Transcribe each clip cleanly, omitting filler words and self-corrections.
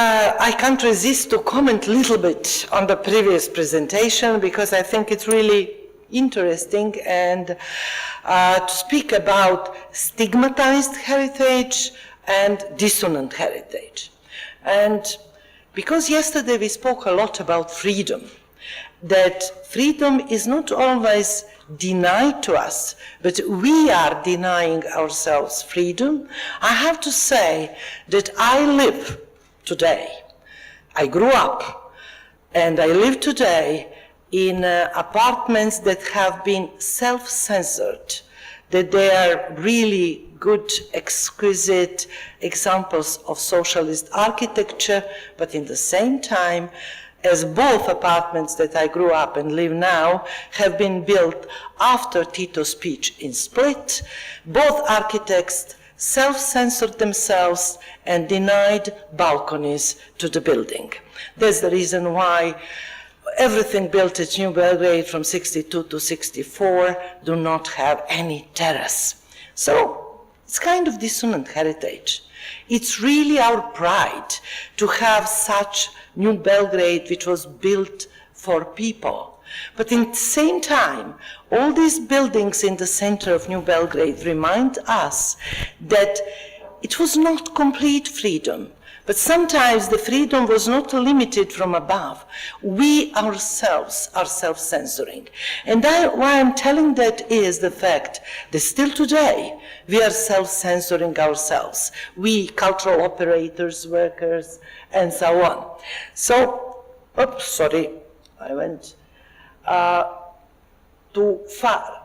I can't resist to comment a little bit on the previous presentation because I think it's really interesting and to speak about stigmatized heritage and dissonant heritage. And because yesterday we spoke a lot about freedom, that freedom is not always denied to us, but we are denying ourselves freedom. I have to say that I live today, I grew up, and I live today in apartments that have been self-censored, that they are really good, exquisite examples of socialist architecture, but in the same time, as both apartments that I grew up and live now have been built after Tito's speech in Split, both architects self-censored themselves and denied balconies to the building. That's the reason why everything built at New Belgrade from 62 to 64 do not have any terrace. So it's kind of dissonant heritage. It's really our pride to have such New Belgrade which was built for people. But at the same time, all these buildings in the center of New Belgrade remind us that it was not complete freedom, but sometimes the freedom was not limited from above. We ourselves are self-censoring. And why I'm telling that is the fact that still today we are self-censoring ourselves. We, cultural operators, workers, and so on. So, oops, sorry, I went too far.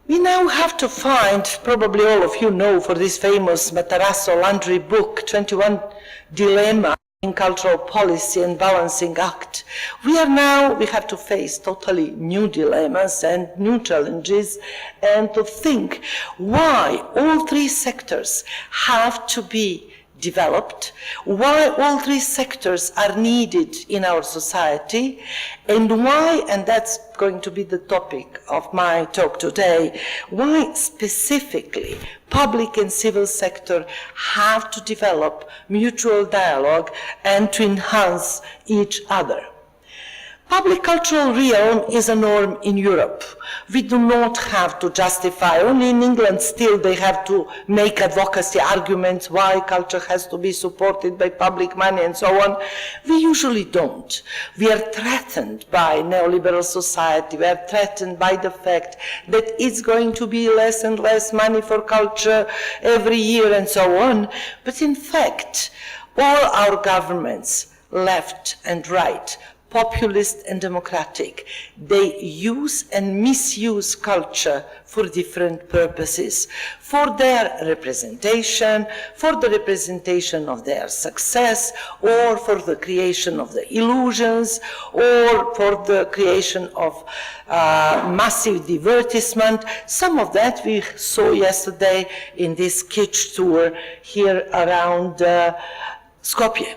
We now have to find, probably all of you know, for this famous Matarazzo Landry book, 21 Dilemma in Cultural Policy and Balancing Act. We have to face totally new dilemmas and new challenges and to think why all three sectors have to be developed, why all three sectors are needed in our society, and why, and that's going to be the topic of my talk today, why specifically public and civil sector have to develop mutual dialogue and to enhance each other. Public cultural realm is a norm in Europe. We do not have to justify, only in England still they have to make advocacy arguments why culture has to be supported by public money and so on. We usually don't. We are threatened by neoliberal society. We are threatened by the fact that it's going to be less and less money for culture every year and so on. But in fact, all our governments, left and right, populist and democratic, they use and misuse culture for different purposes, for their representation, for the representation of their success, or for the creation of the illusions, or for the creation of massive divertisement. Some of that we saw yesterday in this kitsch tour here around Skopje.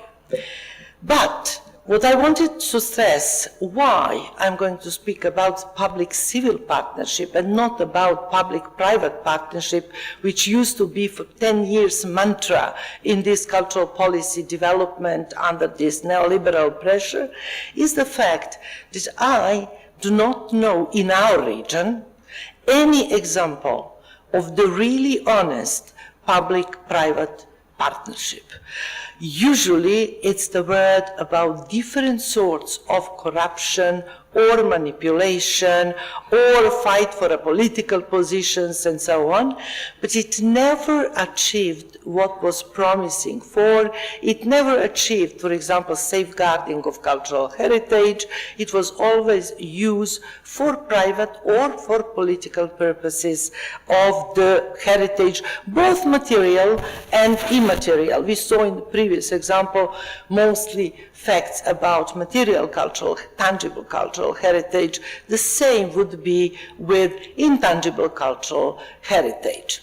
But what I wanted to stress, why I'm going to speak about public-civil partnership and not about public-private partnership, which used to be for 10 years mantra in this cultural policy development under this neoliberal pressure, is the fact that I do not know in our region any example of the really honest public-private partnership. Usually it's the word about different sorts of corruption or manipulation or fight for a political positions and so on, but it never achieved what was promising for. It never achieved, for example, safeguarding of cultural heritage. It was always used for private or for political purposes of the heritage, both material and immaterial. We saw in the previous example mostly facts about material cultural, tangible cultural heritage. The same would be with intangible cultural heritage.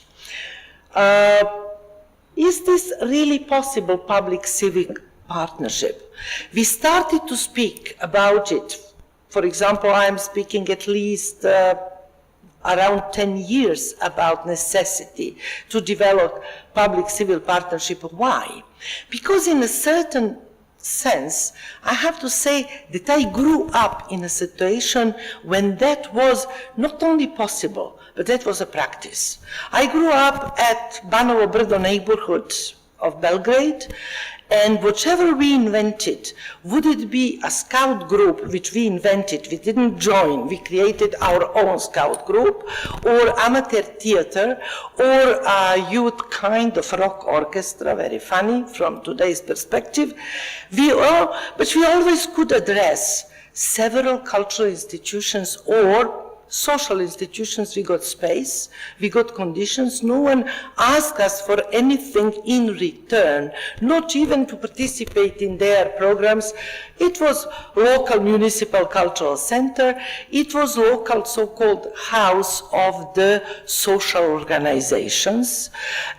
Is this really possible public-civic partnership? We started to speak about it. For example, I'm speaking at least around 10 years about necessity to develop public-civil partnership. Why? Because in a certain sense, I have to say that I grew up in a situation when that was not only possible, but that was a practice. I grew up at Banovo Brdo neighborhood of Belgrade, and whatever we invented, would it be a scout group which we invented, we didn't join, we created our own scout group, or amateur theater, or a youth kind of rock orchestra, very funny from today's perspective, but we always could address several cultural institutions or social institutions. We got space, we got conditions. No one asked us for anything in return, not even to participate in their programs. It was local municipal cultural center. It was local so-called house of the social organizations.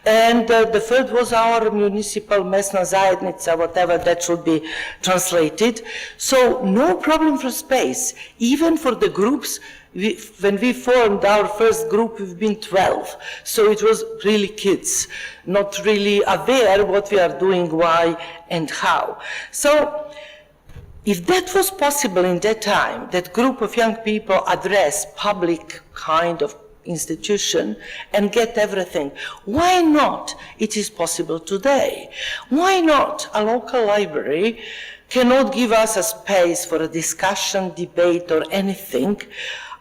And the third was our municipal mesna zajednica, whatever that should be translated. So no problem for space, even for the groups. When we formed our first group, we've been 12. So it was really kids, not really aware what we are doing, why, and how. So if that was possible in that time, that group of young people address public kind of institution and get everything, why not it is possible today? Why not a local library cannot give us a space for a discussion, debate, or anything,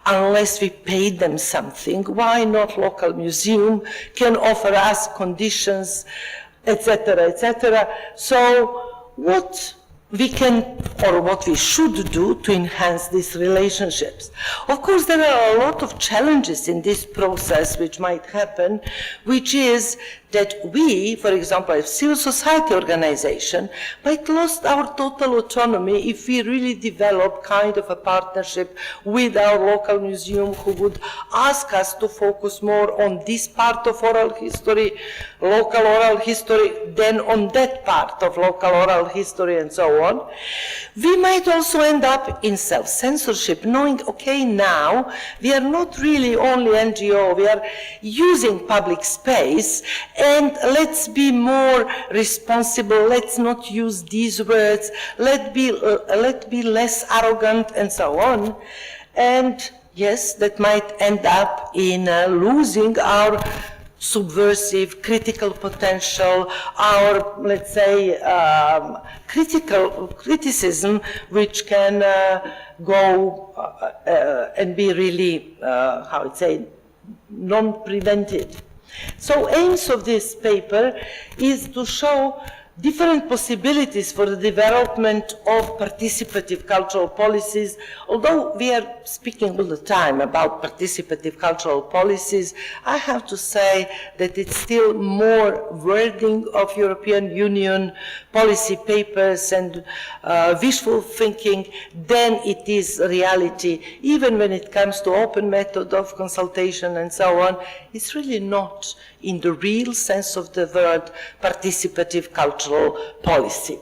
unless we pay them something? Why not local museum can offer us conditions, etc., etc.? So what we can, or what we should do to enhance these relationships? Of course, there are a lot of challenges in this process which might happen, which is that we, for example, as civil society organization, might lose our total autonomy if we really develop kind of a partnership with our local museum who would ask us to focus more on this part of oral history, local oral history, than on that part of local oral history and so on. We might also end up in self-censorship, knowing, okay, now we are not really only NGO, we are using public space, and let's be more responsible, let's not use these words, let's be less arrogant, and so on. And yes, that might end up in losing our subversive, critical potential, our, let's say, criticism, which can go and be really, how would say, non-prevented. So aims of this paper is to show different possibilities for the development of participative cultural policies. Although we are speaking all the time about participative cultural policies, I have to say that it's still more wording of European Union policy papers and wishful thinking than it is reality. Even when it comes to open method of consultation and so on, it's really not in the real sense of the word participative cultural policy.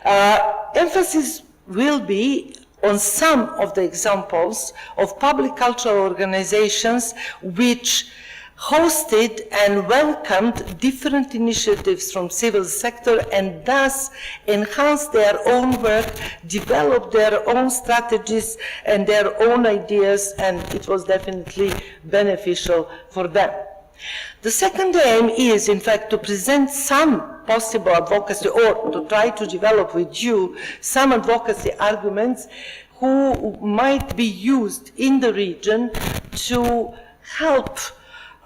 Emphasis will be on some of the examples of public cultural organizations which hosted and welcomed different initiatives from civil sector and thus enhanced their own work, developed their own strategies and their own ideas, and it was definitely beneficial for them. The second aim is, in fact, to present some possible advocacy, or to try to develop with you some advocacy arguments who might be used in the region to help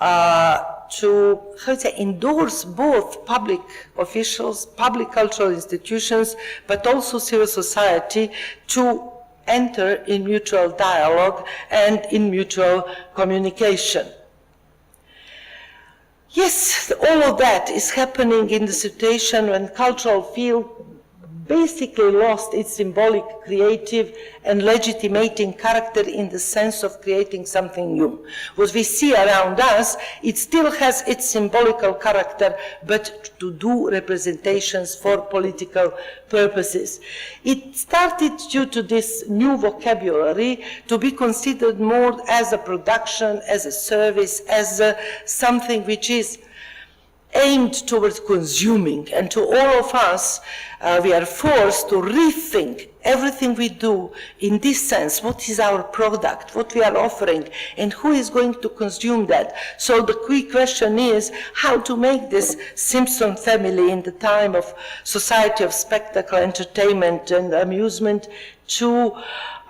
to, how to say, endorse both public officials, public cultural institutions, but also civil society to enter in mutual dialogue and in mutual communication. Yes, all of that is happening in the situation when cultural field basically lost its symbolic, creative, and legitimating character in the sense of creating something new. What we see around us, it still has its symbolical character, but to do representations for political purposes. It started due to this new vocabulary to be considered more as a production, as a service, as something which is aimed towards consuming. And to all of us, we are forced to rethink everything we do in this sense. What is our product, what we are offering, and who is going to consume that? So the key question is how to make this Simpson family in the time of society of spectacle, entertainment, and amusement to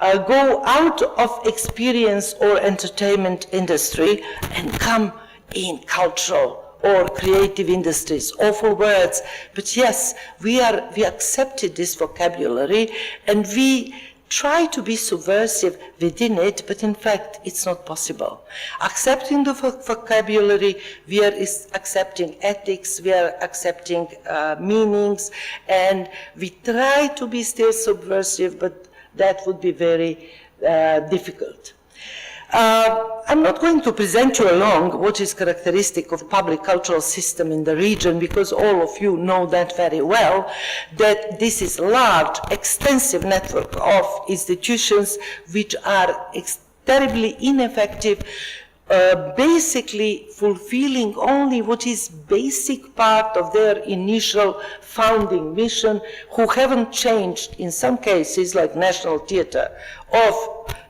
go out of experience or entertainment industry and come in cultural or creative industries. Awful words, but yes, we accepted this vocabulary and we try to be subversive within it, but in fact it's not possible. Accepting the vocabulary, we are accepting ethics, we are accepting meanings, and we try to be still subversive, but that would be very difficult. I'm not going to present you along what is characteristic of public cultural system in the region, because all of you know that very well, that this is large, extensive network of institutions which are terribly ineffective, basically fulfilling only what is basic part of their initial founding mission, who haven't changed in some cases, like National Theatre of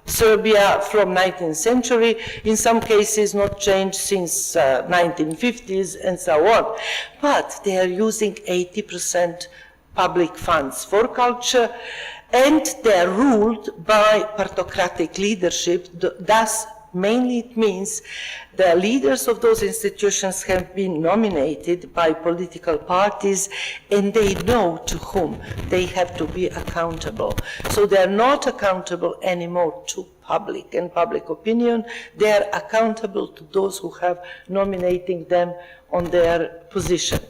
Serbia from 19th century, in some cases not changed since 1950s and so on. But they are using 80% public funds for culture, and they are ruled by partocratic leadership. Thus, mainly it means the leaders of those institutions have been nominated by political parties, and they know to whom they have to be accountable. So they are not accountable anymore to public and public opinion. They are accountable to those who have nominating them on their position.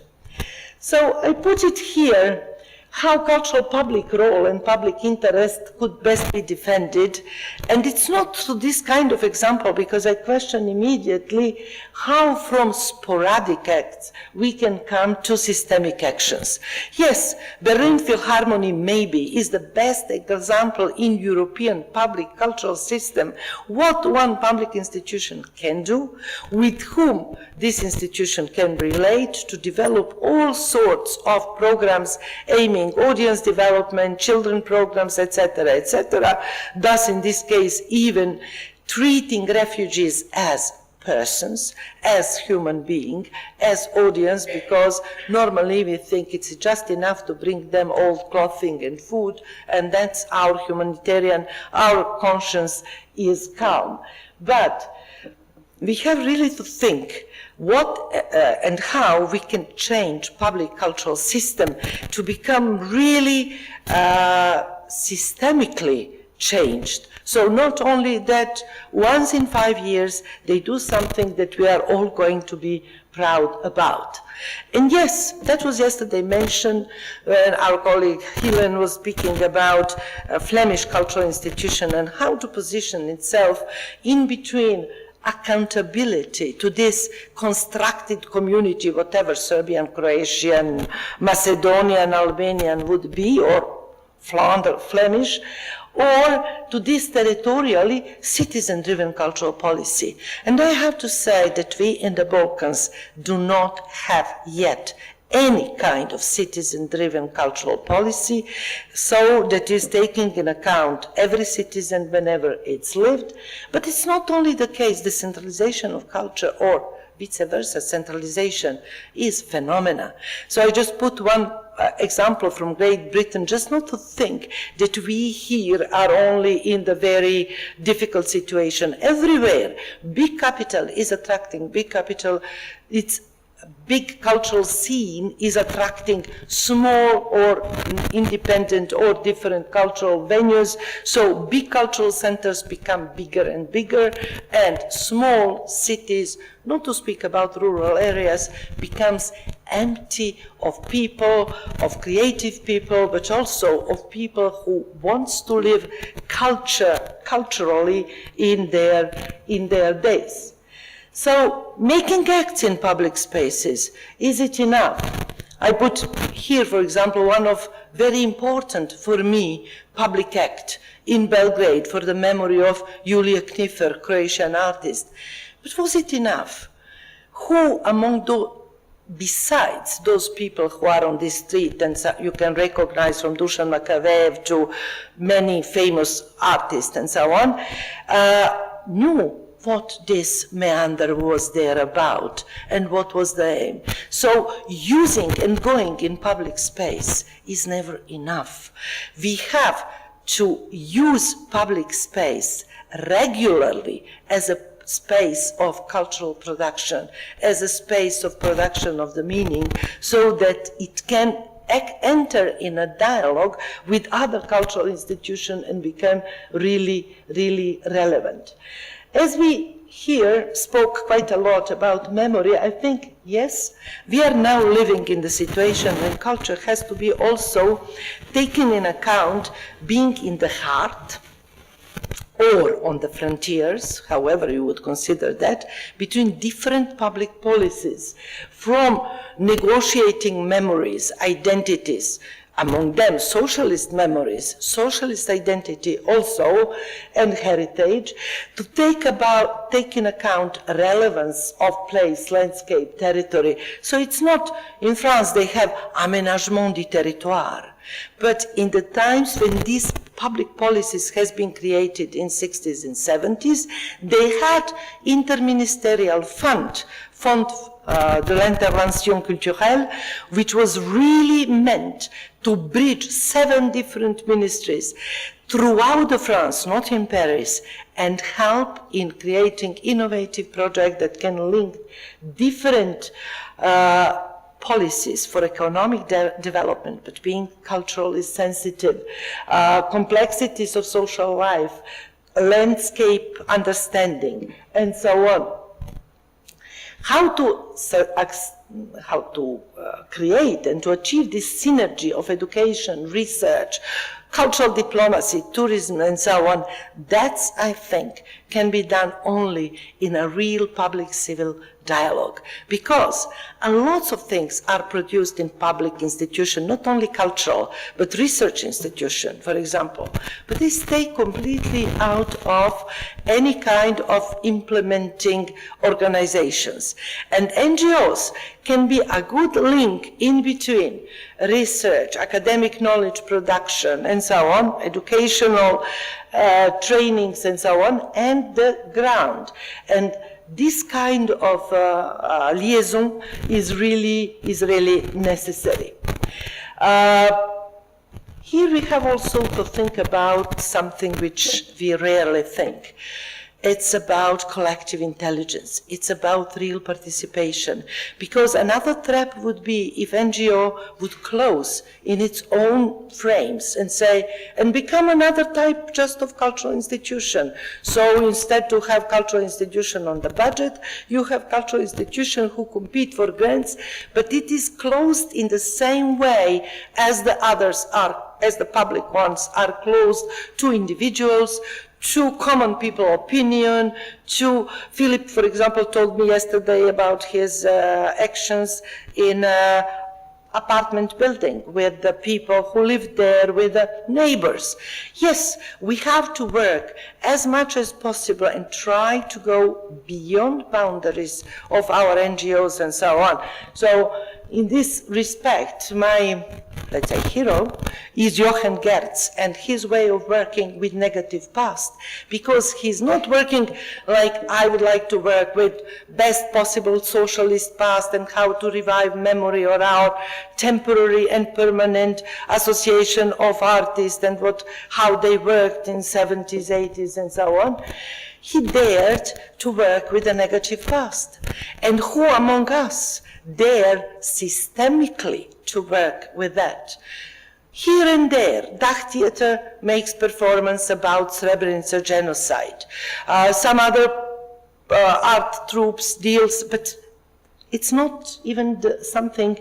So I put it here, how cultural public role and public interest could best be defended. And it's not through this kind of example, because I question immediately how from sporadic acts we can come to systemic actions. Yes, Berlin Philharmonic maybe is the best example in European public cultural system what one public institution can do, with whom this institution can relate to develop all sorts of programs aiming audience development, children programs, etc., etc. Thus, in this case, even treating refugees as persons, as human beings, as audience, because normally we think it's just enough to bring them all clothing and food, and that's our humanitarian, our conscience is calm. But we have really to think what and how we can change public cultural system to become really systemically changed. So not only that once in 5 years they do something that we are all going to be proud about. And yes, that was yesterday mentioned when our colleague Helen was speaking about a Flemish cultural institution and how to position itself in between accountability to this constructed community, whatever Serbian, Croatian, Macedonian, Albanian would be, or Flemish, or to this territorially citizen-driven cultural policy. And I have to say that we in the Balkans do not have yet any kind of citizen-driven cultural policy, so that is taking in account every citizen whenever it's lived. But it's not only the case, the centralization of culture, or vice versa, centralization is phenomena. So I just put one example from Great Britain, just not to think that we here are only in the very difficult situation. Everywhere, big capital is attracting big capital. It's big cultural scene is attracting small or independent or different cultural venues. So big cultural centers become bigger and bigger, and small cities, not to speak about rural areas, becomes empty of people, of creative people, but also of people who wants to live culturally in their days. So making acts in public spaces, is it enough? I put here, for example, one of very important for me public act in Belgrade for the memory of Julia Kniffer, Croatian artist. But was it enough? Who among those, besides those people who are on this street, and so you can recognize from Dusan Makavejev to many famous artists and so on, knew what this meander was there about and what was the aim. So using and going in public space is never enough. We have to use public space regularly as a space of cultural production, as a space of production of the meaning, so that it can enter in a dialogue with other cultural institutions and become really, really relevant. As we here spoke quite a lot about memory, I think, yes, we are now living in the situation when culture has to be also taken in account, being in the heart or on the frontiers, however you would consider that, between different public policies, from negotiating memories, identities, among them socialist memories, socialist identity also, and heritage, to take in account relevance of place, landscape, territory. So it's not, in France they have aménagement du territoire, but in the times when these public policies has been created in 60s and 70s, they had interministerial fund de l'intervention culturelle, which was really meant to bridge 7 different ministries throughout France, not in Paris, and help in creating innovative projects that can link different policies for economic development, but being culturally sensitive, complexities of social life, landscape understanding, and so on. How to create and to achieve this synergy of education, research, cultural diplomacy, tourism, and so on, that's, I think, can be done only in a real public civil dialogue, because lots of things are produced in public institutions, not only cultural, but research institutions, for example, but they stay completely out of any kind of implementing organizations. And NGOs can be a good link in between research, academic knowledge production, and so on, educational trainings, and so on, and the ground. And this kind of liaison is really necessary. Here we have also to think about something which we rarely think. It's about collective intelligence. It's about real participation. Because another trap would be if NGO would close in its own frames and say, and become another type just of cultural institution. So instead to have cultural institution on the budget, you have cultural institution who compete for grants, but it is closed in the same way as the others are, as the public ones are closed to individuals, to common people opinion, to Philip, for example, told me yesterday about his actions in apartment building with the people who live there, with the neighbors. Yes, we have to work as much as possible and try to go beyond boundaries of our NGOs and so on. So in this respect, my, let's say, hero is Johann Gertz and his way of working with negative past, because he's not working like I would like to work with best possible socialist past and how to revive memory or our temporary and permanent association of artists and how they worked in 70s, 80s, and so on. He dared to work with a negative past. And who among us dare systemically to work with that? Here and there, Dach Theater makes performance about Srebrenica genocide. Some other art troops deals, but It's not even something,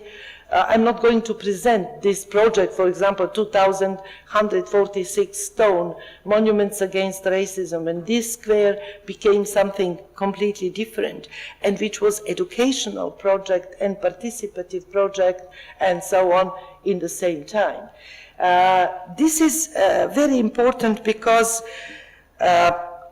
I'm not going to present this project, for example, 2,146 stone monuments against racism, and this square became something completely different, and which was educational project and participative project and so on in the same time. This is very important because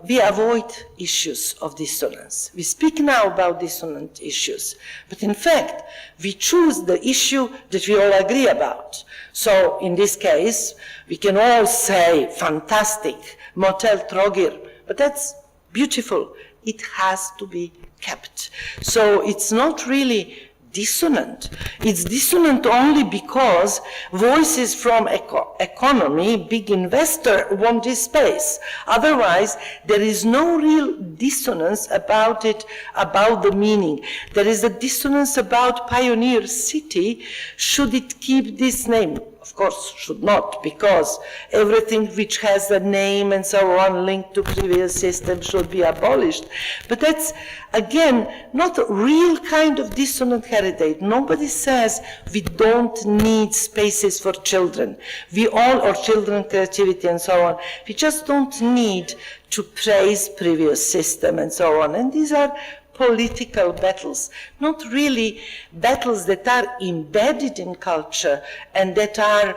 we avoid issues of dissonance. We speak now about dissonant issues, but in fact, we choose the issue that we all agree about. So in this case, we can all say, fantastic, Motel Trogir, but that's beautiful. It has to be kept. So it's not really dissonant. It's dissonant only because voices from economy, big investor, want this space. Otherwise, there is no real dissonance about it, about the meaning. There is a dissonance about Pioneer City. Should it keep this name? Of course, should not, because everything which has a name and so on linked to previous system should be abolished. But that's, again, not a real kind of dissonant heritage. Nobody says we don't need spaces for children. We all, or children creativity and so on. We just don't need to praise previous system and so on. And these are political battles, not really battles that are embedded in culture and that are,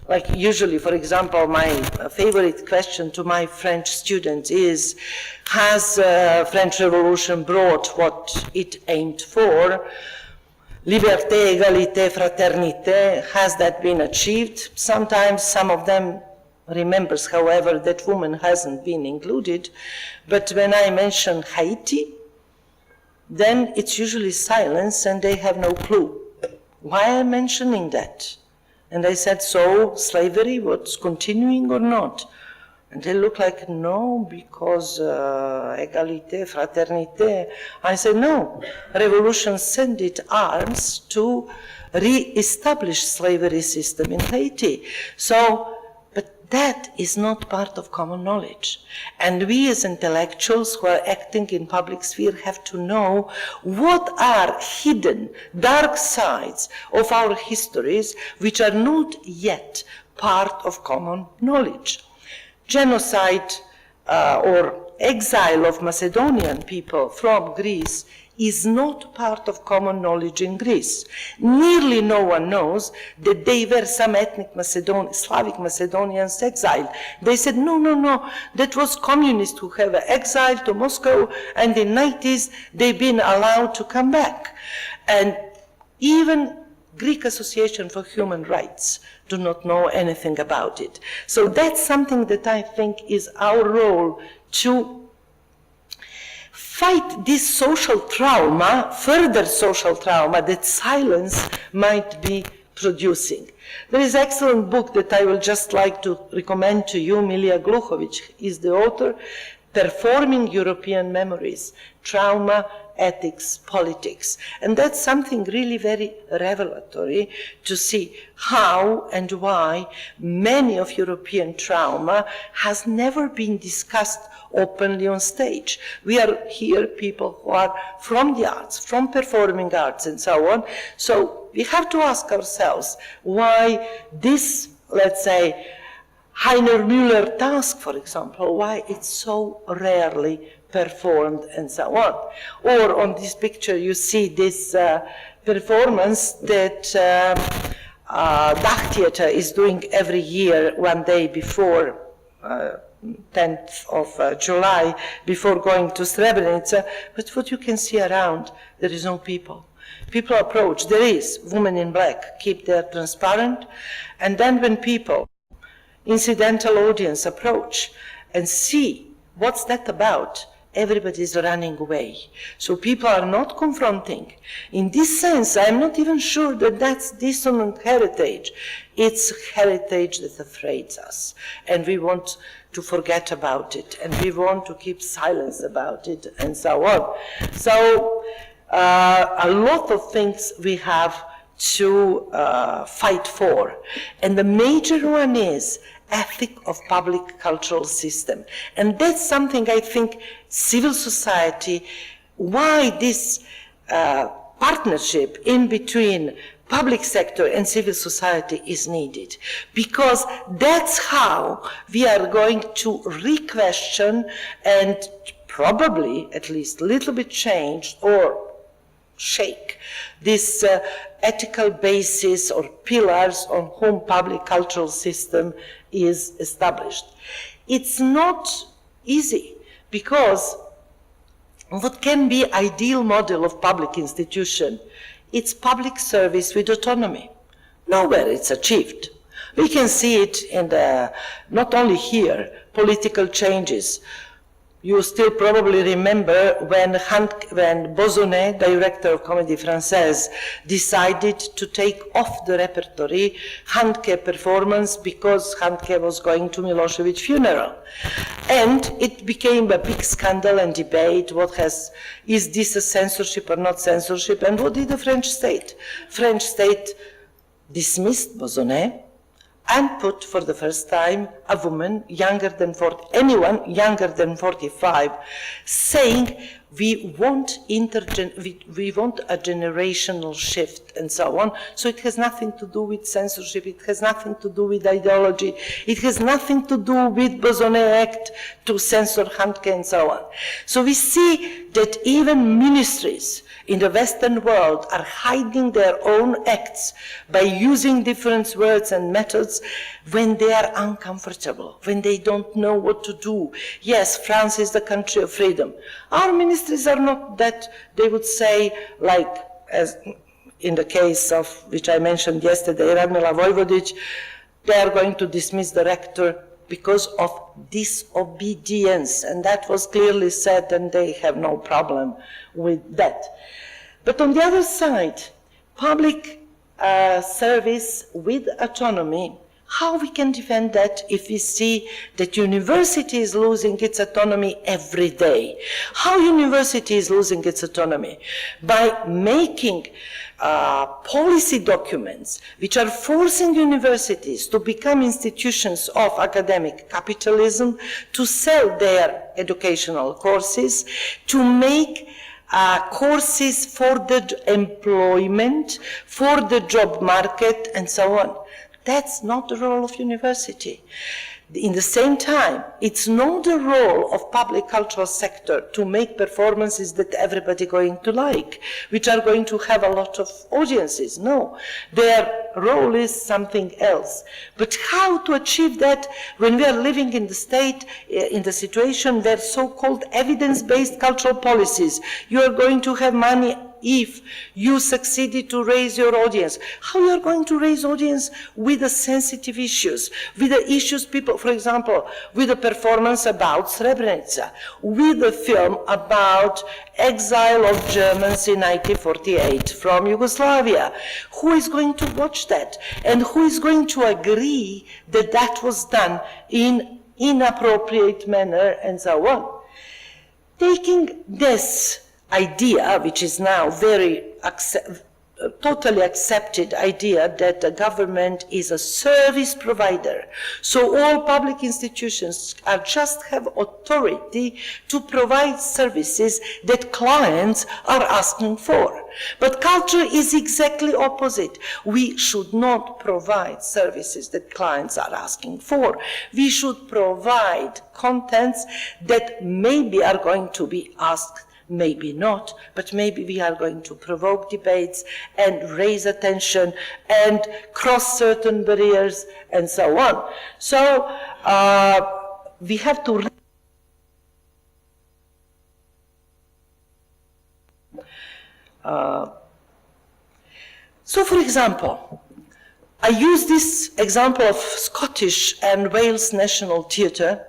like usually, for example, my favorite question to my French students is, has French Revolution brought what it aimed for? Liberté, égalité, fraternité, has that been achieved? Sometimes some of them remembers, however, that woman hasn't been included, but when I mention Haiti, then it's usually silence and they have no clue. Why am I mentioning that? And I said, so slavery was continuing or not? And they look like, no, because égalité, fraternité. I said, no, revolution sent its arms to re-establish slavery system in Haiti. So, that is not part of common knowledge. And we as intellectuals who are acting in public sphere have to know what are hidden dark sides of our histories which are not yet part of common knowledge. Genocide or exile of Macedonian people from Greece is not part of common knowledge in Greece. Nearly no one knows that they were some ethnic Slavic Macedonians exiled. They said, no, no, no, that was communists who have exiled to Moscow, and in the 90s they've been allowed to come back. And even Greek Association for Human Rights do not know anything about it. So that's something that I think is our role to fight this social trauma, further social trauma that silence might be producing. There is an excellent book that I will just like to recommend to you. Milija Gluhović is the author, Performing European Memories, Trauma, Ethics, Politics. And that's something really very revelatory to see how and why many of European trauma has never been discussed openly on stage. We are here people who are from the arts, from performing arts and so on. So we have to ask ourselves why this, let's say, Heiner Müller task, for example, why it's so rarely performed and so on. Or on this picture you see this performance that Dach Theater is doing every year, one day before 10th of July, before going to Srebrenica. But what you can see around, there is no people. People approach, there is women in black, keep their transparent, and then when people, incidental audience approach and see what's that about, everybody is running away. So people are not confronting. In this sense, I'm not even sure that that's dissonant heritage. It's heritage that afraids us, and we want to forget about it, and we want to keep silence about it, and so on. So a lot of things we have to fight for, and the major one is ethic of public cultural system. And that's something I think civil society, why this partnership in between public sector and civil society is needed, because that's how we are going to re-question and probably at least a little bit change or shake this ethical basis or pillars on whom public cultural system is established. It's not easy, because what can be ideal model of public institution? It's public service with autonomy. Nowhere it's achieved. We can see it in the, not only here, political changes. You still probably remember when Bozonnet, director of Comédie Française, decided to take off the repertory Handke performance because Handke was going to Milosevic's funeral. And it became a big scandal and debate, is this a censorship or not censorship, and what did the French state? French state dismissed Bozonnet and put for the first time a woman younger than 40, anyone younger than 45, saying we want a generational shift and so on. So it has nothing to do with censorship, it has nothing to do with ideology, it has nothing to do with Bozonnet Act to censor Handke and so on. So we see that even ministries in the Western world are hiding their own acts by using different words and methods when they are uncomfortable, when they don't know what to do. Yes, France is the country of freedom. Our ministries are not that, they would say, like, as in the case of, which I mentioned yesterday, Radmila Vojvodic, they are going to dismiss the rector because of disobedience, and that was clearly said, and they have no problem with that. But on the other side, public service with autonomy, how we can defend that if we see that university is losing its autonomy every day? How university is losing its autonomy? By making policy documents which are forcing universities to become institutions of academic capitalism, to sell their educational courses, to make courses for the employment, for the job market, and so on. That's not the role of university. In the same time, it's not the role of public cultural sector to make performances that everybody going to like, which are going to have a lot of audiences. No, their role is something else. But how to achieve that when we are living in the state, in the situation where so-called evidence-based cultural policies, you are going to have money if you succeeded to raise your audience. How you are going to raise audience with the sensitive issues, with the issues people, for example, with a performance about Srebrenica, with a film about exile of Germans in 1948 from Yugoslavia. Who is going to watch that? And who is going to agree that that was done in inappropriate manner and so on? Taking this idea, which is now very totally accepted idea that the government is a service provider. So all public institutions just have authority to provide services that clients are asking for. But culture is exactly opposite. We should not provide services that clients are asking for. We should provide contents that maybe are going to be asked, maybe not, but maybe we are going to provoke debates and raise attention and cross certain barriers and so on. So we have to so for example, I use this example of Scottish and Wales National Theatre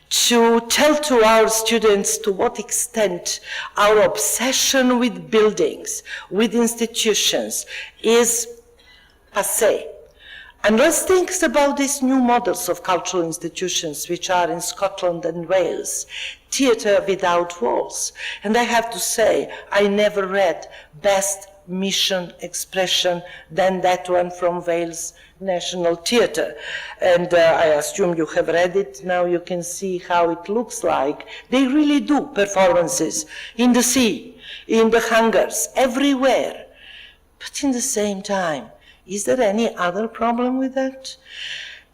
to tell to our students to what extent our obsession with buildings, with institutions, is passé. And let's think about these new models of cultural institutions which are in Scotland and Wales. Theatre without walls. And I have to say, I never read best mission expression than that one from Wales National Theatre. And I assume you have read it. Now you can see how it looks like. They really do performances in the sea, in the hangars, everywhere. But in the same time, is there any other problem with that?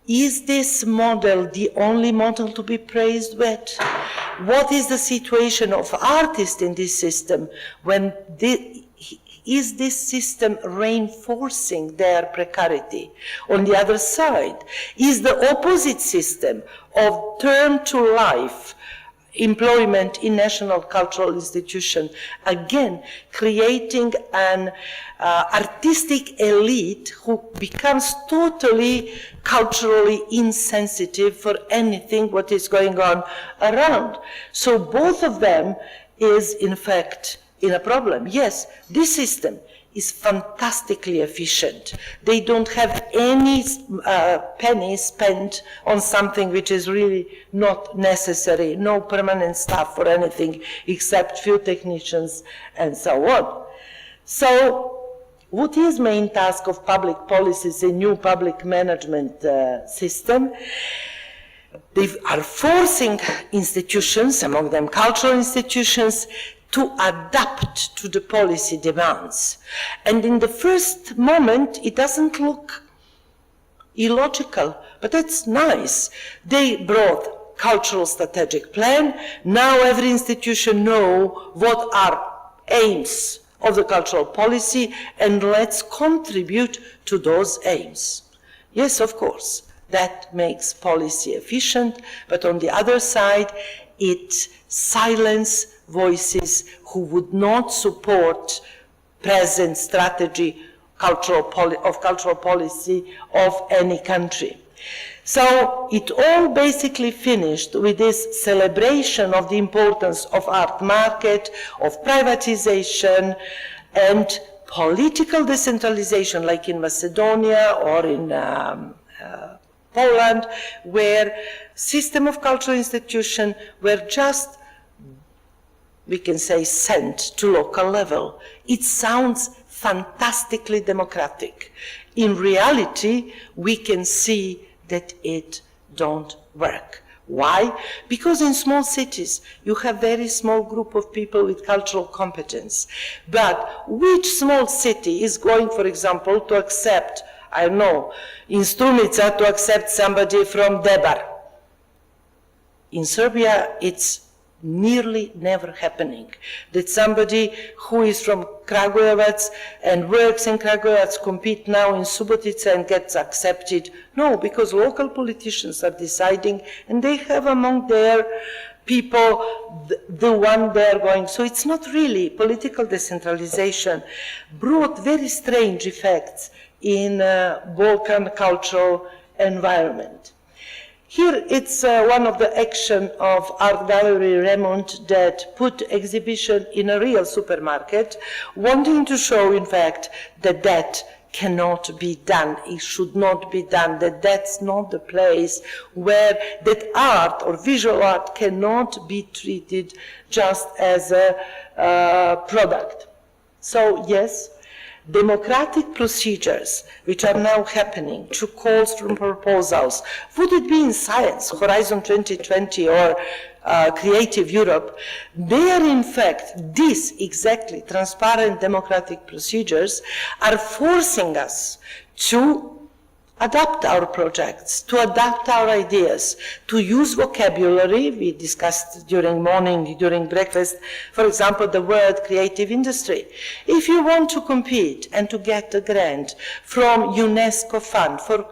Is this model the only model to be praised with? What is the situation of artists in this system when is this system reinforcing their precarity? On the other side, is the opposite system of term to life employment in national cultural institution, again creating an artistic elite who becomes totally culturally insensitive for anything what is going on around. So both of them is in fact in a problem. Yes, this system is fantastically efficient. They don't have any penny spent on something which is really not necessary, no permanent staff for anything except few technicians and so on. So what is main task of public policies, a new public management system? They are forcing institutions, among them cultural institutions, to adapt to the policy demands. And in the first moment, it doesn't look illogical, but that's nice. They brought cultural strategic plan. Now every institution know what are aims of the cultural policy, and let's contribute to those aims. Yes, of course, that makes policy efficient, but on the other side, it silences voices who would not support present strategy of cultural policy of any country. So it all basically finished with this celebration of the importance of art market, of privatization, and political decentralization, like in Macedonia or in Poland, where system of cultural institutions were just, we can say, sent to local level. It sounds fantastically democratic. In reality, we can see that it don't work. Why? Because in small cities, you have very small group of people with cultural competence. But which small city is going, for example, to accept, I don't know, in Strumica, to accept somebody from Debar? In Serbia, it's nearly never happening that somebody who is from Kragujevac and works in Kragujevac compete now in Subotica and gets accepted. No, because local politicians are deciding and they have among their people the one they're going. So it's not really political decentralization. Brought very strange effects in Balkan cultural environment. Here it's one of the action of Art Gallery Remont that put exhibition in a real supermarket, wanting to show, in fact, that that cannot be done. It should not be done, that that's not the place where that art or visual art cannot be treated just as a product. So, yes, democratic procedures which are now happening to calls from proposals, would it be in science, Horizon 2020 or Creative Europe, they are in fact, these exactly transparent democratic procedures are forcing us to adapt our projects, to adapt our ideas, to use vocabulary. We discussed during morning, during breakfast, for example, the word creative industry. If you want to compete and to get a grant from UNESCO Fund for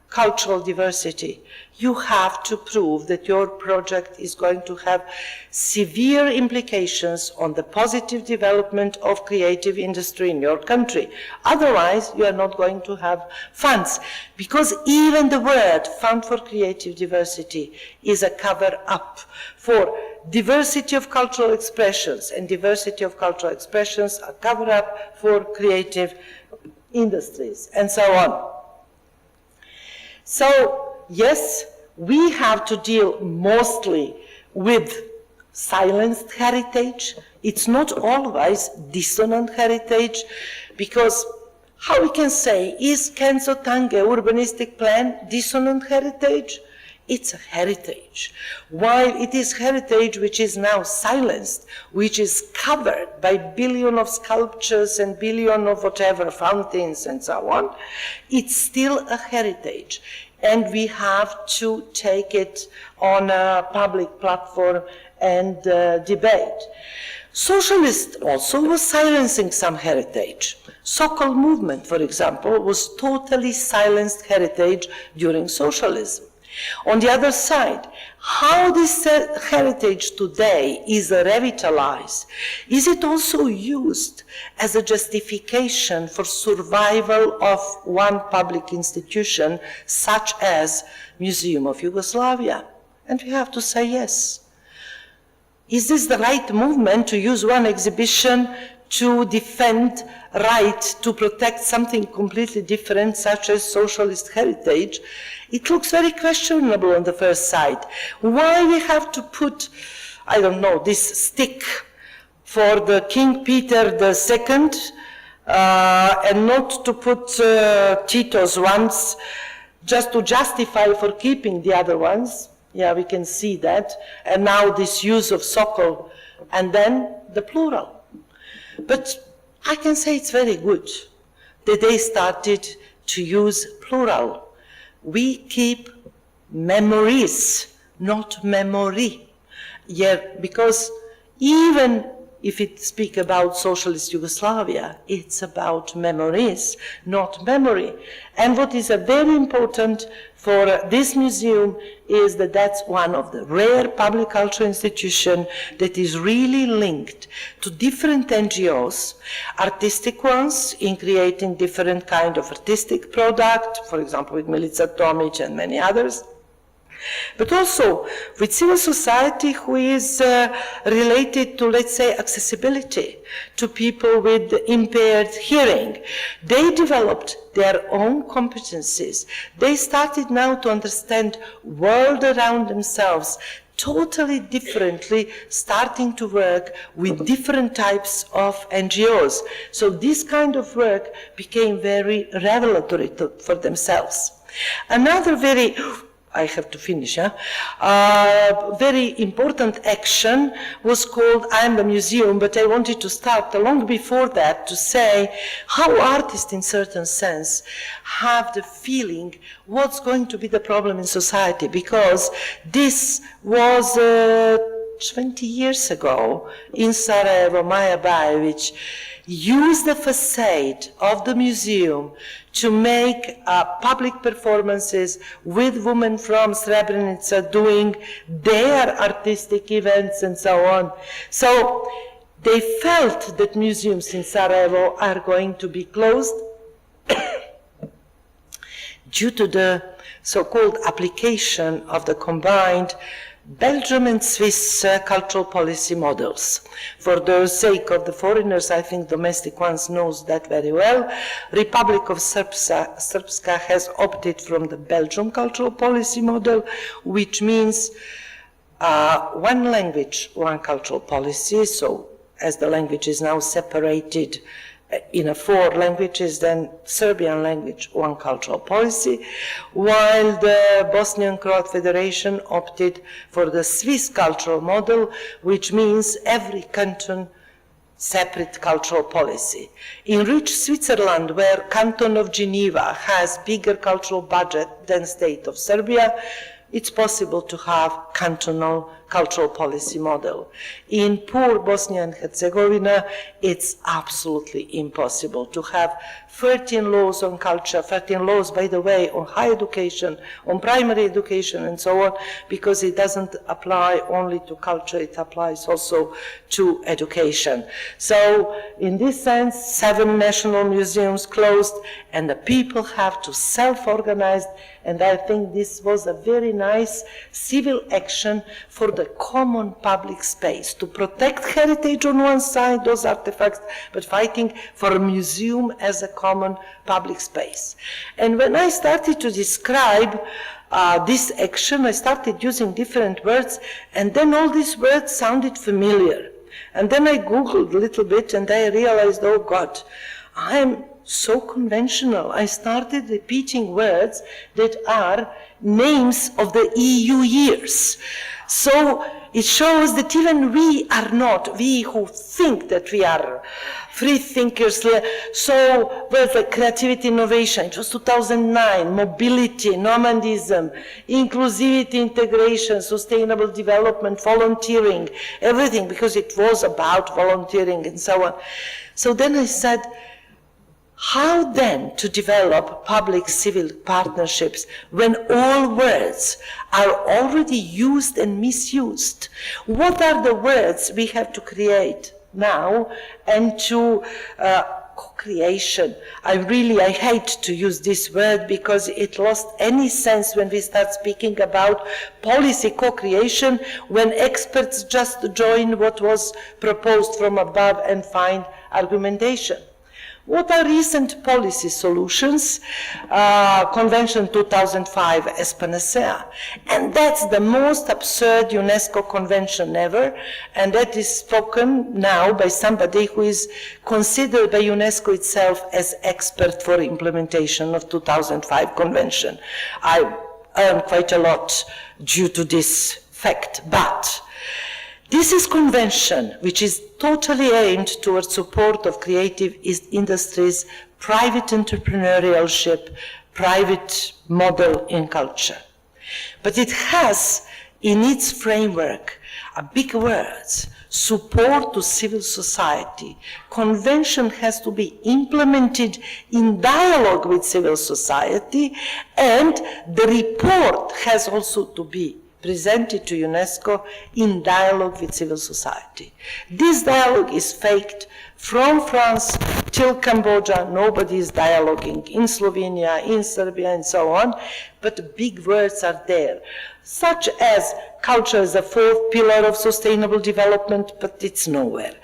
cultural diversity, you have to prove that your project is going to have severe implications on the positive development of creative industry in your country. Otherwise, you are not going to have funds. Because even the word Fund for Creative Diversity is a cover-up for diversity of cultural expressions, and diversity of cultural expressions are cover-up for creative industries, and so on. So, yes, we have to deal mostly with silenced heritage. It's not always dissonant heritage. Because how we can say, is Kenzo Tange urbanistic plan dissonant heritage? It's a heritage. While it is heritage which is now silenced, which is covered by billions of sculptures and billions of whatever, fountains and so on, it's still a heritage. And we have to take it on a public platform and debate. Socialists also were silencing some heritage. Sokol movement, for example, was totally silenced heritage during socialism. On the other side, how this heritage today is revitalized, is it also used as a justification for survival of one public institution, such as Museum of Yugoslavia? And we have to say yes. Is this the right movement to use one exhibition to defend right to protect something completely different, such as socialist heritage? It looks very questionable on the first sight. Why we have to put, I don't know, this stick for the King Peter II and not to put Tito's ones, just to justify for keeping the other ones? Yeah, we can see that. And now this use of Sokol, and then the plural. But I can say it's very good that they started to use plural. We keep memories, not memory. Yeah, because even if it speaks about socialist Yugoslavia, it's about memories, not memory. And what is very important for this museum is that that's one of the rare public cultural institutions that is really linked to different NGOs, artistic ones in creating different kind of artistic product, for example with Milica Tomic and many others, but also with civil society who is related to, let's say, accessibility to people with impaired hearing. They developed their own competencies. They started now to understand world around themselves totally differently, starting to work with different types of NGOs. So this kind of work became very revelatory for themselves. Another very I have to finish, very important action was called I Am the Museum, but I wanted to start long before that to say how artists in certain sense have the feeling what's going to be the problem in society, because this was 20 years ago in Sarajevo, Maja Bajević used the facade of the museum to make public performances with women from Srebrenica doing their artistic events and so on. So they felt that museums in Sarajevo are going to be closed due to the so-called application of the combined Belgium and Swiss cultural policy models. For the sake of the foreigners, I think domestic ones knows that very well. Republic of Srpska has opted from the Belgium cultural policy model, which means one language, one cultural policy. So as the language is now separated in 4 languages, then Serbian language, one cultural policy, while the Bosnian Croat Federation opted for the Swiss cultural model, which means every canton separate cultural policy. In rich Switzerland, where Canton of Geneva has bigger cultural budget than state of Serbia, it's possible to have cantonal cultural policy model. In poor Bosnia and Herzegovina, it's absolutely impossible to have 13 laws on culture, 13 laws, by the way, on higher education, on primary education, and so on, because it doesn't apply only to culture, it applies also to education. So, in this sense, 7 national museums closed, and the people have to self-organize, and I think this was a very nice civil action for the common public space, to protect heritage on one side, those artifacts, but fighting for a museum as a common public space. And when I started to describe this action, I started using different words, and then all these words sounded familiar. And then I Googled a little bit, and I realized, oh God, I am so conventional. I started repeating words that are names of the EU years. So it shows that even we are not, we who think that we are free thinkers, so words like creativity, innovation, it was 2009, mobility, nomadism, inclusivity, integration, sustainable development, volunteering, everything, because it was about volunteering and so on. So then I said, how then to develop public-civil partnerships when all words are already used and misused? What are the words we have to create now and to co-creation? I hate to use this word because it lost any sense when we start speaking about policy co-creation, when experts just join what was proposed from above and find argumentation. What are recent policy solutions? Convention 2005 as panacea. And that's the most absurd UNESCO convention ever, and that is spoken now by somebody who is considered by UNESCO itself as expert for implementation of 2005 convention. I earn quite a lot due to this fact, but this is convention which is totally aimed towards support of creative industries, private entrepreneurship, private model in culture. But it has in its framework a big words, support to civil society. Convention has to be implemented in dialogue with civil society, and the report has also to be presented to UNESCO in dialogue with civil society. This dialogue is faked from France till Cambodia. Nobody is dialoguing in Slovenia, in Serbia, and so on, but big words are there, such as culture is a fourth pillar of sustainable development, but it's nowhere.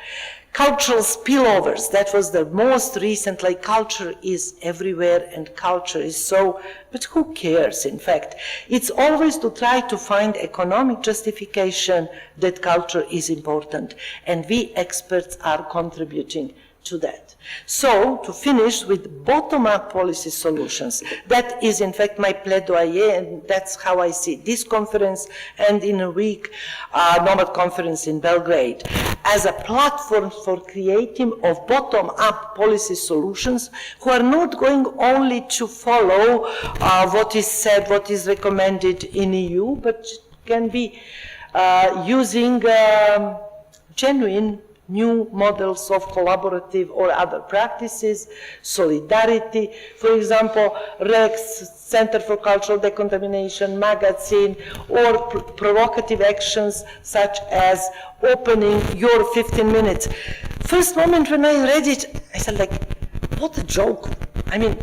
Cultural spillovers, that was the most recent, like culture is everywhere and culture is so, but who cares, in fact? It's always to try to find economic justification that culture is important, and we experts are contributing to that. So, to finish with bottom-up policy solutions, that is in fact my plaidoyer, and that's how I see this conference, and in a week, Nomad conference in Belgrade, as a platform for creating of bottom-up policy solutions who are not going only to follow what is said, what is recommended in EU, but can be using genuine new models of collaborative or other practices, solidarity, for example, REX, Center for Cultural Decontamination, magazine, or provocative actions such as opening your 15 minutes. First moment when I read it, I said like, what a joke. I mean,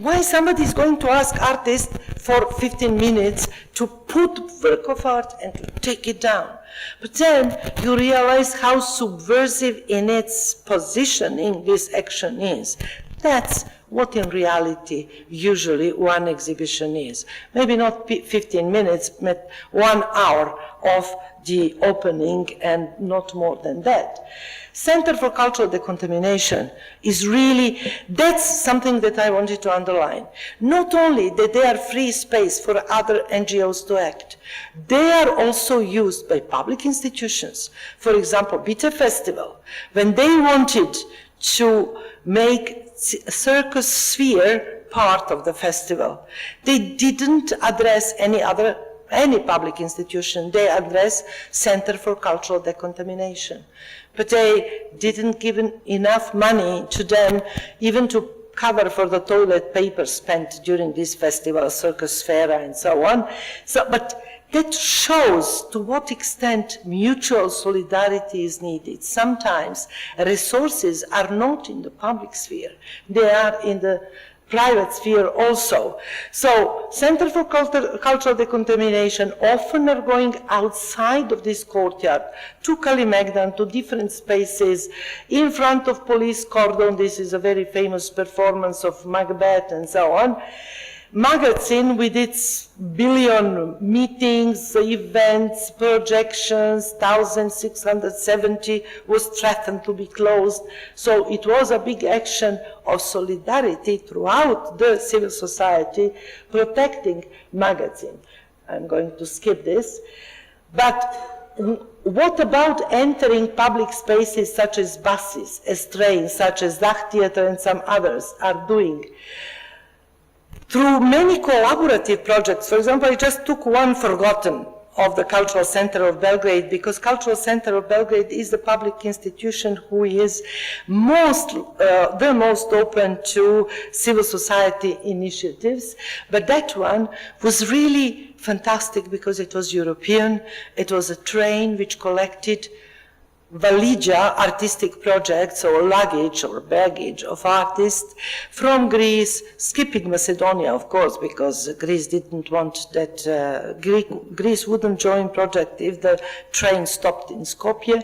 why somebody is going to ask artists for 15 minutes to put work of art and to take it down? But then you realize how subversive in its positioning this action is. That's what in reality usually one exhibition is. Maybe not 15 minutes, but 1 hour of the opening and not more than that. Center for Cultural Decontamination is really, that's something that I wanted to underline. Not only that they are free space for other NGOs to act, they are also used by public institutions. For example, Bite Festival, when they wanted to make circus sphere part of the festival, they didn't address any public institution, they addressed Center for Cultural Decontamination. But they didn't give enough money to them even to cover for the toilet paper spent during this festival, circus fair and so on. But that shows to what extent mutual solidarity is needed. Sometimes resources are not in the public sphere, they are in the private sphere also. So, Center for Cultural Decontamination often are going outside of this courtyard to Kalimegdan, to different spaces, in front of police cordon. This is a very famous performance of Macbeth and so on. magazine with its billion meetings, events, projections, 1,670 was threatened to be closed. So it was a big action of solidarity throughout the civil society protecting magazine. I'm going to skip this. But what about entering public spaces such as buses, as trains, such as Zach Theatre and some others are doing? Through many collaborative projects, for example, I just took one forgotten of the Cultural Center of Belgrade, because Cultural Center of Belgrade is the public institution who is the most open to civil society initiatives. But that one was really fantastic because it was European. It was a train which collected valigia, artistic projects or luggage or baggage of artists from Greece, skipping Macedonia, of course, because Greece didn't want that, Greece wouldn't join project if the train stopped in Skopje,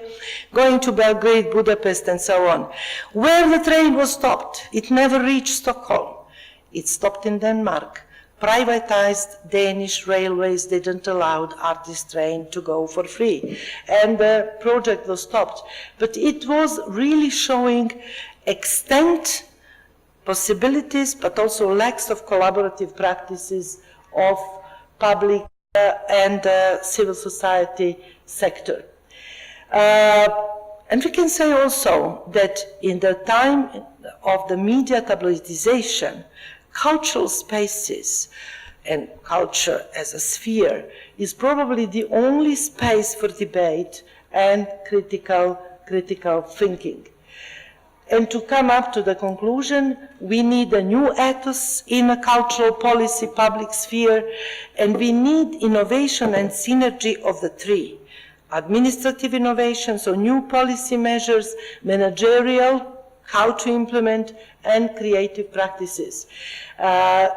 going to Belgrade, Budapest, and so on. Where the train was stopped, it never reached Stockholm. It stopped in Denmark. Privatized Danish railways didn't allow artist train to go for free, and the project was stopped. But it was really showing extent, possibilities, but also lacks of collaborative practices of public and civil society sector. And we can say also that in the time of the media tabloidization, cultural spaces and culture as a sphere is probably the only space for debate and critical thinking. And to come up to the conclusion, we need a new ethos in a cultural policy public sphere, and we need innovation and synergy of the three. Administrative innovation, so new policy measures, managerial, how to implement, and creative practices.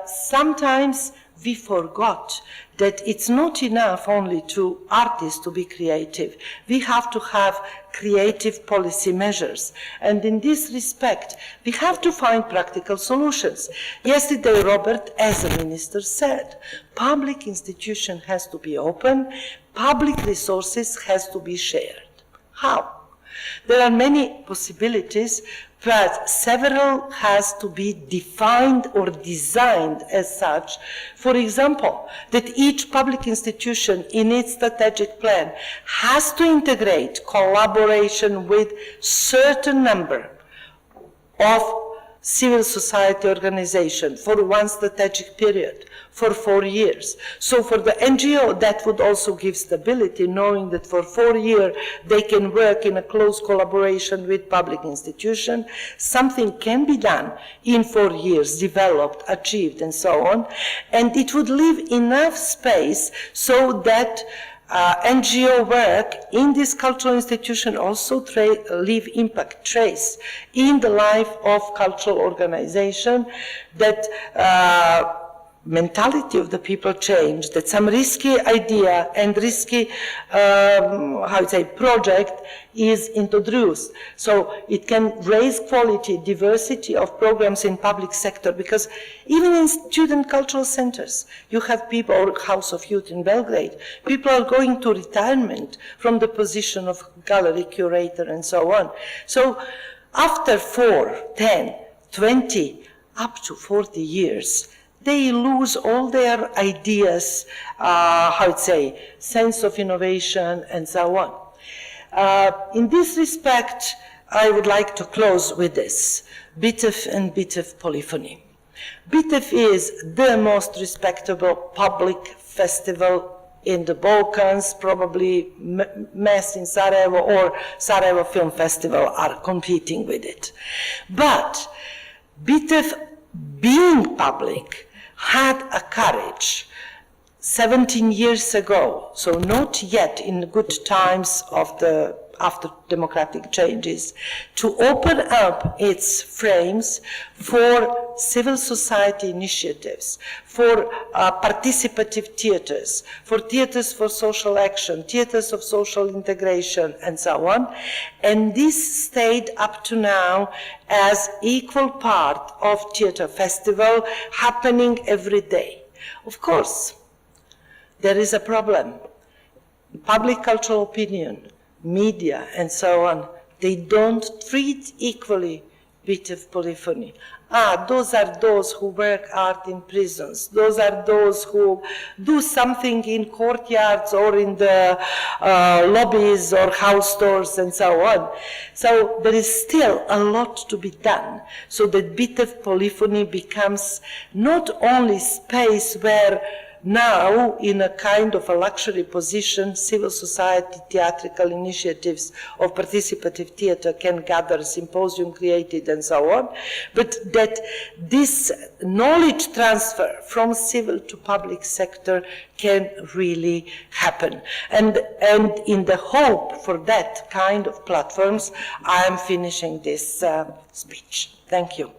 Sometimes we forgot that it's not enough only to artists to be creative. We have to have creative policy measures. And in this respect, we have to find practical solutions. Yesterday, Robert, as a minister, said, public institution has to be open, public resources has to be shared. How? There are many possibilities, but several has to be defined or designed as such. For example, that each public institution in its strategic plan has to integrate collaboration with certain number of civil society organizations for one strategic period, for 4 years. So for the NGO, that would also give stability, knowing that for 4 years they can work in a close collaboration with public institution. Something can be done in 4 years, developed, achieved, and so on. And it would leave enough space so that NGO work in this cultural institution also leave impact trace in the life of cultural organization, that mentality of the people change, that some risky idea and risky, project is introduced. So it can raise quality, diversity of programs in public sector, because even in student cultural centers, you have people, or House of Youth in Belgrade, people are going to retirement from the position of gallery curator and so on. So after 4, 10, 20, up to 40 years, they lose all their ideas, sense of innovation, and so on. In this respect, I would like to close with this, Bitev and Bitev polyphony. Bitev is the most respectable public festival in the Balkans, probably MES in Sarajevo or Sarajevo Film Festival are competing with it. But Bitev, being public, had a courage 17 years ago, so not yet in good times of the after democratic changes, to open up its frames for civil society initiatives, for participative theaters, for theaters for social action, theaters of social integration, and so on. And this stayed up to now as equal part of theater festival happening every day. Of course, there is a problem. Public cultural opinion, media, and so on, they don't treat equally bit of polyphony. Those are those who work hard in prisons. Those are those who do something in courtyards or in the lobbies or house stores and so on. So there is still a lot to be done so that bit of polyphony becomes not only space where now, in a kind of a luxury position, civil society theatrical initiatives of participative theater can gather, symposium created, and so on, but that this knowledge transfer from civil to public sector can really happen. And in the hope for that kind of platforms, I am finishing this speech. Thank you.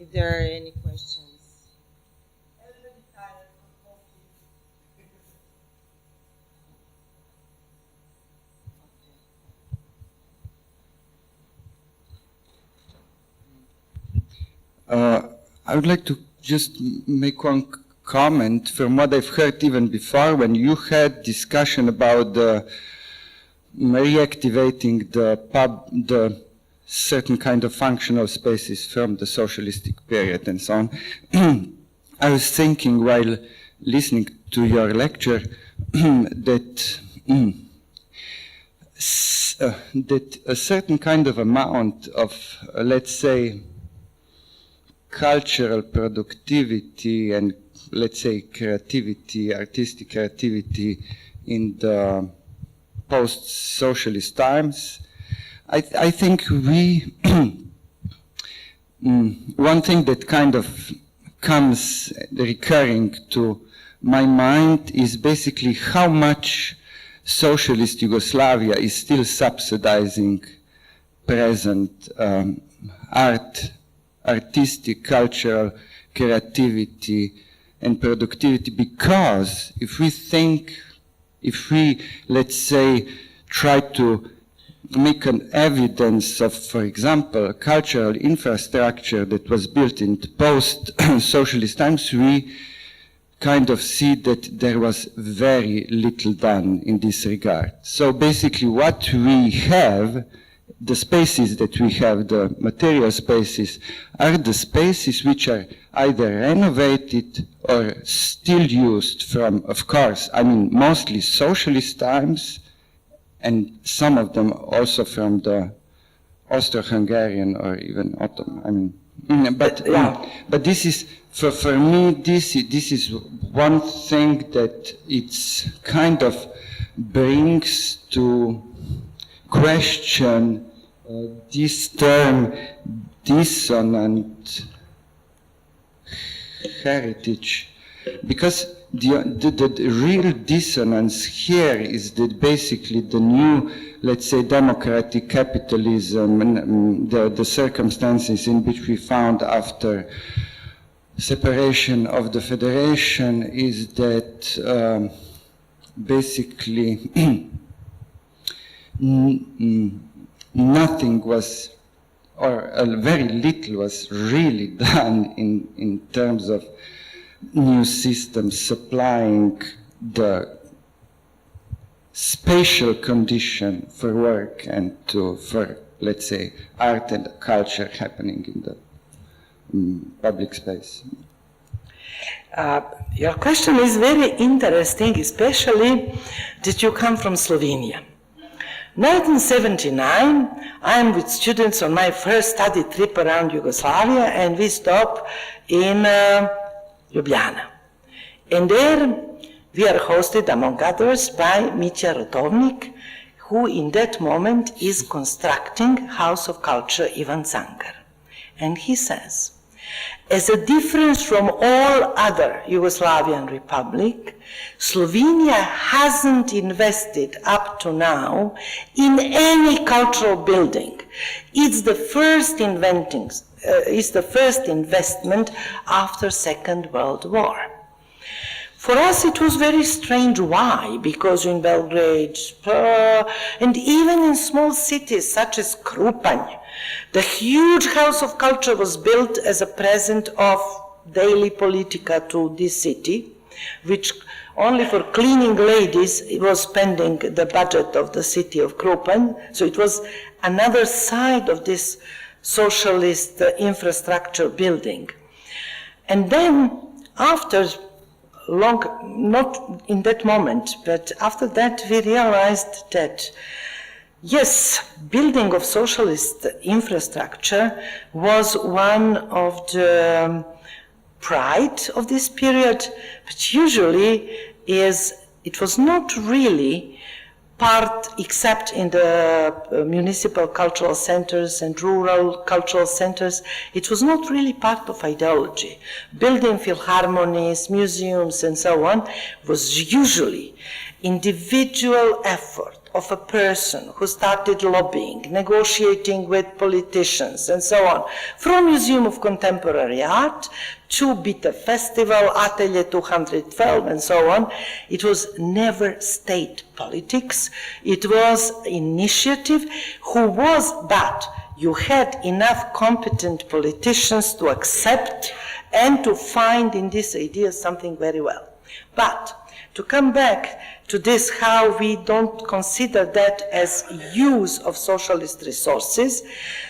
If there are any questions. I would like to just make one comment from what I've heard even before when you had discussion about the reactivating the certain kind of functional spaces from the socialistic period and so on. I was thinking while listening to your lecture that that a certain kind of amount of, let's say, cultural productivity and, let's say, creativity, artistic creativity in the post-socialist times, I think we, one thing that kind of comes recurring to my mind is basically how much socialist Yugoslavia is still subsidizing present artistic, cultural creativity and productivity, because if we, let's say, try to make an evidence of, for example, cultural infrastructure that was built in post-socialist times, we kind of see that there was very little done in this regard. So basically what we have, the spaces that we have, the material spaces, are the spaces which are either renovated or still used from, of course, I mean, mostly socialist times, and some of them also from the Austro-Hungarian or even Ottoman. I mean, but this is, for me, this is one thing that it's kind of brings to question this term dissonant heritage, because the real dissonance here is that basically the new, let's say, democratic capitalism and the circumstances in which we found after separation of the federation is that basically nothing was, or very little was really done in terms of new systems supplying the spatial condition for work and for, let's say, art and culture happening in the public space. Your question is very interesting, especially that you come from Slovenia. 1979, I'm with students on my first study trip around Yugoslavia, and we stop in Ljubljana. And there we are hosted, among others, by Mitja Rotovnik, who in that moment is constructing House of Culture Ivan Cankar. And he says, as a difference from all other Yugoslavian republic, Slovenia hasn't invested up to now in any cultural building. It's the first investment after Second World War. For us it was very strange. Why? Because in Belgrade, and even in small cities such as Krupanj, the huge House of Culture was built as a present of daily politica to this city, which only for cleaning ladies it was spending the budget of the city of Krupanj. So it was another side of this socialist infrastructure building. And then after not in that moment, but after that we realized that yes, building of socialist infrastructure was one of the pride of this period, but usually it was not really part, except in the municipal cultural centers and rural cultural centers, it was not really part of ideology. Building philharmonies, museums, and so on was usually individual effort of a person who started lobbying, negotiating with politicians, and so on, from Museum of Contemporary Art to Bita Festival, Atelier 212, and so on. It was never state politics. It was initiative but you had enough competent politicians to accept and to find in this idea something very well. But to come back to this, how we don't consider that as use of socialist resources,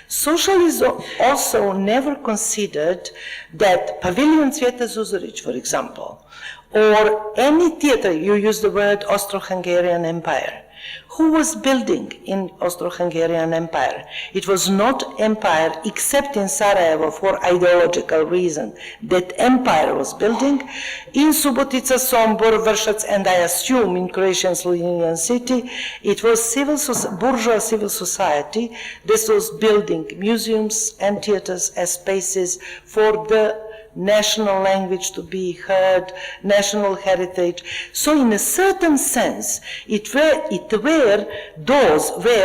socialism also never considered that Pavilion Cveta Zuzorić, for example, or any theater, you use the word Austro-Hungarian Empire. Who was building in Austro-Hungarian Empire? It was not empire except in Sarajevo for ideological reason. That empire was building in Subotica, Sombor, Vršac, and I assume in Croatian Slovenian city, it was bourgeois civil society that was building museums and theaters as spaces for the national language to be heard, national heritage. So in a certain sense, it were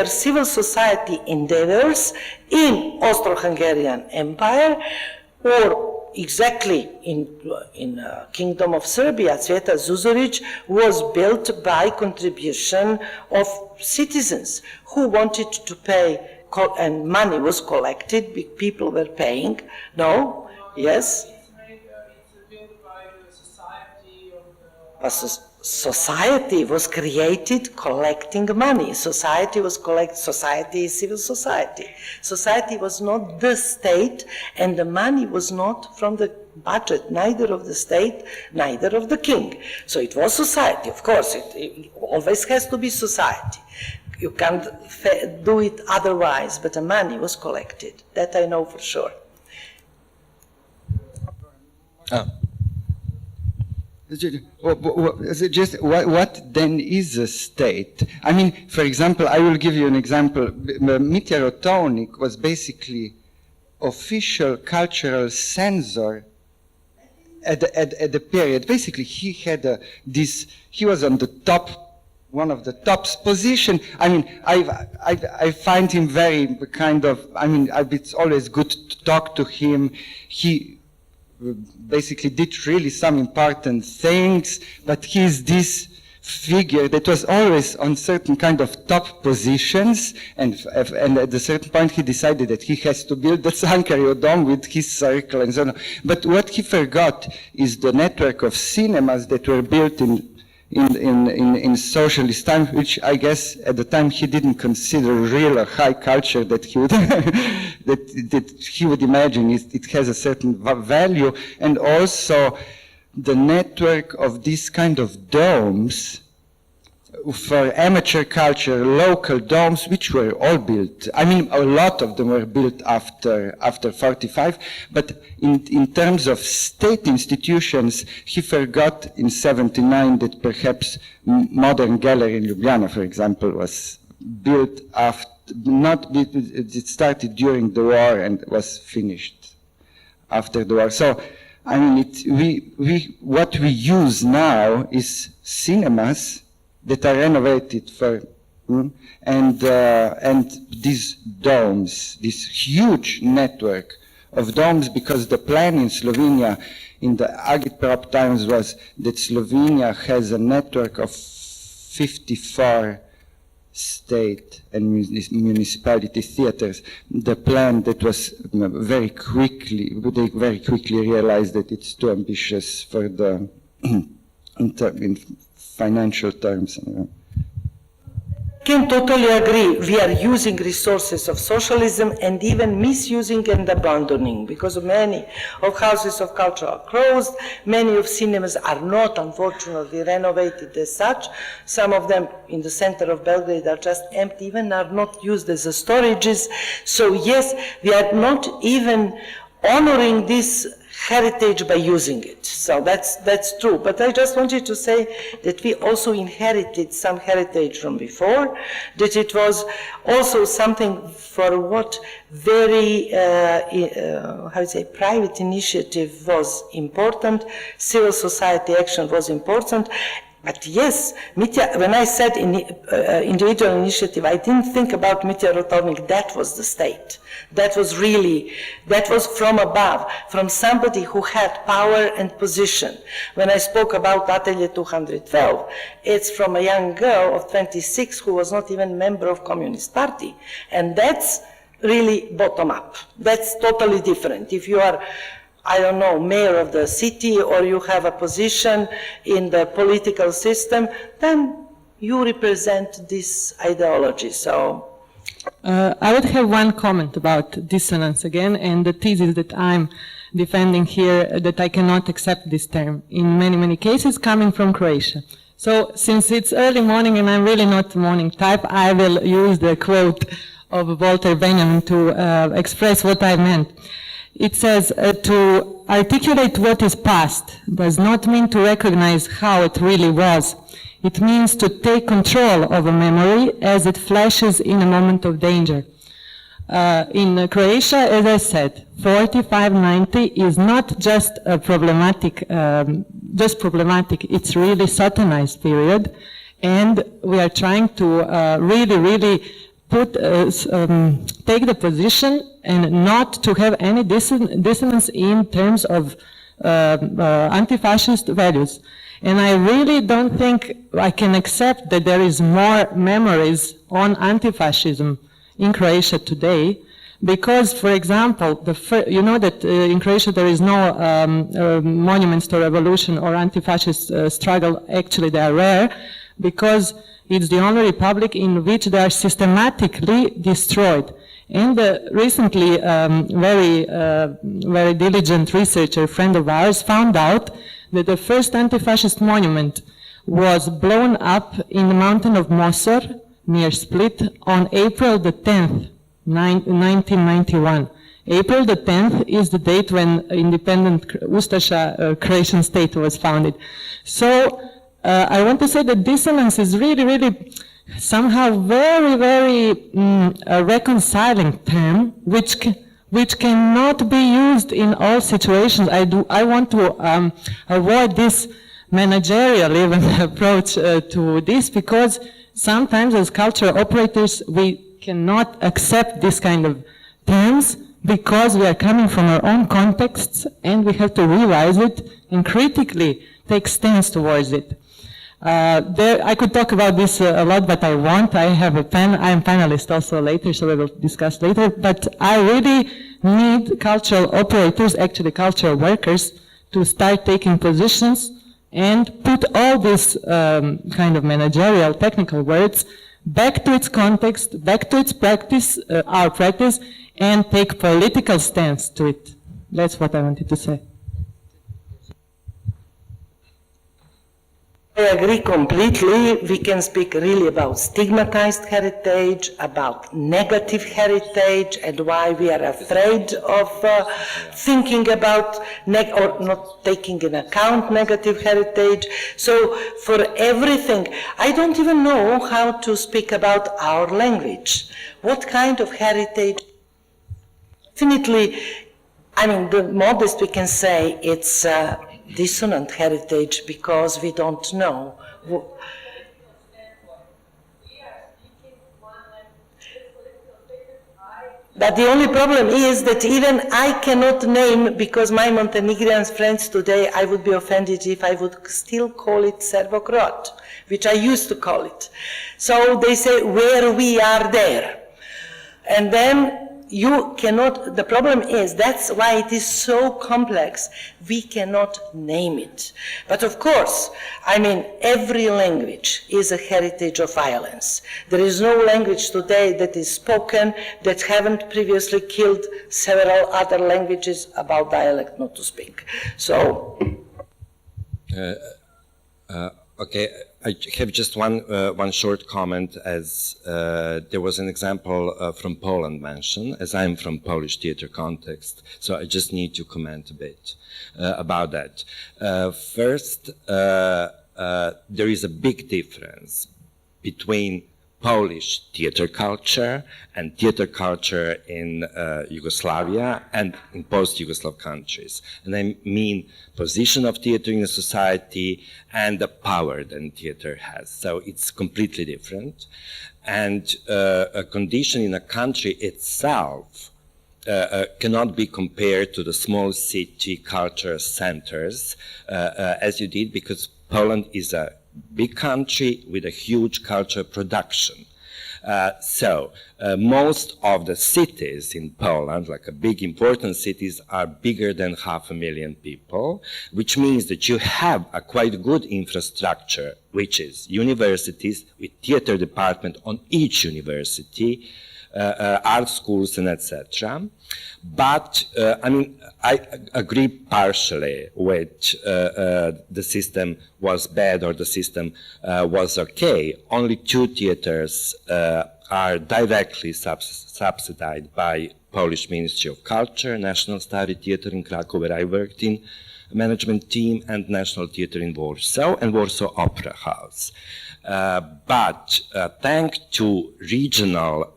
civil society endeavors in Austro-Hungarian Empire, or exactly in Kingdom of Serbia, Cveta Zuzorić was built by contribution of citizens who wanted to pay, and money was collected, people were paying. No? Yes? Society was created collecting money. Society is civil society. Society was not the state, and the money was not from the budget, neither of the state, neither of the king. So it was society. Of course, it always has to be society. You can't do it otherwise, but the money was collected. That I know for sure. Just what then is a state? I mean, for example, I will give you an example. Mitja Rotovnik was basically official cultural censor at the period. Basically, he had he was on the top, one of the top position. I mean, I find him very kind of, it's always good to talk to him. He basically did really some important things, but he's this figure that was always on certain kind of top positions, and at a certain point he decided that he has to build the Sankari Dome with his circle and so on. But what he forgot is the network of cinemas that were built in socialist time, which I guess at the time he didn't consider real or high culture that he would that he would imagine it has a certain value, and also the network of these kind of domes for amateur culture, local domes, which were all built. I mean, a lot of them were built after 45, but in terms of state institutions, he forgot in 79 that perhaps modern gallery in Ljubljana, for example, was built after, it started during the war and was finished after the war. So, I mean, what we use now is cinemas that are renovated for, and these domes, this huge network of domes, because the plan in Slovenia in the agitprop times was that Slovenia has a network of 54 state and municipality theaters. The plan that was very quickly, they very quickly realized that it's too ambitious for the, in financial terms. Can totally agree. We are using resources of socialism and even misusing and abandoning, because many of houses of culture are closed, many of cinemas are not, unfortunately, renovated as such. Some of them in the center of Belgrade are just empty, even are not used as storages. So yes, we are not even honoring this heritage by using it. So that's true. But I just wanted to say that we also inherited some heritage from before, that it was also something for what very, how to say, private initiative was important, civil society action was important. But yes, when I said individual initiative, I didn't think about Mitja Rotovnik, that was the state. That was from above, from somebody who had power and position. When I spoke about Atelier 212, it's from a young girl of 26 who was not even a member of Communist Party. And that's really bottom up. That's totally different. If you are, I don't know, mayor of the city, or you have a position in the political system, then you represent this ideology. So, I would have one comment about dissonance again, and the thesis that I'm defending here, that I cannot accept this term in many, many cases coming from Croatia. So, since it's early morning and I'm really not the morning type, I will use the quote of Walter Benjamin to express what I meant. It says, to articulate what is past does not mean to recognize how it really was. It means to take control of a memory as it flashes in a moment of danger. In Croatia, as I said, 45-90 is not just a problematic, it's really Sotonized period, and we are trying to really put, take the position and not to have any dissonance in terms of anti-fascist values. And I really don't think I can accept that there is more memories on anti-fascism in Croatia today, because, for example, you know that in Croatia there is no monuments to revolution or anti-fascist struggle. Actually, they are rare, because it's the only republic in which they are systematically destroyed. And recently, very diligent researcher, friend of ours, found out that the first anti-fascist monument was blown up in the mountain of Mosor, near Split, on April the 10th, 1991. April the 10th is the date when independent Ustasha Croatian state was founded. So, I want to say that dissonance is really somehow very reconciling term, which cannot be used in all situations. I want to avoid this managerial even approach to this, because sometimes as cultural operators we cannot accept this kind of terms, because we are coming from our own contexts and we have to revise it and critically take stance towards it. I could talk about this a lot, but I won't. I have a I'm panelist also later, so we will discuss later. But I really need cultural operators, actually cultural workers, to start taking positions and put all these kind of managerial, technical words back to its context, back to its practice, our practice, and take political stance to it. That's what I wanted to say. I agree completely. We can speak really about stigmatized heritage, about negative heritage, and why we are afraid of thinking about or not taking into account negative heritage. So for everything, I don't even know how to speak about our language. What kind of heritage? Definitely, I mean, the modest we can say it's dissonant heritage because we don't know. But the only problem is that even I cannot name, because my Montenegrin friends today, I would be offended if I would still call it Serbo-Croat, which I used to call it. So they say, where we are there. And then you cannot, the problem is, that's why it is so complex, we cannot name it. But of course, I mean, every language is a heritage of violence. There is no language today that is spoken that haven't previously killed several other languages, about dialect not to speak. So. Okay, I have just one short comment, as there was an example from Poland mentioned, as I'm from Polish theater context, so I just need to comment a bit about that. First, there is a big difference between Polish theater culture and theater culture in Yugoslavia and in post-Yugoslav countries. And I mean position of theater in a society and the power that theater has. So it's completely different. And a condition in a country itself cannot be compared to the small city culture centers as you did, because Poland is a big country with a huge cultural production. Most of the cities in Poland, like big important cities, are bigger than 500,000 people, which means that you have a quite good infrastructure, which is universities with theater department on each university, art schools and etc. But I mean, I agree partially with the system was bad or the system was okay. Only 2 theaters are directly subsidized by Polish Ministry of Culture, National Stary Theatre in Krakow, where I worked in management team, and National Theatre in Warsaw and Warsaw Opera House. But thanks to regional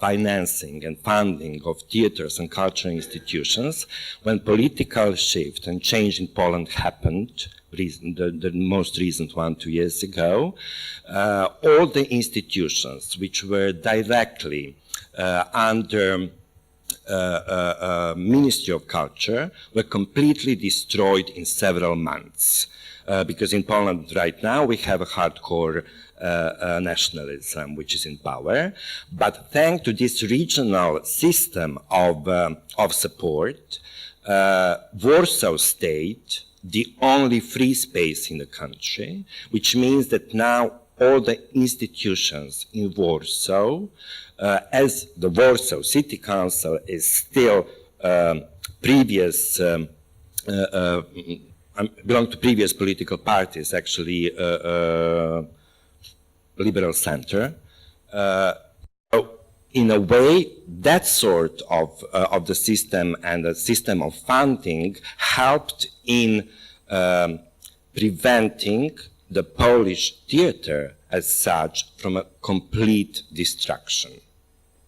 financing and funding of theaters and cultural institutions, when political shift and change in Poland happened, the most recent one 2 years ago, all the institutions which were directly under Ministry of Culture were completely destroyed in several months. Because in Poland right now we have a hardcore nationalism which is in power, but thanks to this regional system of support, Warsaw stayed the only free space in the country, which means that now all the institutions in Warsaw, as the Warsaw City Council is still previous belong to previous political parties, actually liberal center. In a way, that sort of the system and the system of funding helped in preventing the Polish theater as such from a complete destruction.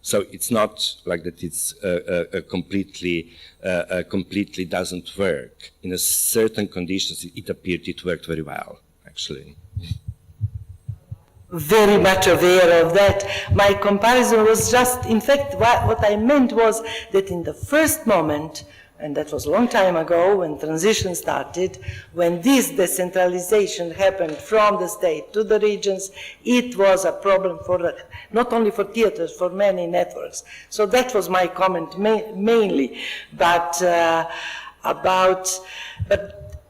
So it's not like that it's completely doesn't work. In a certain conditions, it appeared it worked very well, actually. Very much aware of that. My comparison was just, in fact, what I meant was that in the first moment, and that was a long time ago when transition started, when this decentralization happened from the state to the regions, it was a problem for not only for theaters, for many networks. So that was my comment mainly, but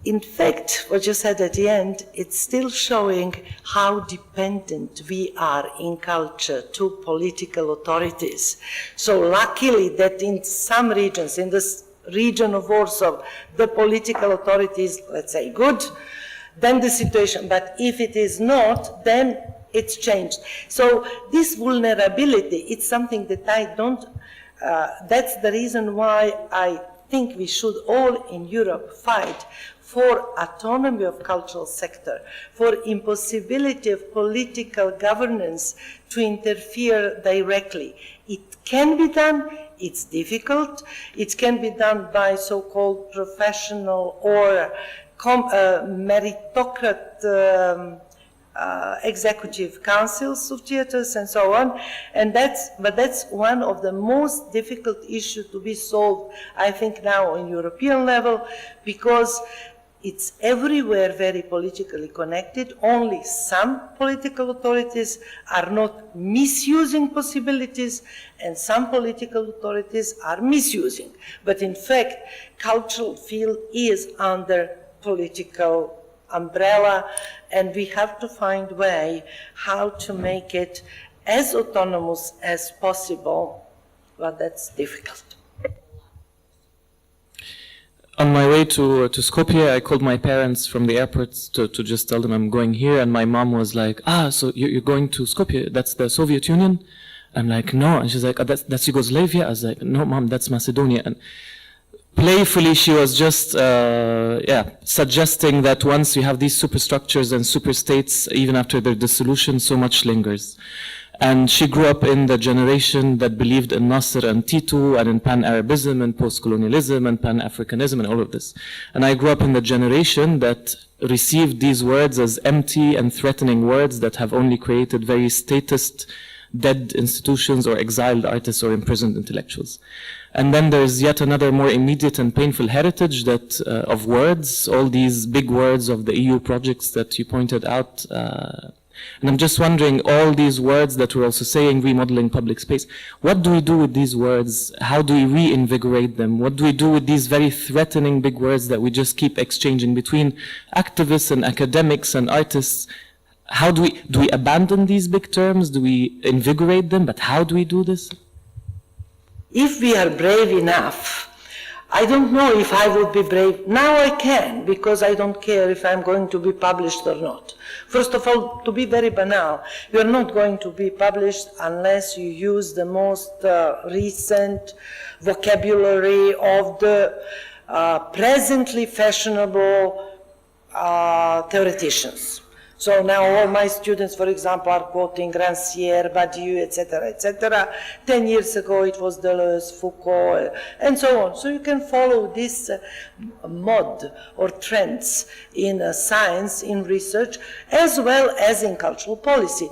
in fact, what you said at the end, it's still showing how dependent we are in culture to political authorities. So luckily that in some regions, in this region of Warsaw, the political authorities, let's say, good, then the situation. But if it is not, then it's changed. So this vulnerability, it's something that I don't, that's the reason why I think we should all in Europe fight for autonomy of cultural sector, for impossibility of political governance to interfere directly. It can be done, it's difficult, it can be done by so-called professional or meritocrat executive councils of theaters and so on, and but that's one of the most difficult issues to be solved, I think, now on European level, because it's everywhere very politically connected. Only some political authorities are not misusing possibilities, and some political authorities are misusing. But in fact, cultural field is under political umbrella, and we have to find a way how to make it as autonomous as possible, but that's difficult. On my way to Skopje, I called my parents from the airport to just tell them I'm going here, and my mom was like, so you're going to Skopje, that's the Soviet Union? I'm like, no, and she's like, that's Yugoslavia? I was like, no, Mom, that's Macedonia. And playfully, she was just, suggesting that once you have these superstructures and superstates, even after their dissolution, so much lingers. And she grew up in the generation that believed in Nasser and Tito and in pan-Arabism and post-colonialism and pan-Africanism and all of this. And I grew up in the generation that received these words as empty and threatening words that have only created very statist, dead institutions or exiled artists or imprisoned intellectuals. And then there's yet another more immediate and painful heritage that of words, all these big words of the EU projects that you pointed out. And I'm just wondering, all these words that we're also saying, remodeling public space, what do we do with these words? How do we reinvigorate them? What do we do with these very threatening big words that we just keep exchanging between activists and academics and artists? How do we abandon these big terms? Do we invigorate them? But how do we do this? If we are brave enough, I don't know if I would be brave. Now I can, because I don't care if I'm going to be published or not. First of all, to be very banal, you're not going to be published unless you use the most recent vocabulary of the presently fashionable theoreticians. So now all my students, for example, are quoting Rancière, Badiou, etc., etc. 10 years ago it was Deleuze, Foucault, and so on. So you can follow this mode or trends in science, in research, as well as in cultural policy.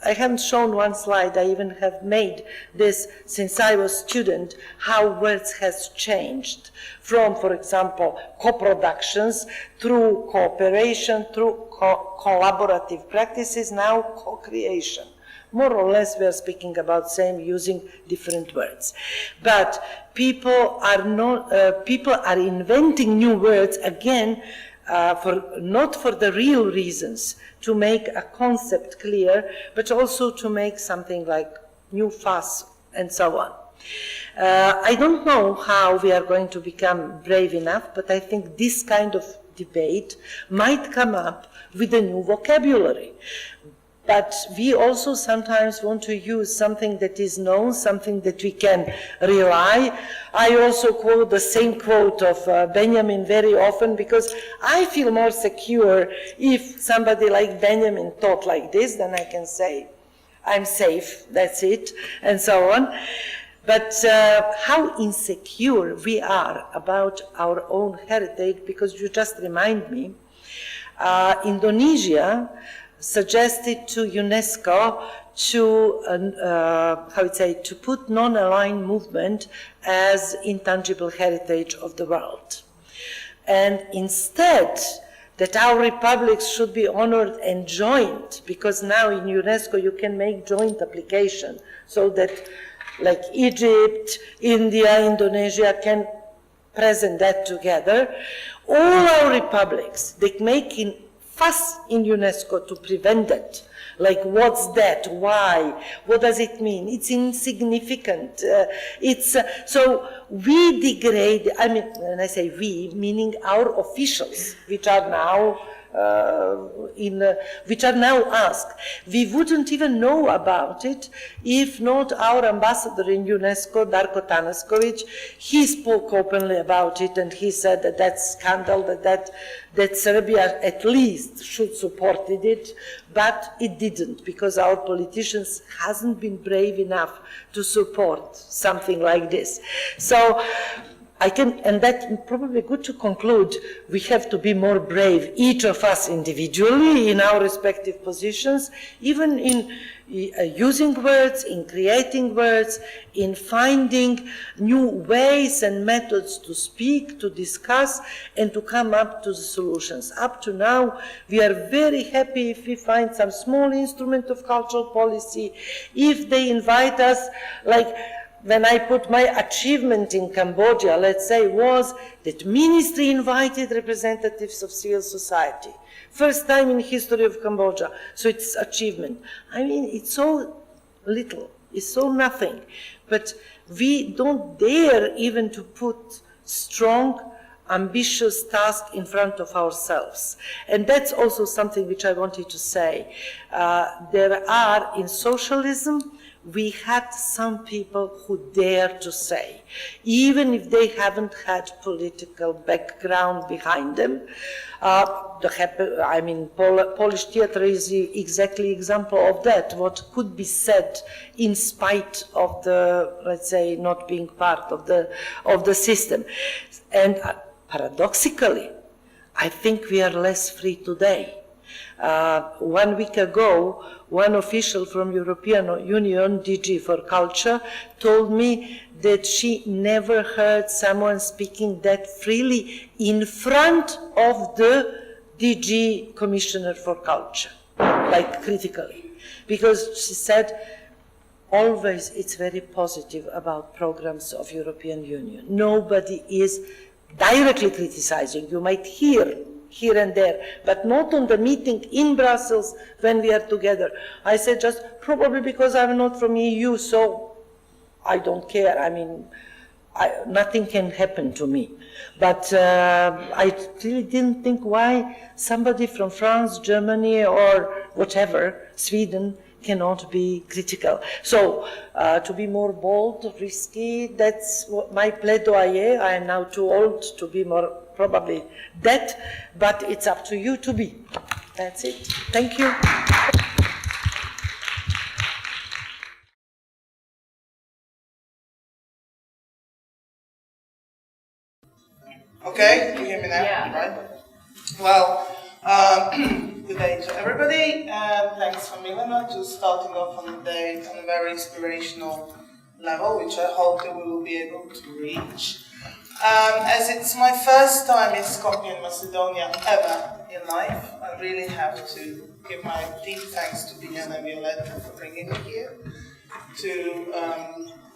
I haven't shown one slide, I even have made this since I was a student, how words has changed from, for example, co-productions through cooperation, through collaborative practices, now co-creation. More or less we are speaking about same using different words. But people are inventing new words again, not for the real reasons, to make a concept clear, but also to make something like new fuss and so on. I don't know how we are going to become brave enough, but I think this kind of debate might come up with a new vocabulary. But we also sometimes want to use something that is known, something that we can rely. I also quote the same quote of Benjamin very often, because I feel more secure if somebody like Benjamin thought like this, then I can say, I'm safe, that's it, and so on. But how insecure we are about our own heritage, because you just remind me, Indonesia suggested to UNESCO to put non-aligned movement as intangible heritage of the world. And instead, that our republics should be honored and joined, because now in UNESCO you can make joint application, so that like Egypt, India, Indonesia can present that together. All our republics, they make fuss in UNESCO to prevent it. Like, what's that? Why? What does it mean? It's insignificant. So we degrade, I mean, when I say we, meaning our officials, which are now which are now asked. We wouldn't even know about it if not our ambassador in UNESCO, Darko Tanurovski. He spoke openly about it, and he said that that's scandal, that Serbia at least should supported it, but it didn't, because our politicians hasn't been brave enough to support something like this. So and that's probably good to conclude, we have to be more brave, each of us individually in our respective positions, even in using words, in creating words, in finding new ways and methods to speak, to discuss, and to come up to the solutions. Up to now, we are very happy if we find some small instrument of cultural policy, if they invite us, like when I put my achievement in Cambodia, let's say, was that ministry invited representatives of civil society. First time in history of Cambodia, so it's achievement. I mean, it's so little, it's so nothing, but we don't dare even to put strong, ambitious task in front of ourselves. And that's also something which I wanted to say. There are, in socialism, we had some people who dare to say, even if they haven't had political background behind them. Polish theater is exactly example of that, what could be said in spite of the, let's say, not being part of the system. And paradoxically, I think we are less free today. 1 week ago, one official from European Union, DG for Culture, told me that she never heard someone speaking that freely in front of the DG Commissioner for Culture, like critically. Because she said, always it's very positive about programs of European Union. Nobody is directly criticizing. You might hear here and there, but not on the meeting in Brussels when we are together. I said just probably because I'm not from EU, so I don't care. I mean, nothing can happen to me. But I really didn't think why somebody from France, Germany, or whatever, Sweden, cannot be critical. So to be more bold, risky, that's what my plaidoyer. I am now too old to be more probably that, but it's up to you to be. That's it. Thank you. Okay, you hear me now, yeah. Right? Well, good day to everybody, and thanks for Milena to starting off on the day on a very inspirational level, which I hope that we will be able to reach. As it's my first time in Skopje, Macedonia, ever in life, I really have to give my deep thanks to Biljana and Violetta for bringing me here to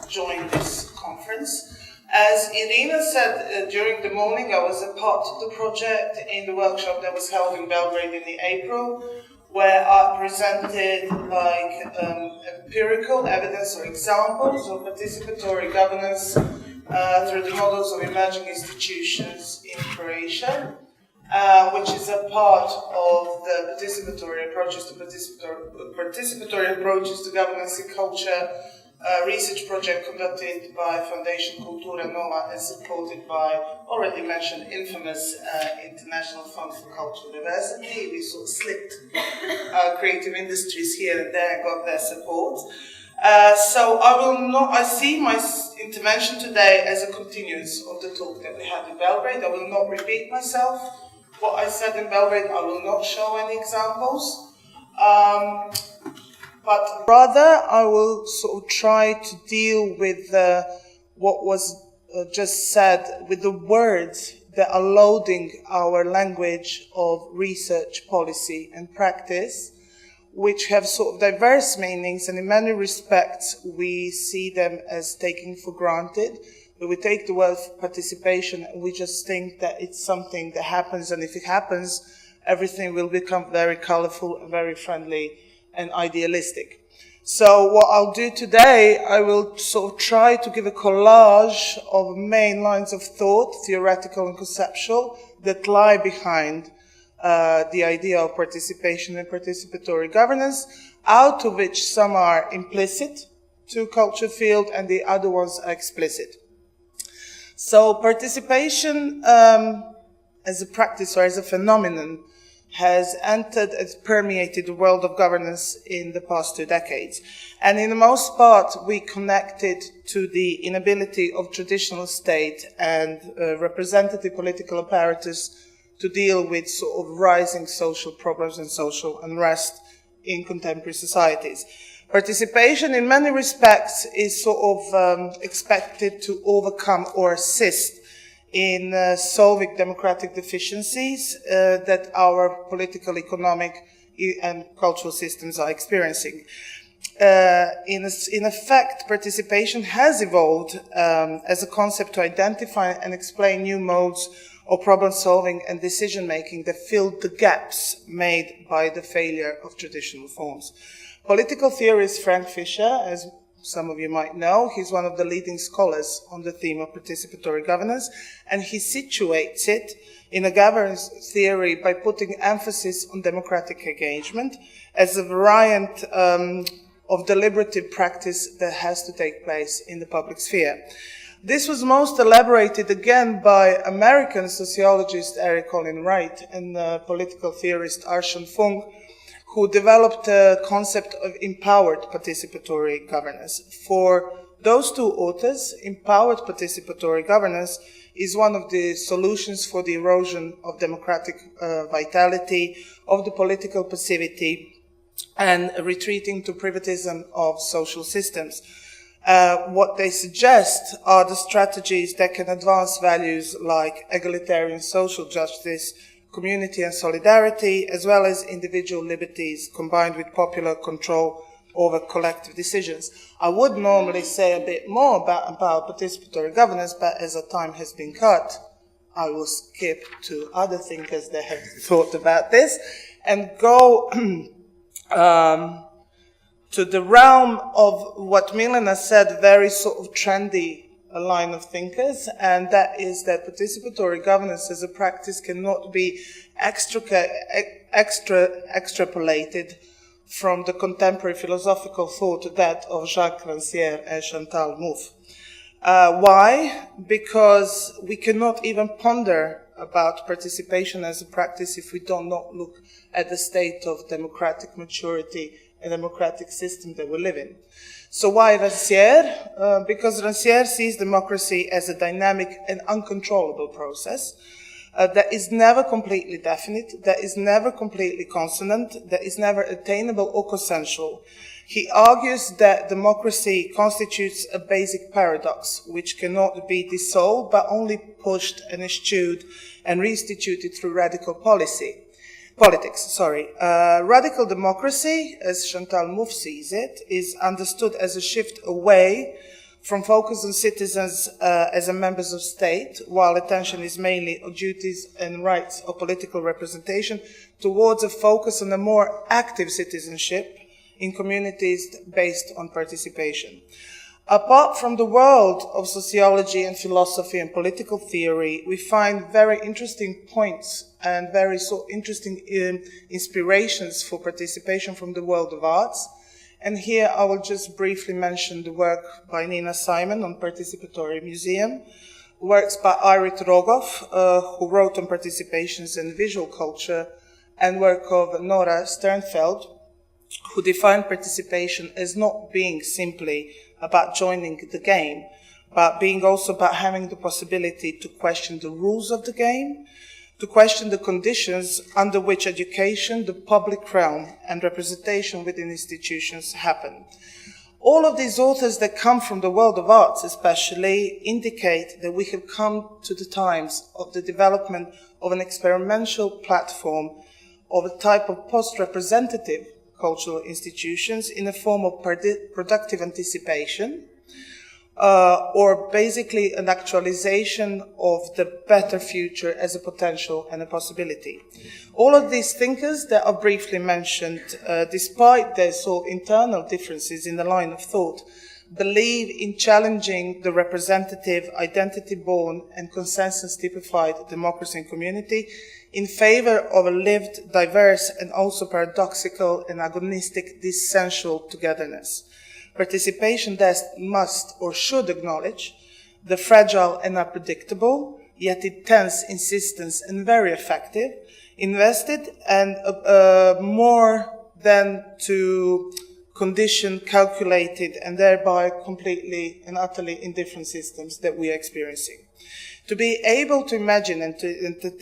join this conference. As Irina said during the morning, I was a part of the project in the workshop that was held in Belgrade in April, where I presented empirical evidence or examples of participatory governance through the models of emerging institutions in Croatia, which is a part of the participatory approaches to governance in culture research project conducted by Foundation Kultura Nova and supported by already mentioned infamous International Fund for Cultural Diversity. We sort of slipped creative industries here and there and got their support. So I see my intervention today as a continuance of the talk that we had in Belgrade. I will not repeat myself. What I said in Belgrade, I will not show any examples. But rather, I will sort of try to deal with what was just said, with the words that are loading our language of research, policy, and practice, which have sort of diverse meanings, and in many respects, we see them as taken for granted. But we take the word participation, and we just think that it's something that happens, and if it happens, everything will become very colorful and very friendly and idealistic. So what I'll do today, I will sort of try to give a collage of main lines of thought, theoretical and conceptual, that lie behind the idea of participation and participatory governance, out of which some are implicit to culture field and the other ones are explicit. So participation as a practice or as a phenomenon has entered and permeated the world of governance in the past 2 decades. And in the most part, we connected to the inability of traditional state and representative political apparatus to deal with sort of rising social problems and social unrest in contemporary societies. Participation in many respects is sort of expected to overcome or assist in solving democratic deficiencies that our political, economic and cultural systems are experiencing. In effect, participation has evolved as a concept to identify and explain new modes of problem solving and decision making that filled the gaps made by the failure of traditional forms. Political theorist Frank Fisher, as some of you might know, he's one of the leading scholars on the theme of participatory governance, and he situates it in a governance theory by putting emphasis on democratic engagement as a variant of deliberative practice that has to take place in the public sphere. This was most elaborated again by American sociologist Eric Olin Wright and political theorist Arshan Fung, who developed a concept of empowered participatory governance. For those 2 authors, empowered participatory governance is one of the solutions for the erosion of democratic vitality, of the political passivity, and retreating to privatism of social systems. What they suggest are the strategies that can advance values like egalitarian social justice, community and solidarity, as well as individual liberties combined with popular control over collective decisions. I would normally say a bit more about participatory governance, but as our time has been cut, I will skip to other thinkers that have thought about this and go to the realm of what Milena said, very sort of trendy a line of thinkers, and that is that participatory governance as a practice cannot be extrapolated from the contemporary philosophical thought, that of Jacques Rancière and Chantal Mouffe. Why? Because we cannot even ponder about participation as a practice if we do not look at the state of democratic maturity and democratic system that we live in. So why Rancière? Because Rancière sees democracy as a dynamic and uncontrollable process that is never completely definite, that is never completely consonant, that is never attainable or consensual. He argues that democracy constitutes a basic paradox which cannot be dissolved but only pushed and eschewed and reinstituted through radical politics. Radical democracy, as Chantal Mouffe sees it, is understood as a shift away from focus on citizens as members of state, while attention is mainly on duties and rights of political representation, towards a focus on a more active citizenship in communities based on participation. Apart from the world of sociology and philosophy and political theory, we find very interesting points and very interesting inspirations for participation from the world of arts. And here I will just briefly mention the work by Nina Simon on participatory museum, works by Irit Rogov, who wrote on participations and visual culture, and work of Nora Sternfeld, who defined participation as not being simply about joining the game, but being also about having the possibility to question the rules of the game, to question the conditions under which education, the public realm, and representation within institutions happen. All of these authors that come from the world of arts especially indicate that we have come to the times of the development of an experimental platform of a type of post-representative cultural institutions in a form of productive anticipation, or basically an actualization of the better future as a potential and a possibility. All of these thinkers that are briefly mentioned, despite their sort of internal differences in the line of thought, believe in challenging the representative, identity-born and consensus-typified democracy and community in favor of a lived, diverse and also paradoxical and agonistic dissensual togetherness. Participation thus must or should acknowledge the fragile and unpredictable, yet intense insistence and very effective, invested and more than to condition, calculated, and thereby completely and utterly indifferent systems that we are experiencing. To be able to imagine and to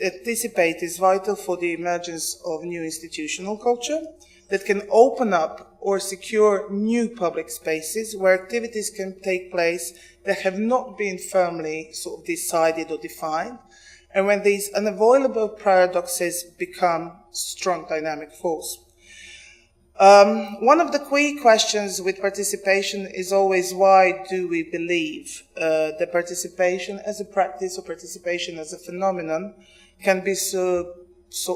anticipate is vital for the emergence of new institutional culture that can open up or secure new public spaces where activities can take place that have not been firmly sort of decided or defined, and when these unavoidable paradoxes become strong dynamic force. One of the key questions with participation is always, why do we believe that participation as a practice or participation as a phenomenon can be sort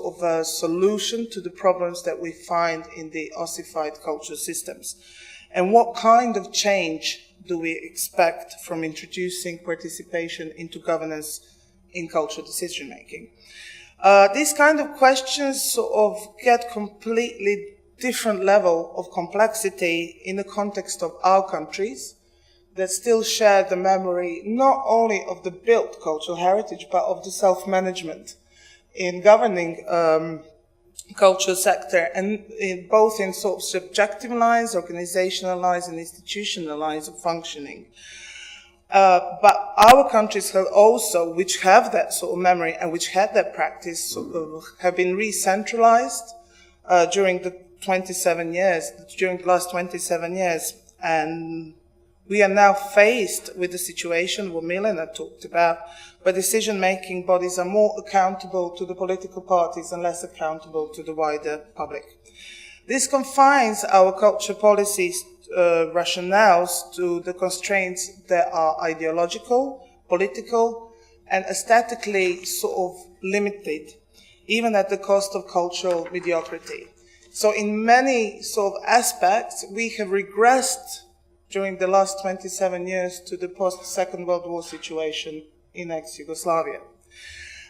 of a solution to the problems that we find in the ossified cultural systems? And what kind of change do we expect from introducing participation into governance in cultural decision-making? These kind of questions sort of get completely different level of complexity in the context of our countries that still share the memory not only of the built cultural heritage, but of the self-management in governing cultural sector, and both in sort of subjectivized, organizationalized, and institutionalized functioning. But our countries have also, which have that sort of memory and which had that practice, sort of have been re-centralized during the last 27 years, and we are now faced with the situation what Milena talked about, where decision-making bodies are more accountable to the political parties and less accountable to the wider public. This confines our culture policies rationales to the constraints that are ideological, political, and aesthetically sort of limited, even at the cost of cultural mediocrity. So in many sort of aspects, we have regressed during the last 27 years to the post-Second World War situation in ex-Yugoslavia.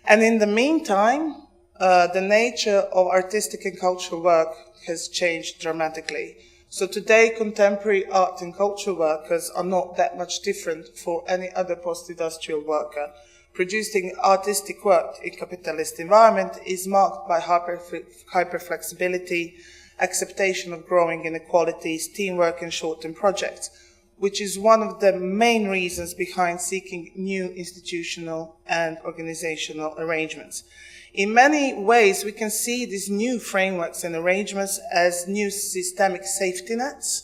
And in the meantime, the nature of artistic and cultural work has changed dramatically. So today, contemporary art and cultural workers are not that much different for any other post-industrial worker. Producing artistic work in capitalist environment is marked by hyper-flexibility, acceptation of growing inequalities, teamwork and short-term projects, which is one of the main reasons behind seeking new institutional and organizational arrangements. In many ways, we can see these new frameworks and arrangements as new systemic safety nets,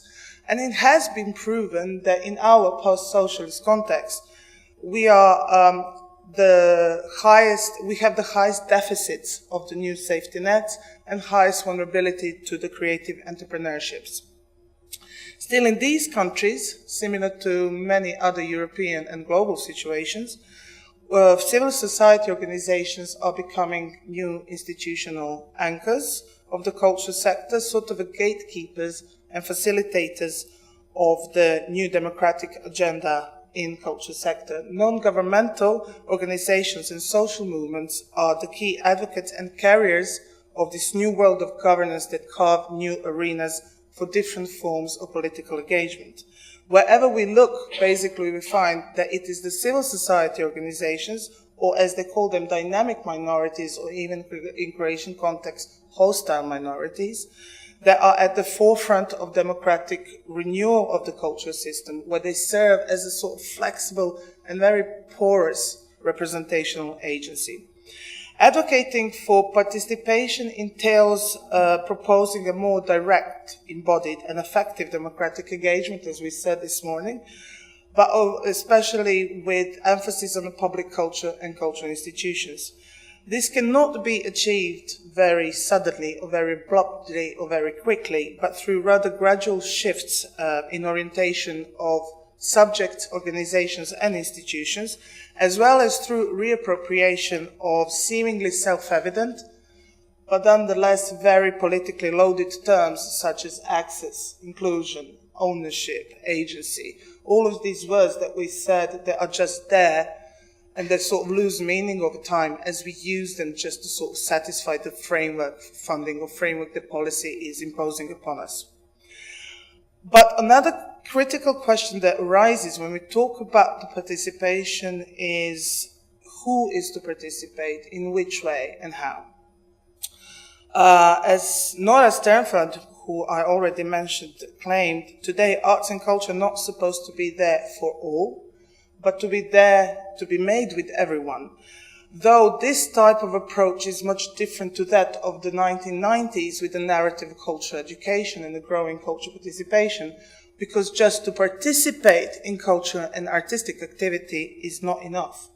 and it has been proven that in our post-socialist context, we have the highest deficits of the new safety nets and highest vulnerability to the creative entrepreneurships. Still, in these countries, similar to many other European and global situations, civil society organizations are becoming new institutional anchors of the cultural sector, sort of gatekeepers and facilitators of the new democratic agenda in culture sector. Non-governmental organizations and social movements are the key advocates and carriers of this new world of governance that carve new arenas for different forms of political engagement. Wherever we look, basically we find that it is the civil society organizations, or as they call them, dynamic minorities, or even in Croatian context, hostile minorities, that are at the forefront of democratic renewal of the cultural system, where they serve as a sort of flexible and very porous representational agency. Advocating for participation entails proposing a more direct, embodied, and effective democratic engagement, as we said this morning, but especially with emphasis on the public culture and cultural institutions. This cannot be achieved very suddenly or very abruptly or very quickly, but through rather gradual shifts in orientation of subjects, organizations, and institutions, as well as through reappropriation of seemingly self-evident, but nonetheless very politically loaded terms such as access, inclusion, ownership, agency. All of these words that we said that are just there, and they sort of lose meaning over time as we use them just to sort of satisfy the framework funding or framework the policy is imposing upon us. But another critical question that arises when we talk about the participation is who is to participate, in which way and how. As Nora Sternfeld, who I already mentioned, claimed, today arts and culture are not supposed to be there for all, but to be there to be made with everyone. Though this type of approach is much different to that of the 1990s with the narrative of cultural education and the growing cultural participation, because just to participate in cultural and artistic activity is not enough.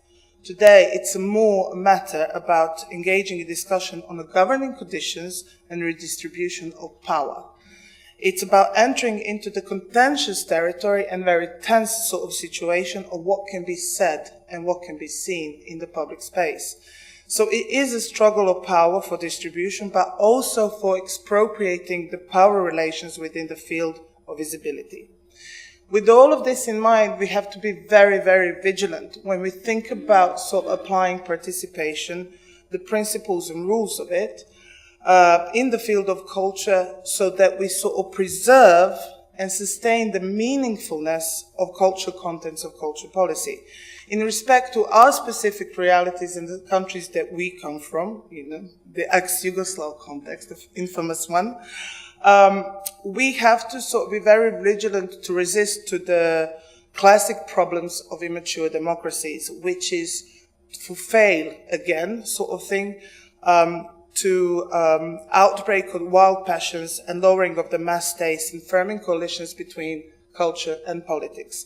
Today, it's more a matter about engaging in discussion on the governing conditions and redistribution of power. It's about entering into the contentious territory and very tense sort of situation of what can be said and what can be seen in the public space. So it is a struggle of power for distribution, but also for expropriating the power relations within the field of visibility. With all of this in mind, we have to be very, very vigilant when we think about sort of applying participation, the principles and rules of it, in the field of culture, so that we sort of preserve and sustain the meaningfulness of cultural contents of cultural policy. In respect to our specific realities in the countries that we come from, the ex-Yugoslav context, the infamous one, we have to sort of be very vigilant to resist to the classic problems of immature democracies, which is to fail again, sort of thing, to outbreak of wild passions and lowering of the mass states and firming coalitions between culture and politics.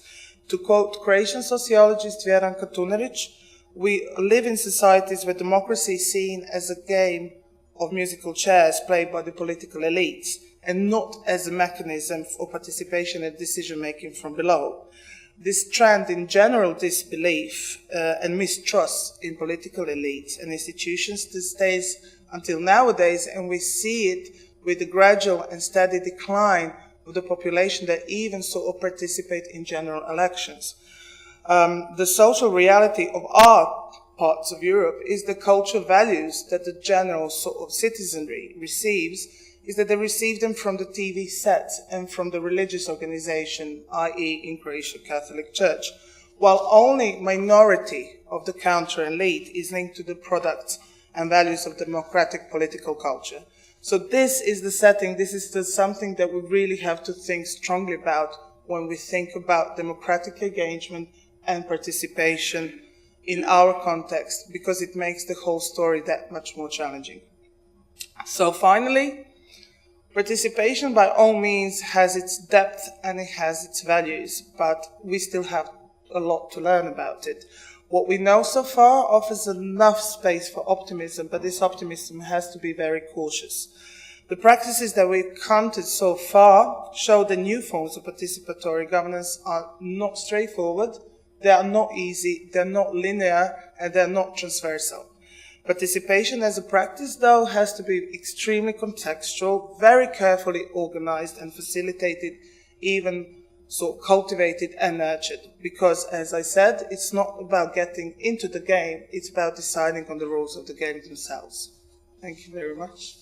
To quote Croatian sociologist Vjeran Katunaric, we live in societies where democracy is seen as a game of musical chairs played by the political elites and not as a mechanism for participation and decision-making from below. This trend in general disbelief and mistrust in political elites and institutions stays until nowadays, and we see it with the gradual and steady decline of the population that even sort of participate in general elections. The social reality of our parts of Europe is the cultural values that the general sort of citizenry receives, is that they receive them from the TV sets and from the religious organization, i.e. in Croatia Catholic Church, while only minority of the counter elite is linked to the products and values of democratic political culture. So this is the setting, this is something that we really have to think strongly about when we think about democratic engagement and participation in our context, because it makes the whole story that much more challenging. So finally, participation by all means has its depth and it has its values, but we still have a lot to learn about it. What we know so far offers enough space for optimism, but this optimism has to be very cautious. The practices that we've counted so far show the new forms of participatory governance are not straightforward, they are not easy, they're not linear, and they're not transversal. Participation as a practice, though, has to be extremely contextual, very carefully organized and facilitated, even so cultivated and nurtured. Because, as I said, it's not about getting into the game, it's about deciding on the rules of the game themselves. Thank you very much.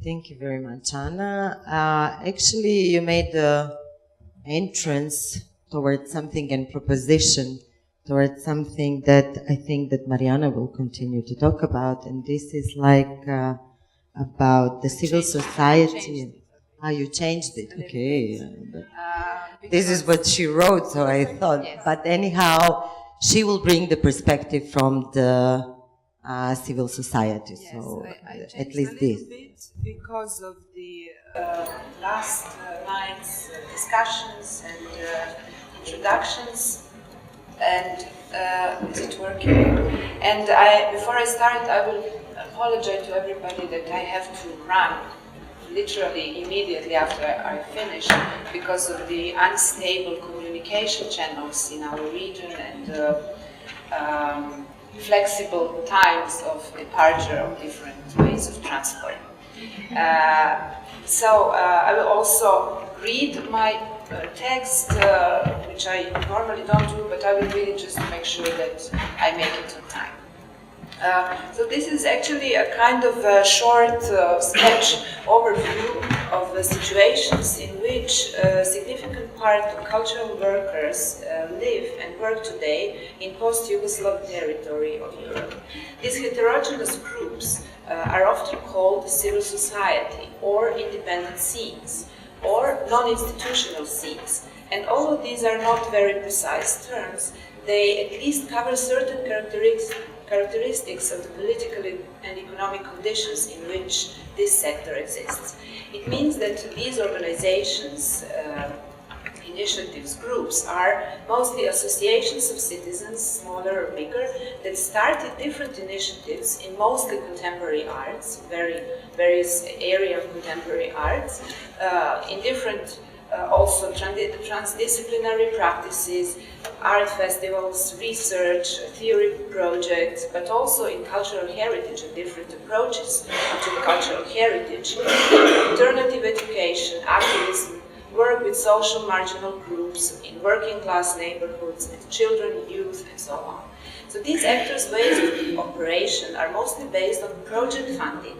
Thank you very much, Anna. Actually, you made the entrance towards something and proposition towards something that I think that Marijana will continue to talk about, and this is like about the civil society. You changed it. Okay. This is what she wrote, so I thought. Yes. But anyhow, she will bring the perspective from the civil society. Yes, so at least this. Because of the last night's discussions and introductions, and is it working? And before I start, I will apologize to everybody that I have to run literally immediately after I finish because of the unstable communication channels in our region and flexible times of departure of different ways of transport. So I will also read my text, which I normally don't do, but I will read it just to make sure that I make it on time. So this is actually a kind of a short sketch overview of the situations in which a significant part of cultural workers live and work today in post-Yugoslav territory of Europe. These heterogeneous groups are often called civil society or independent scenes or non-institutional scenes. And although these are not very precise terms, they at least cover certain characteristics of the political and economic conditions in which this sector exists. It means that these organizations, initiatives, groups are mostly associations of citizens, smaller or bigger, that started different initiatives in mostly contemporary arts, various area of contemporary arts, in different also transdisciplinary practices, art festivals, research, theory projects, but also in cultural heritage and different approaches to cultural heritage, alternative education, activism, work with social marginal groups in working class neighborhoods, with children, youth, and so on. So these actors' ways of operation are mostly based on project funding.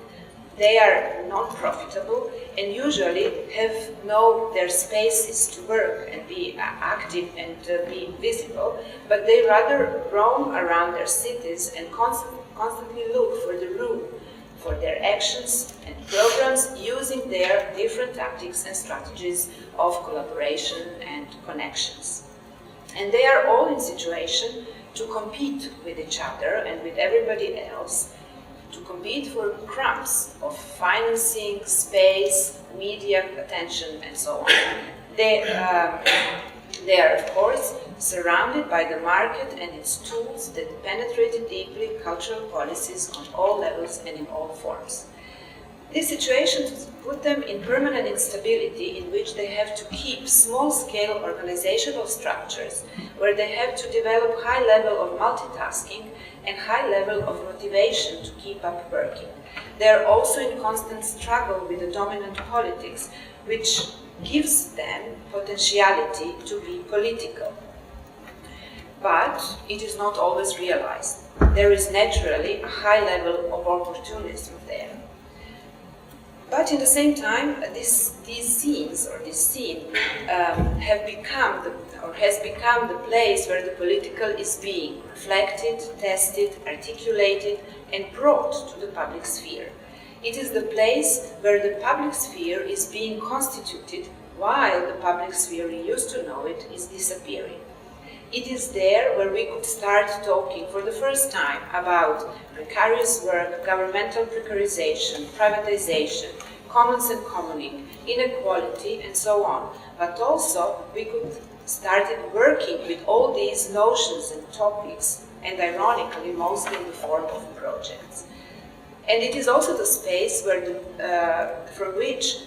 They are non-profitable and usually have their spaces to work and be active and be visible, but they rather roam around their cities and constantly look for the room for their actions and programs using their different tactics and strategies of collaboration and connections. And they are all in situation to compete with each other and with everybody else, to compete for crumbs of financing, space, media attention, and so on. They are, of course, surrounded by the market and its tools that penetrated deeply cultural policies on all levels and in all forms. These situations put them in permanent instability in which they have to keep small-scale organizational structures, where they have to develop high level of multitasking and high level of motivation to keep up working. They are also in constant struggle with the dominant politics, which gives them potentiality to be political. But it is not always realized. There is naturally a high level of opportunism there. But in the same time, these scenes or this scene has become the place where the political is being reflected, tested, articulated, and brought to the public sphere. It is the place where the public sphere is being constituted while the public sphere we used to know it is disappearing. It is there where we could start talking for the first time about precarious work, governmental precarization, privatization, commons and commoning, inequality, and so on. But also, we could start working with all these notions and topics, and ironically, mostly in the form of projects. And it is also the space where from which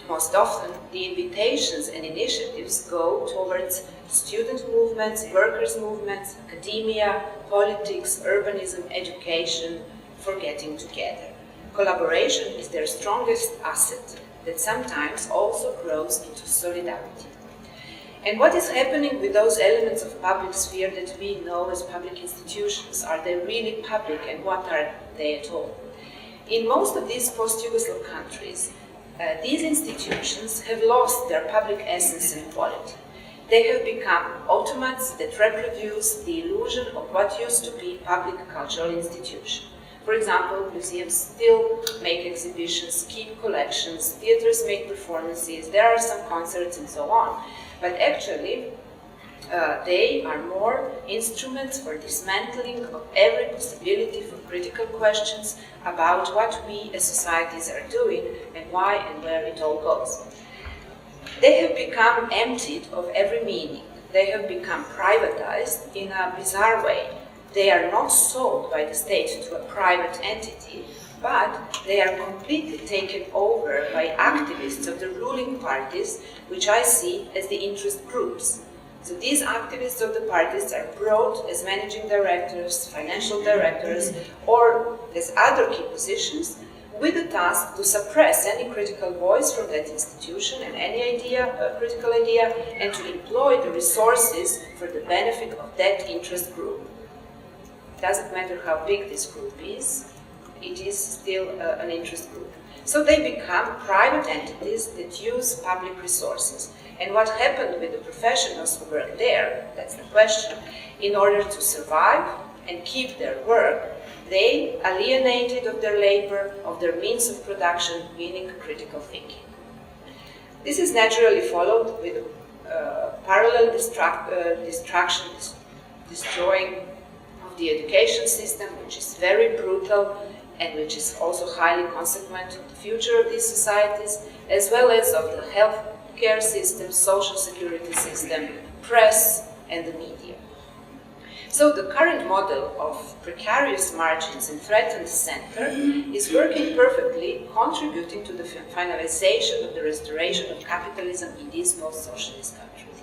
most often the invitations and initiatives go towards student movements, workers' movements, academia, politics, urbanism, education, for getting together. Collaboration is their strongest asset that sometimes also grows into solidarity. And what is happening with those elements of public sphere that we know as public institutions? Are they really public, and what are they at all? In most of these post-Yugoslav countries, these institutions have lost their public essence and quality. They have become automats that reproduce the illusion of what used to be public cultural institution. For example, museums still make exhibitions, keep collections, theaters make performances, there are some concerts and so on. But actually, they are more instruments for dismantling of every possibility for critical questions about what we as societies are doing and why and where it all goes. They have become emptied of every meaning. They have become privatized in a bizarre way. They are not sold by the state to a private entity, but they are completely taken over by activists of the ruling parties, which I see as the interest groups. So these activists of the parties are brought as managing directors, financial directors, or as other key positions, with the task to suppress any critical voice from that institution and any critical idea, and to employ the resources for the benefit of that interest group. It doesn't matter how big this group is, it is still an interest group. So they become private entities that use public resources. And what happened with the professionals who work there, that's the question. In order to survive and keep their work, they alienated of their labor, of their means of production, meaning critical thinking. This is naturally followed with parallel destruction, destroying of the education system, which is very brutal and which is also highly consequent on the future of these societies, as well as of the healthcare system, social security system, press, and the media. So the current model of precarious margins and threatened center is working perfectly, contributing to the finalization of the restoration of capitalism in these post-socialist countries.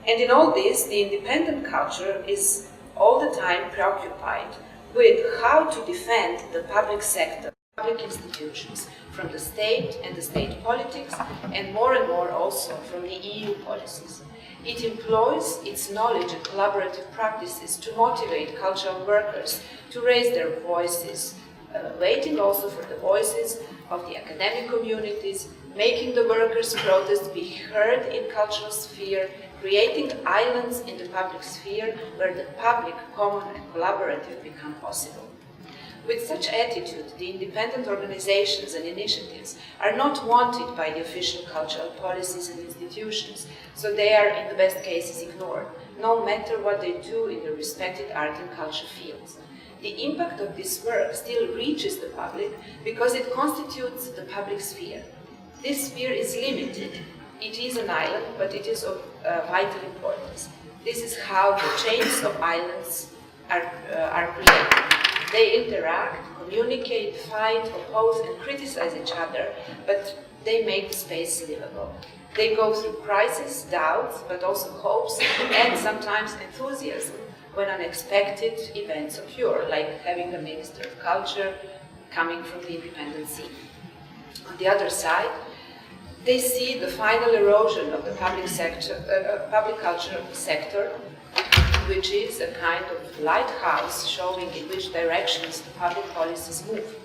And in all this, the independent culture is all the time preoccupied with how to defend the public sector, public institutions, from the state and the state politics, and more also from the EU policies. It employs its knowledge and collaborative practices to motivate cultural workers to raise their voices, waiting also for the voices of the academic communities, making the workers' protests be heard in cultural sphere, creating islands in the public sphere where the public, common and collaborative become possible. With such attitude, the independent organizations and initiatives are not wanted by the official cultural policies and institutions, so they are in the best cases ignored, no matter what they do in the respected art and culture fields. The impact of this work still reaches the public because it constitutes the public sphere. This sphere is limited. It is an island, but it is of vital importance. This is how the chains of islands are created. They interact, communicate, fight, oppose, and criticize each other, but they make the space livable. They go through crisis, doubts, but also hopes, and sometimes enthusiasm when unexpected events occur, like having a Minister of Culture coming from the independent scene. On the other side, they see the final erosion of the public culture sector, which is a kind of lighthouse showing in which directions the public policies move.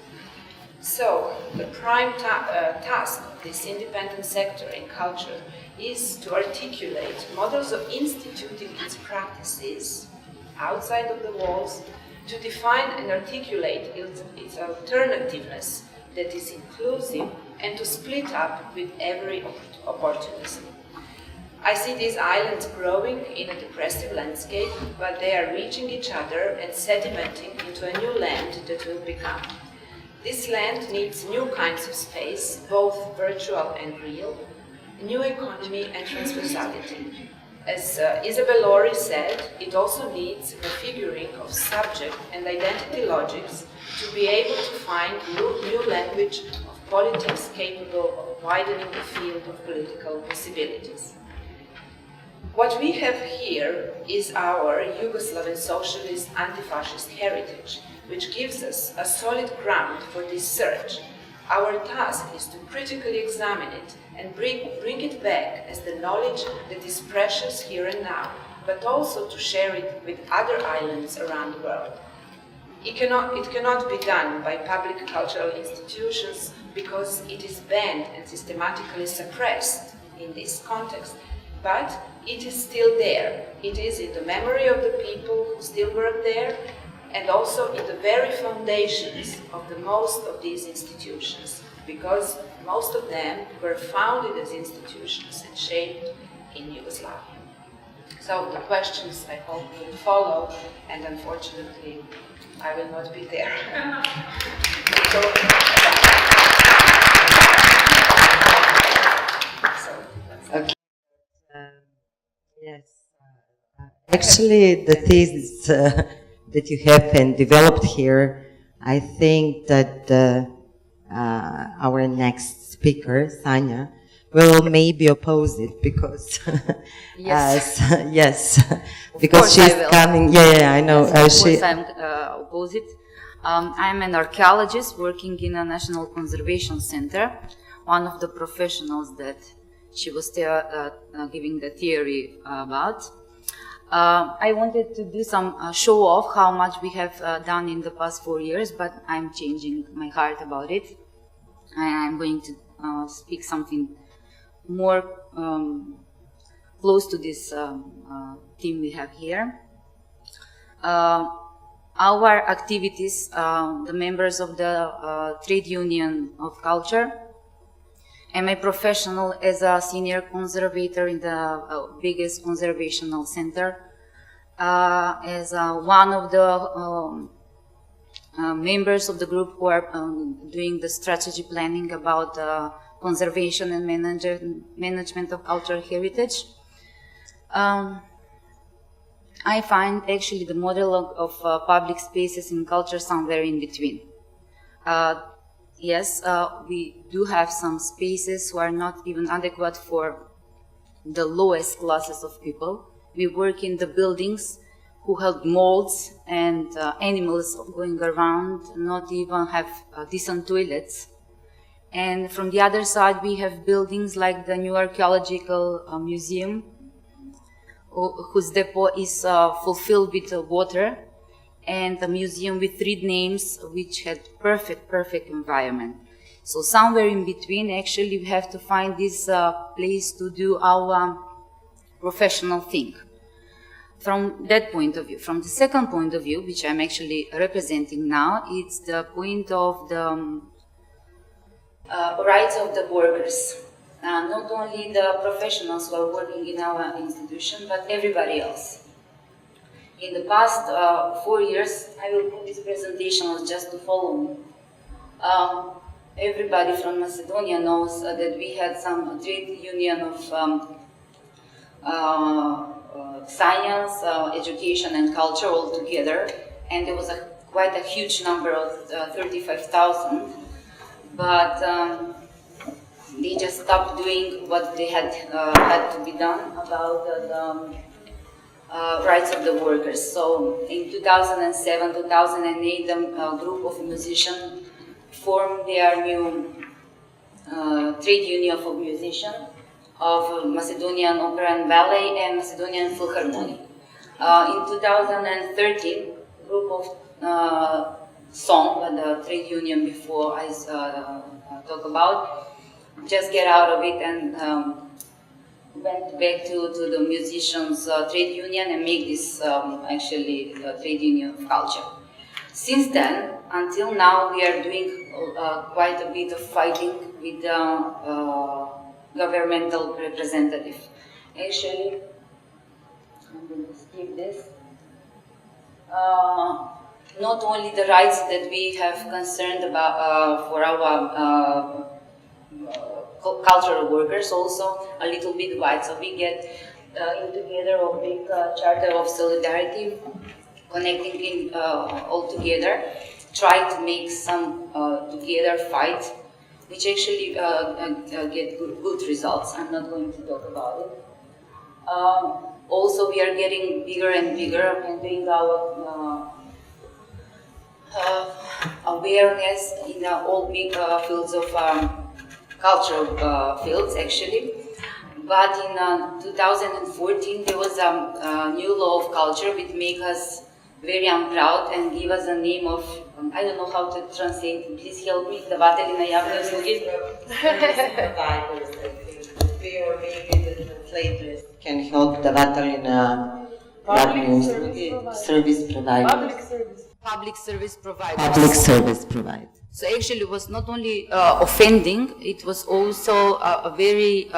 So, the prime task of this independent sector in culture is to articulate models of instituting its practices outside of the walls, to define and articulate its alternativeness that is inclusive, and to split up with every opportunism. I see these islands growing in a depressive landscape, but they are reaching each other and sedimenting into a new land that will become. This land needs new kinds of space, both virtual and real, new economy and transversality. As Isabel Laurie said, it also needs the figuring of subject and identity logics to be able to find new language of politics capable of widening the field of political possibilities. What we have here is our Yugoslav and socialist anti-fascist heritage, which gives us a solid ground for this search. Our task is to critically examine it and bring it back as the knowledge that is precious here and now, but also to share it with other islands around the world. It cannot be done by public cultural institutions because it is banned and systematically suppressed in this context, but it is still there. It is in the memory of the people who still work there, and also in the very foundations of the most of these institutions, because most of them were founded as institutions and shaped in Yugoslavia. So the questions, I hope, will follow, and unfortunately, I will not be there. Okay. Yes. Actually, the thesis that you have and developed here, I think that our next speaker, Sanja, will maybe oppose it because, Yes. yes, because course I she's will. coming. Yeah, I know. Of course, She. I'm opposite. I'm an archaeologist working in a National Conservation Center. One of the professionals that she was giving the theory about. I wanted to do some show off how much we have done in the past 4 years, but I'm changing my heart about it. I'm going to speak something more close to this theme we have here. Our activities, the members of the Trade Union of Culture, and my professional as a senior conservator in the biggest conservational center, as one of the members of the group who are doing the strategy planning about conservation and management of cultural heritage. I find actually the model of public spaces in culture somewhere in between. Yes, we do have some spaces who are not even adequate for the lowest classes of people. We work in the buildings who have molds and animals going around, not even have decent toilets. And from the other side, we have buildings like the new archaeological museum, whose depot is fulfilled with water, and a museum with 3 names, which had perfect environment. So somewhere in between, actually, we have to find this place to do our professional thing. From that point of view. From the second point of view, which I'm actually representing now, it's the point of the rights of the workers. Not only the professionals who are working in our institution, but everybody else. In the past 4 years, I will put this presentation just to follow me. Everybody from Macedonia knows that we had some trade union of science, education and culture all together, and there was quite a huge number of 35,000, but they just stopped doing what they had to be done about the rights of the workers. So in 2007, 2008, the group of musicians formed their new trade union of musicians of Macedonian Opera and Ballet and Macedonian Philharmonic. In 2013, group of song, the trade union before I talk about, just get out of it and went back to the musicians' trade union and make this actually trade union of culture. Since then, until now, we are doing quite a bit of fighting with governmental representative. Actually, I'm going to skip this. Not only the rights that we have concerned about for our cultural workers, also a little bit wide. So we get in together a big charter of solidarity, connecting in all together, try to make some together fight, which actually get good results. I'm not going to talk about it. Also, we are getting bigger and bigger and doing our awareness in all big fields of cultural fields, actually. But in 2014, there was a new law of culture which make us very proud and give us a name of, I don't know how to translate, please help me, даватели на явни услуги. Or maybe the translators can help даватели на явни услуги. Service provider. Public service provider. Public service provider. So actually it was not only offending, it was also a very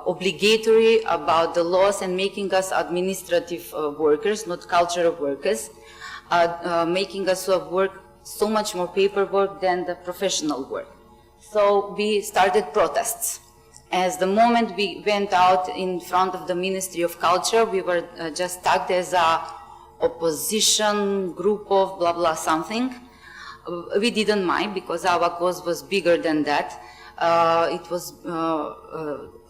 obligatory about the laws and making us administrative workers, not cultural workers, making us work so much more paperwork than the professional work. So we started protests. As the moment we went out in front of the Ministry of Culture, we were just tagged as a opposition group of blah blah something. We didn't mind because our cause was bigger than that. it was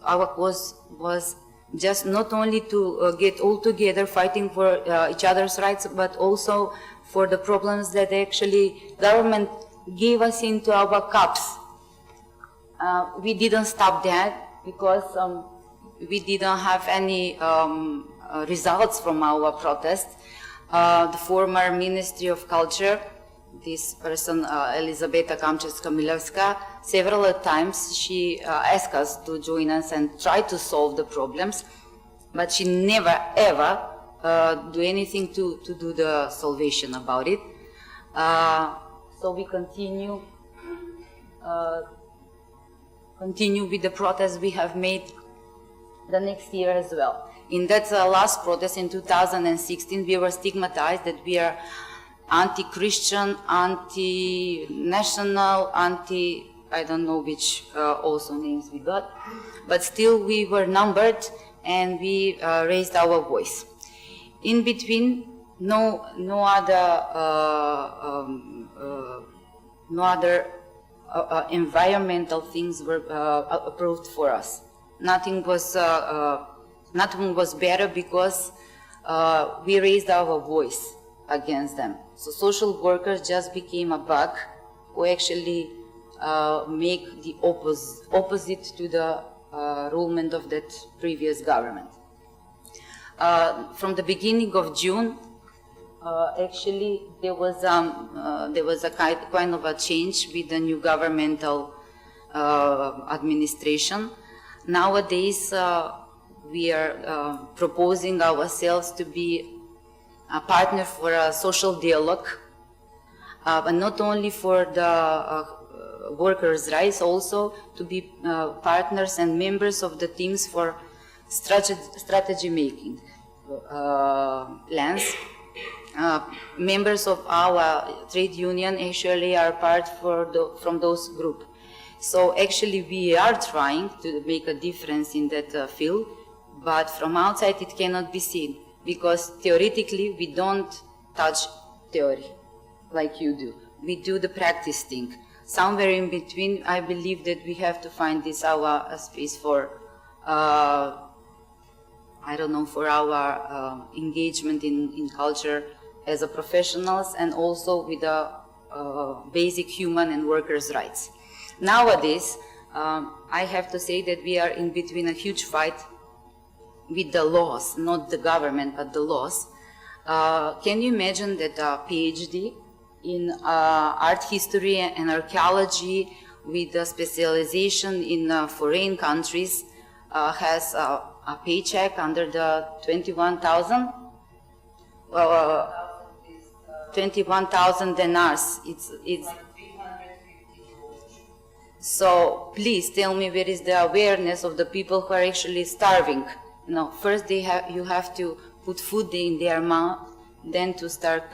our cause was just not only to get all together fighting for each other's rights, but also for the problems that actually government gave us into our cups. We didn't stop that because we didn't have any results from our protest. The former Ministry of Culture, this person, Elizabeta Kamczewska-Milewska, several times she asked us to join us and try to solve the problems, but she never ever do anything to do the salvation about it. So we continue with the protests we have made the next year as well. In that last protest in 2016, we were stigmatized that we are anti-Christian, anti-national, I don't know which also names we got, but still we were numbered and we raised our voice. In between, no other environmental things were approved for us. Nothing was better because we raised our voice against them. So social workers just became a bug who actually make the opposite to the rulement of that previous government. From the beginning of June, actually there was a kind of a change with the new governmental administration. Nowadays, we are proposing ourselves to be a partner for a social dialogue, but not only for the workers' rights, also to be partners and members of the teams for strategy making plans. Members of our trade union actually are part from those groups. So actually we are trying to make a difference in that field, but from outside it cannot be seen, because theoretically we don't touch theory like you do. We do the practice thing. Somewhere in between, I believe that we have to find this our space for, I don't know, for our engagement in culture as a professionals and also with the basic human and workers' rights. Nowadays, I have to say that we are in between a huge fight with the laws, not the government, but the laws. Can you imagine that a PhD in art history and archaeology with a specialization in foreign countries has a paycheck under the 21,000? 21,000 dinars. It's so please tell me, where is the awareness of the people who are actually starving? No, first you have to put food in their mouth, then to start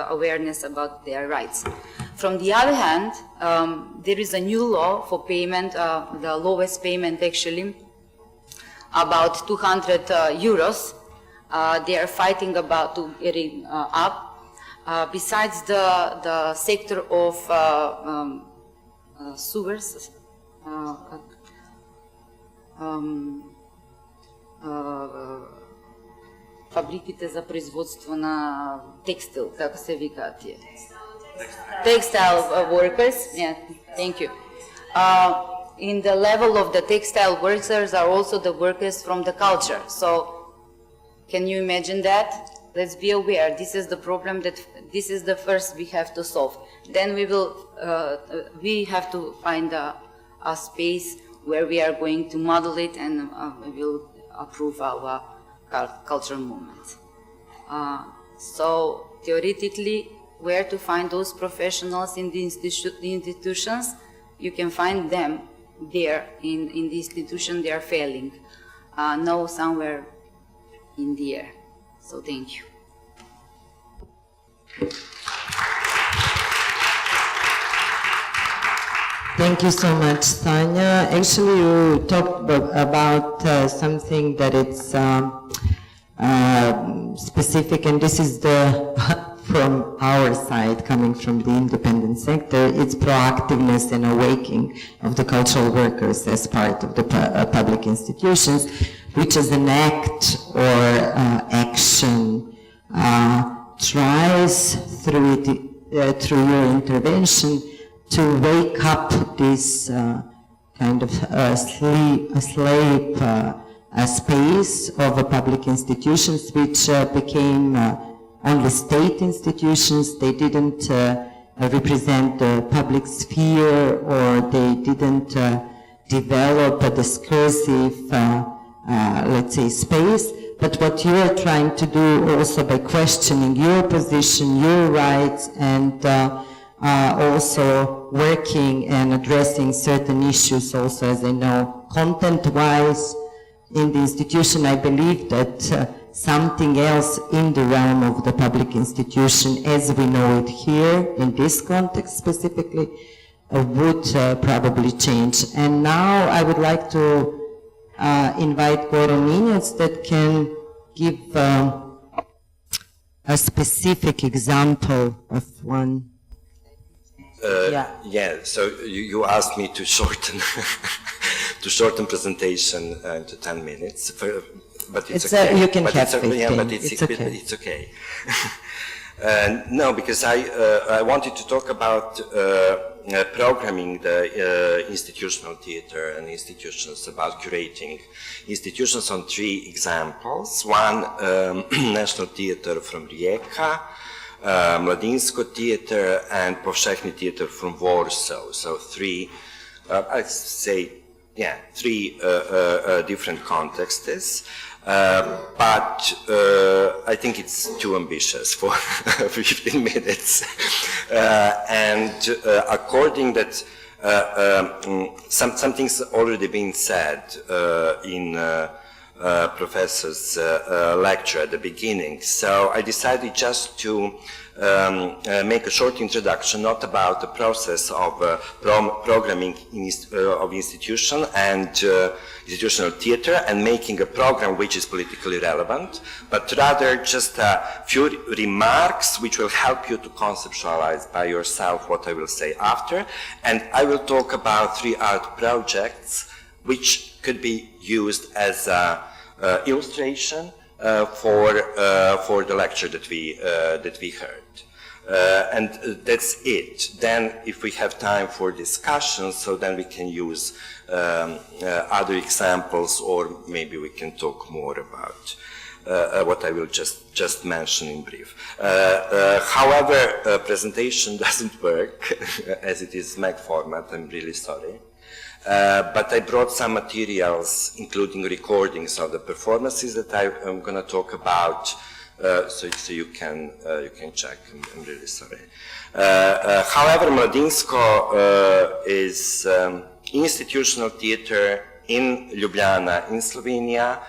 awareness about their rights. From the other hand, there is a new law for payment, the lowest payment actually, about 200 euros. They are fighting about to get it up. Besides the sector of sewers, фабриките за производство на текстил, kako se vika tije? Textile workers, yeah, thank you. In the level of the textile workers are also the workers from the culture. So, can you imagine that? Let's be aware, this is the problem this is the first we have to solve. Then we have to find a space where we are going to model it and we will approve our cultural movement. So theoretically, where to find those professionals in the institutions? You can find them there in the institution they are failing. No, somewhere in the air. So thank you. Thank you so much, Sanja. Actually, you talked about something that it's specific, and this is the from our side, coming from the independent sector, it's proactiveness and awakening of the cultural workers as part of the public institutions, which as an act or action tries through your intervention to wake up this kind of space of public institutions which became only state institutions. They didn't represent the public sphere, or they didn't develop a discursive, let's say, space. But what you are trying to do also by questioning your position, your rights, and also working and addressing certain issues also, as I know, content-wise in the institution, I believe that something else in the realm of the public institution, as we know it here, in this context specifically, would probably change. And now I would like to invite Goran Injac that can give a specific example of one. Yeah, so you asked me to shorten to shorten presentation to 10 minutes. But it's okay. You can but have it's, 15. yeah, but it's okay. It's okay. No, because I wanted to talk about programming the institutional theater and institutions, about curating institutions on 3 examples. One, National Theater from Rijeka, Mladinsko Theater, and Powszechny Theater from Warsaw. So 3, I'd say, yeah, 3 different contexts. But I think it's too ambitious for 15 minutes. And according that something's already been said in Professor's lecture at the beginning. So I decided just to make a short introduction, not about the process of programming of institution and institutional theater and making a program which is politically relevant, but rather just a few remarks which will help you to conceptualize by yourself what I will say after. And I will talk about 3 art projects which could be used as a illustration for the lecture that we heard. And that's it. Then if we have time for discussion, so then we can use other examples, or maybe we can talk more about what I will just mention in brief. However, presentation doesn't work as it is Mac format. I'm really sorry. But I brought some materials, including recordings of the performances that I'm going to talk about, so you can check. I'm really sorry. However, Mladinsko is institutional theater in Ljubljana, in Slovenia,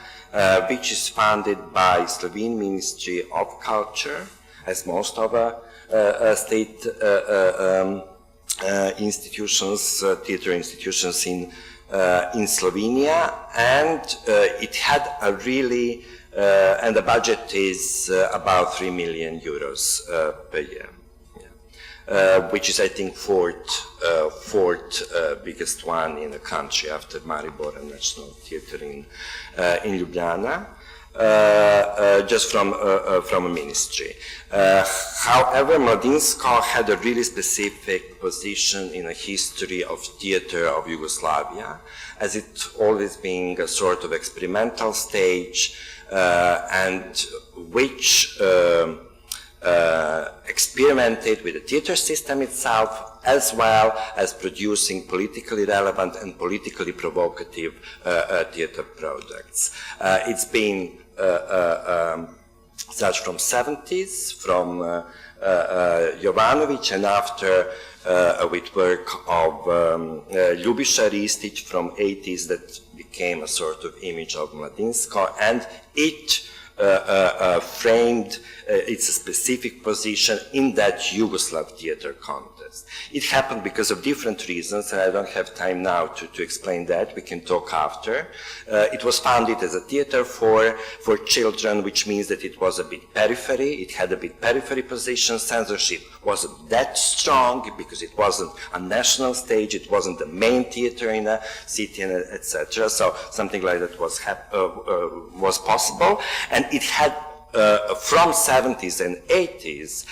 which is funded by Slovene Ministry of Culture, as most of state institutions, theater institutions in Slovenia, and it had a really, and the budget is about 3 million euros per year, which is, I think, fourth biggest one in the country after Maribor and National Theatre in Ljubljana. Just from a ministry. However, Mladinsko had a really specific position in the history of theater of Yugoslavia, as it always being a sort of experimental stage, and which experimented with the theater system itself, as well as producing politically relevant and politically provocative theater projects. It's been such from 70s, from Jovanovic, and after with work of Ljubiša Ristić from 80s that became a sort of image of Mladinsko, and it framed its specific position in that Yugoslav theater context. It happened because of different reasons, and I don't have time now to explain that. We can talk after. It was founded as a theater for children, which means that it was a bit periphery. It had a bit periphery position. Censorship wasn't that strong because it wasn't a national stage. It wasn't the main theater in a city, etc. So something like that was possible, and it had. From 70s and 80s,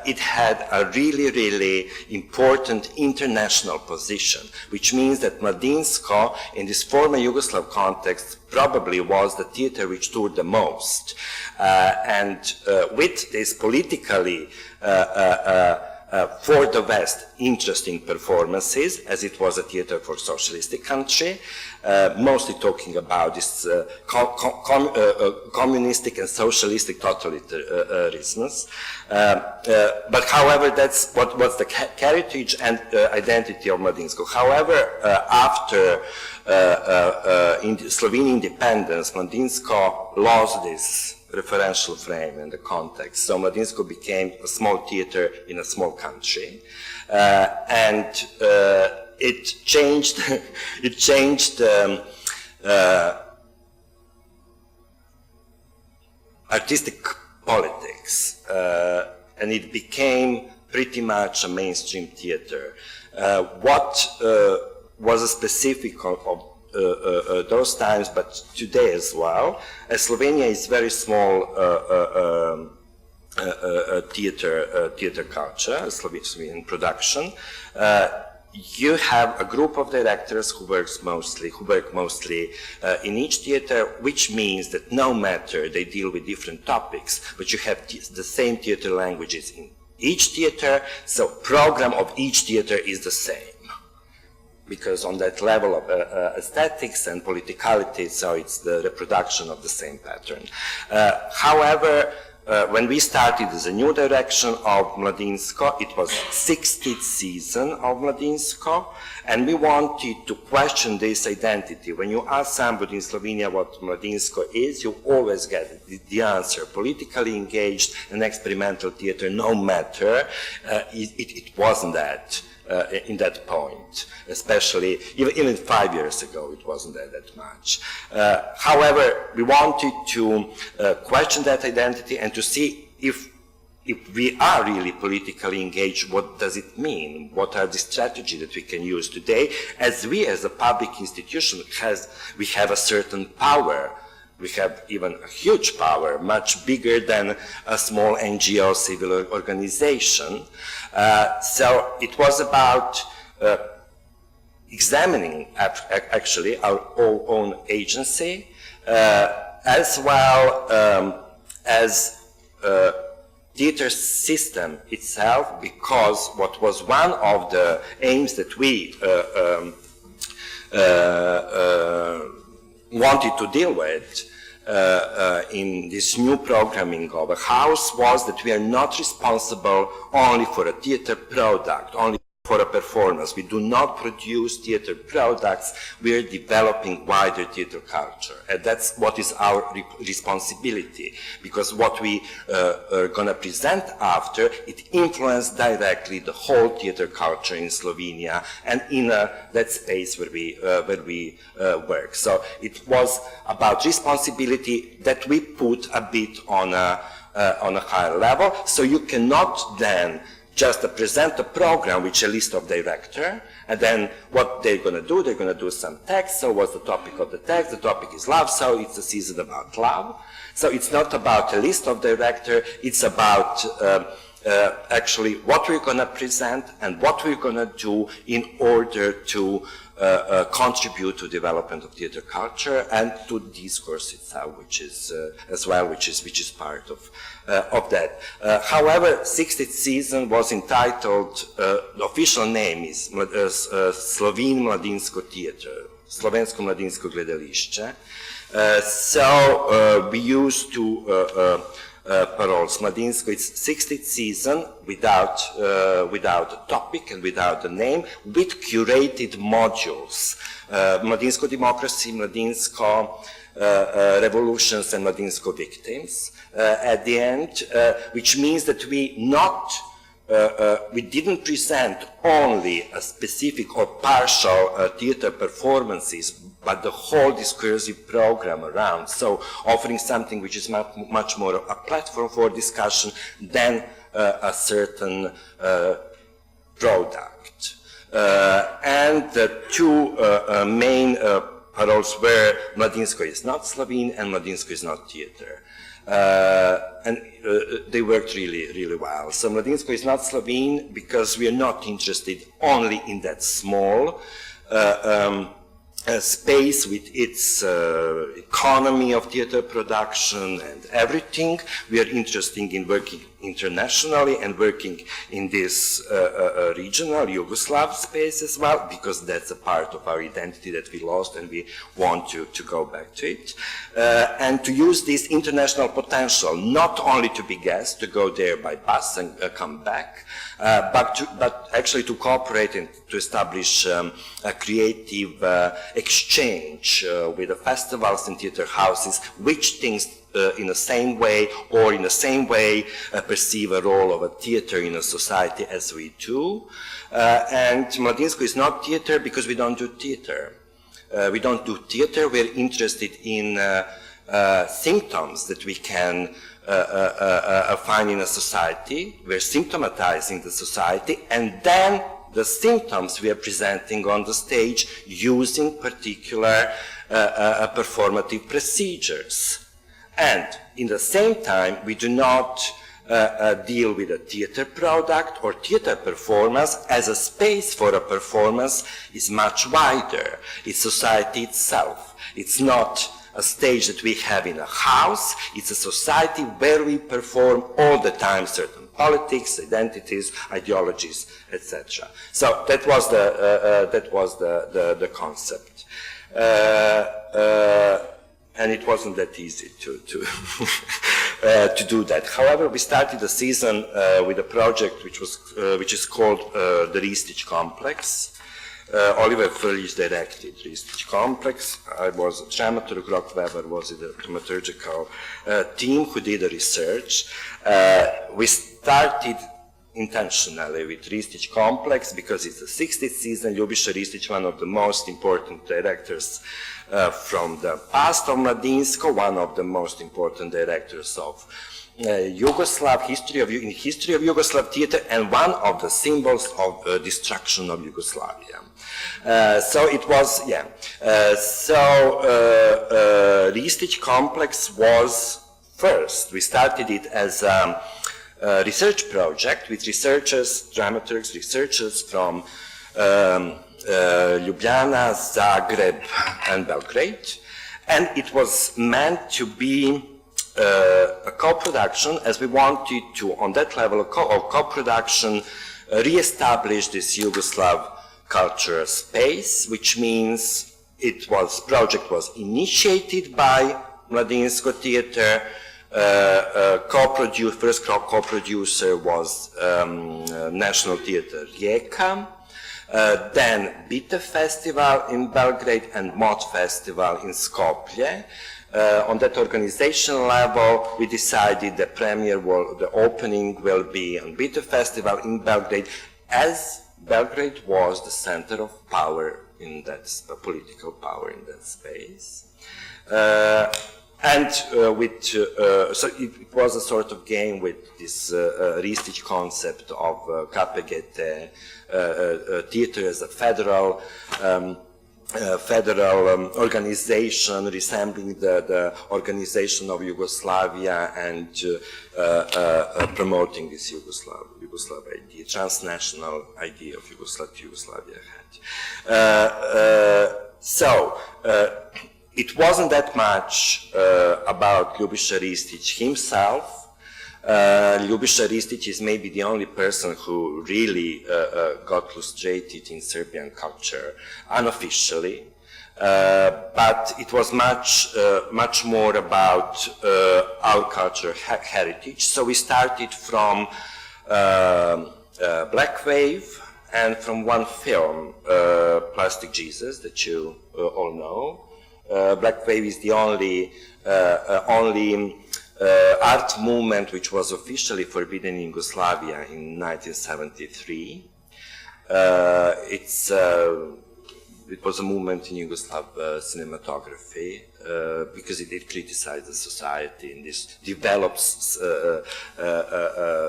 it had a really important international position, which means that Mladinsko, in this former Yugoslav context, probably was the theater which toured the most. And with this politically for the West, interesting performances, as it was a theater for socialistic country, mostly talking about this communistic and socialistic totalitarisms. But however, that's what was the heritage and identity of Mladinsko. However, after in Slovenian independence, Mladinsko lost this referential frame in the context. So Mladinsko became a small theater in a small country, and it changed. It changed artistic politics, and it became pretty much a mainstream theater. What was a specific of those times, but today as well, as Slovenia is very small theater culture, Slovenian production. You have a group of directors who work mostly in each theater, which means that no matter they deal with different topics, but you have the same theater languages in each theater, so program of each theater is the same. Because on that level of aesthetics and politicality, so it's the reproduction of the same pattern. However, when we started as a new direction of Mladinsko, it was 60th season of Mladinsko, and we wanted to question this identity. When you ask somebody in Slovenia what Mladinsko is, you always get the answer. Politically engaged and experimental theater, no matter, it wasn't that. In that point, especially even 5 years ago, it wasn't that much. However, we wanted to question that identity and to see if we are really politically engaged, what does it mean? What are the strategies that we can use today? As we, as a public institution, we have a certain power. We have even a huge power, much bigger than a small NGO civil organization. So it was about examining actually our own agency, as well as theater system itself, because what was one of the aims that we wanted to deal with in this new programming of a house was that we are not responsible only for a theater product, only for a performance. We do not produce theater products, we are developing wider theater culture. And that's what is our responsibility, because what we are going to present after, it influenced directly the whole theater culture in Slovenia and in that space where we work. So it was about responsibility that we put a bit on a higher level, so you cannot then just present a program with a list of director, and then what they're going to do some text. So what's the topic of the text? The topic is love, so it's a season about love. So it's not about a list of director, it's about actually what we're going to present and what we're going to do in order to contribute to development of theater culture and to discourse itself, which is as well, which is part of that. However, 60th season was entitled. The official name is Slovene Mladinsko Theater, Slovensko Mladinsko Gledališče. So we used to paroles. Mladinsko, it's 60th season without a topic and without a name, with curated modules. Mladinsko democracy, Mladinsko revolutions, and Mladinsko victims at the end, which means that we didn't present only a specific or partial theater performances, but the whole discursive program around, so offering something which is much more a platform for discussion than a certain product. And the two main paroles were Mladinsko is not Slovene and Mladinsko is not theater. They worked really well. So Mladinsko is not Slovene because we are not interested only in that small space with its economy of theater production and everything. We are interested in working internationally and working in this regional Yugoslav space as well, because that's a part of our identity that we lost and we want to go back to it. And to use this international potential, not only to be guests, to go there by bus and come back, but actually to cooperate and to establish a creative exchange with the festivals and theater houses, which things in the same way or in the same way perceive a role of a theater in a society as we do. And Mladinsko is not theater because we don't do theater. We don't do theater, we're interested in symptoms that we can find in a society. We're symptomatizing the society, and then the symptoms we are presenting on the stage using particular performative procedures. And in the same time, we do not deal with a theater product or theater performance, as a space for a performance is much wider. It's society itself. It's not a stage that we have in a house. It's a society where we perform all the time certain politics, identities, ideologies, etc. So that was the concept. And it wasn't that easy to do that. However, we started the season with a project which is called the Ristić Complex. Oliver Frljić directed Ristić Complex. I was a dramaturg, Rok Weber was in the dramaturgical team who did the research. We started intentionally with Ristić Complex because it's the 60th season. Ljubiša Ristić, one of the most important directors from the past of Mladinsko, one of the most important directors of Yugoslav history of Yugoslav theater, and one of the symbols of destruction of Yugoslavia. So it was, yeah. Ristić Complex was first. We started it as a research project with researchers, dramaturgs, researchers from Ljubljana, Zagreb, and Belgrade, and it was meant to be a co-production, as we wanted to, on that level of co-production, re-establish this Yugoslav cultural space, which means project was initiated by Mladinsko Theater. First co-producer was National Theater Rijeka, then Bite Festival in Belgrade and Mod Festival in Skopje. On that organization level, we decided the the opening will be on Bite Festival in Belgrade, as Belgrade was the center of power in that, political power in that space. So it was a sort of game with this Ristić concept of KPGT, theater as a federal organization resembling the organization of Yugoslavia, and promoting this Yugoslav idea, transnational idea of Yugoslavia had. It wasn't that much about Ljubiša Ristić himself. Ljubiša Ristić is maybe the only person who really got illustrated in Serbian culture unofficially. but it was much more about our cultural heritage. So we started from Black Wave and from one film, Plastic Jesus, that you all know. Black Wave is the only art movement which was officially forbidden in Yugoslavia in 1973. It was a movement in Yugoslav cinematography because it did criticize the society and this develops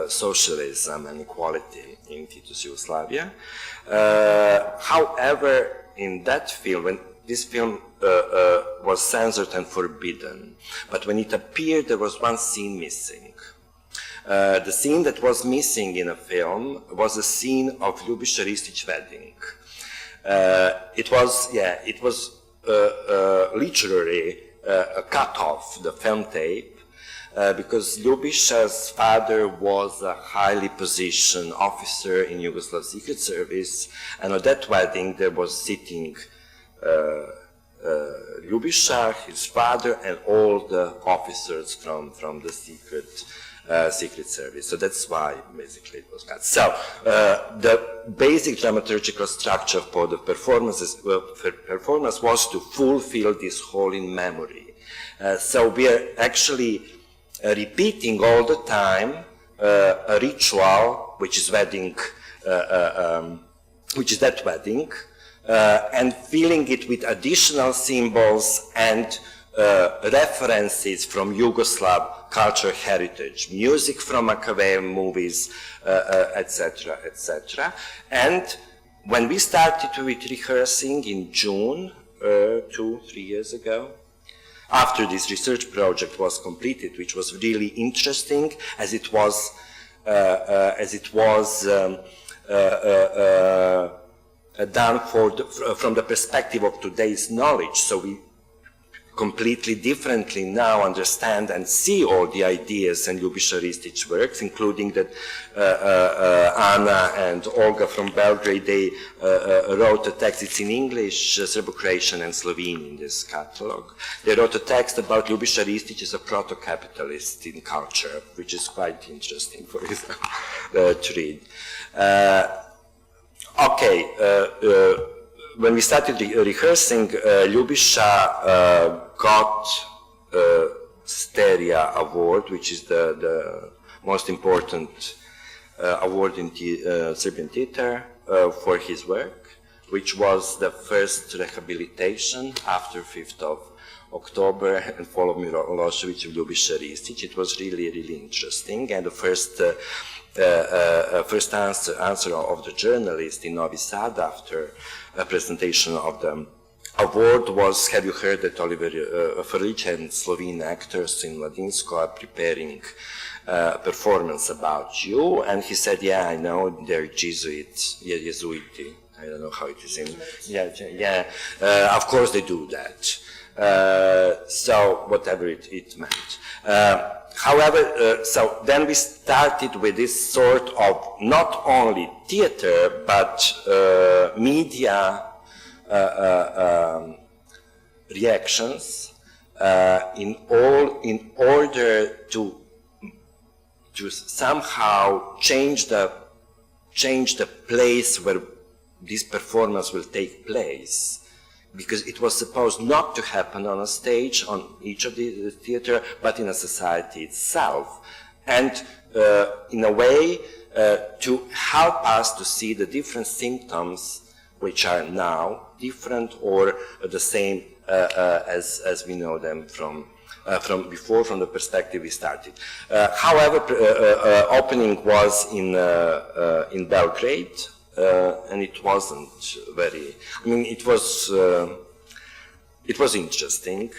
socialism and equality in Tito's Yugoslavia. However, in that film, when this film was censored and forbidden, but when it appeared, there was one scene missing. The scene that was missing in a film was a scene of Ljubiša Ristić wedding. It was literally cut off the film tape because Ljubiša's father was a highly positioned officer in Yugoslav Secret Service, and on that wedding there was sitting Ljubiša, his father, and all the officers from the Secret Service. So that's why basically it was cut. So the basic dramaturgical structure for the performance was to fulfill this hole in memory. So we are actually repeating all the time a ritual, which is wedding, which is that wedding, and filling it with additional symbols and references from Yugoslav cultural heritage, music from Machiavellian movies, etc., etc. And when we started with rehearsing in June, 2-3 years ago, after this research project was completed, which was really interesting, as it was done from the perspective of today's knowledge. So we completely differently now understand and see all the ideas and Ljubiša Ristić works, including that Anna and Olga from Belgrade, they wrote a text, it's in English, Serbo-Croatian and Slovene in this catalog. They wrote a text about Ljubiša Ristić as a proto-capitalist in culture, which is quite interesting for example to read. When we started rehearsing, Ljubiša got Steria Award, which is the most important award in Serbian theater for his work, which was the first rehabilitation after 5th of October and fall of Milosevic of Ljubiša Ristić. It was really, really interesting, and the first answer of the journalist in Novi Sad after a presentation of the award was, have you heard that Oliver Frljić and Slovene actors in Mladinsko are preparing a performance about you? And he said, yeah, I know, they're Jesuits, Jesuiti. I don't know how it is in, of course they do that. So whatever it meant. However, so then we started with this sort of not only theater, but media reactions in order to somehow change the place where this performance will take place. Because it was supposed not to happen on a stage, on each of the theater, but in a society itself. And in a way, to help us to see the different symptoms which are now different or the same as we know them from before, from the perspective we started. However, opening was in Belgrade, and it wasn't very, I mean, it was interesting,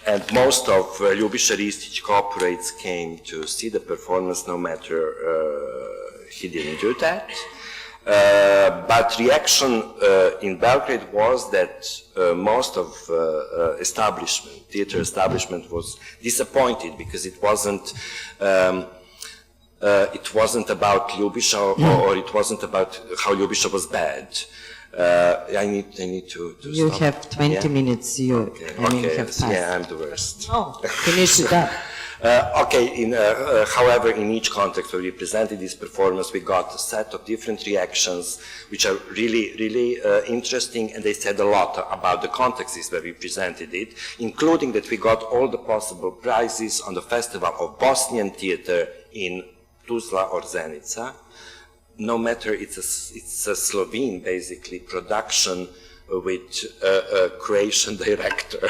and most of Ljubiša Ristić corporates came to see the performance, no matter he didn't do that. But reaction in Belgrade was that most of theater establishment was disappointed because it wasn't about Ljubiša, or it wasn't about how Ljubiša was bad. I need to You stop. have 20 minutes. You have passed. Yeah, I'm the worst. Oh, finish it up. However, in each context where we presented this performance, we got a set of different reactions, which are really interesting, and they said a lot about the contexts where we presented it, including that we got all the possible prizes on the Festival of Bosnian Theatre in Tuzla or Zenica. No matter, it's a Slovene, basically, production with a Croatian director,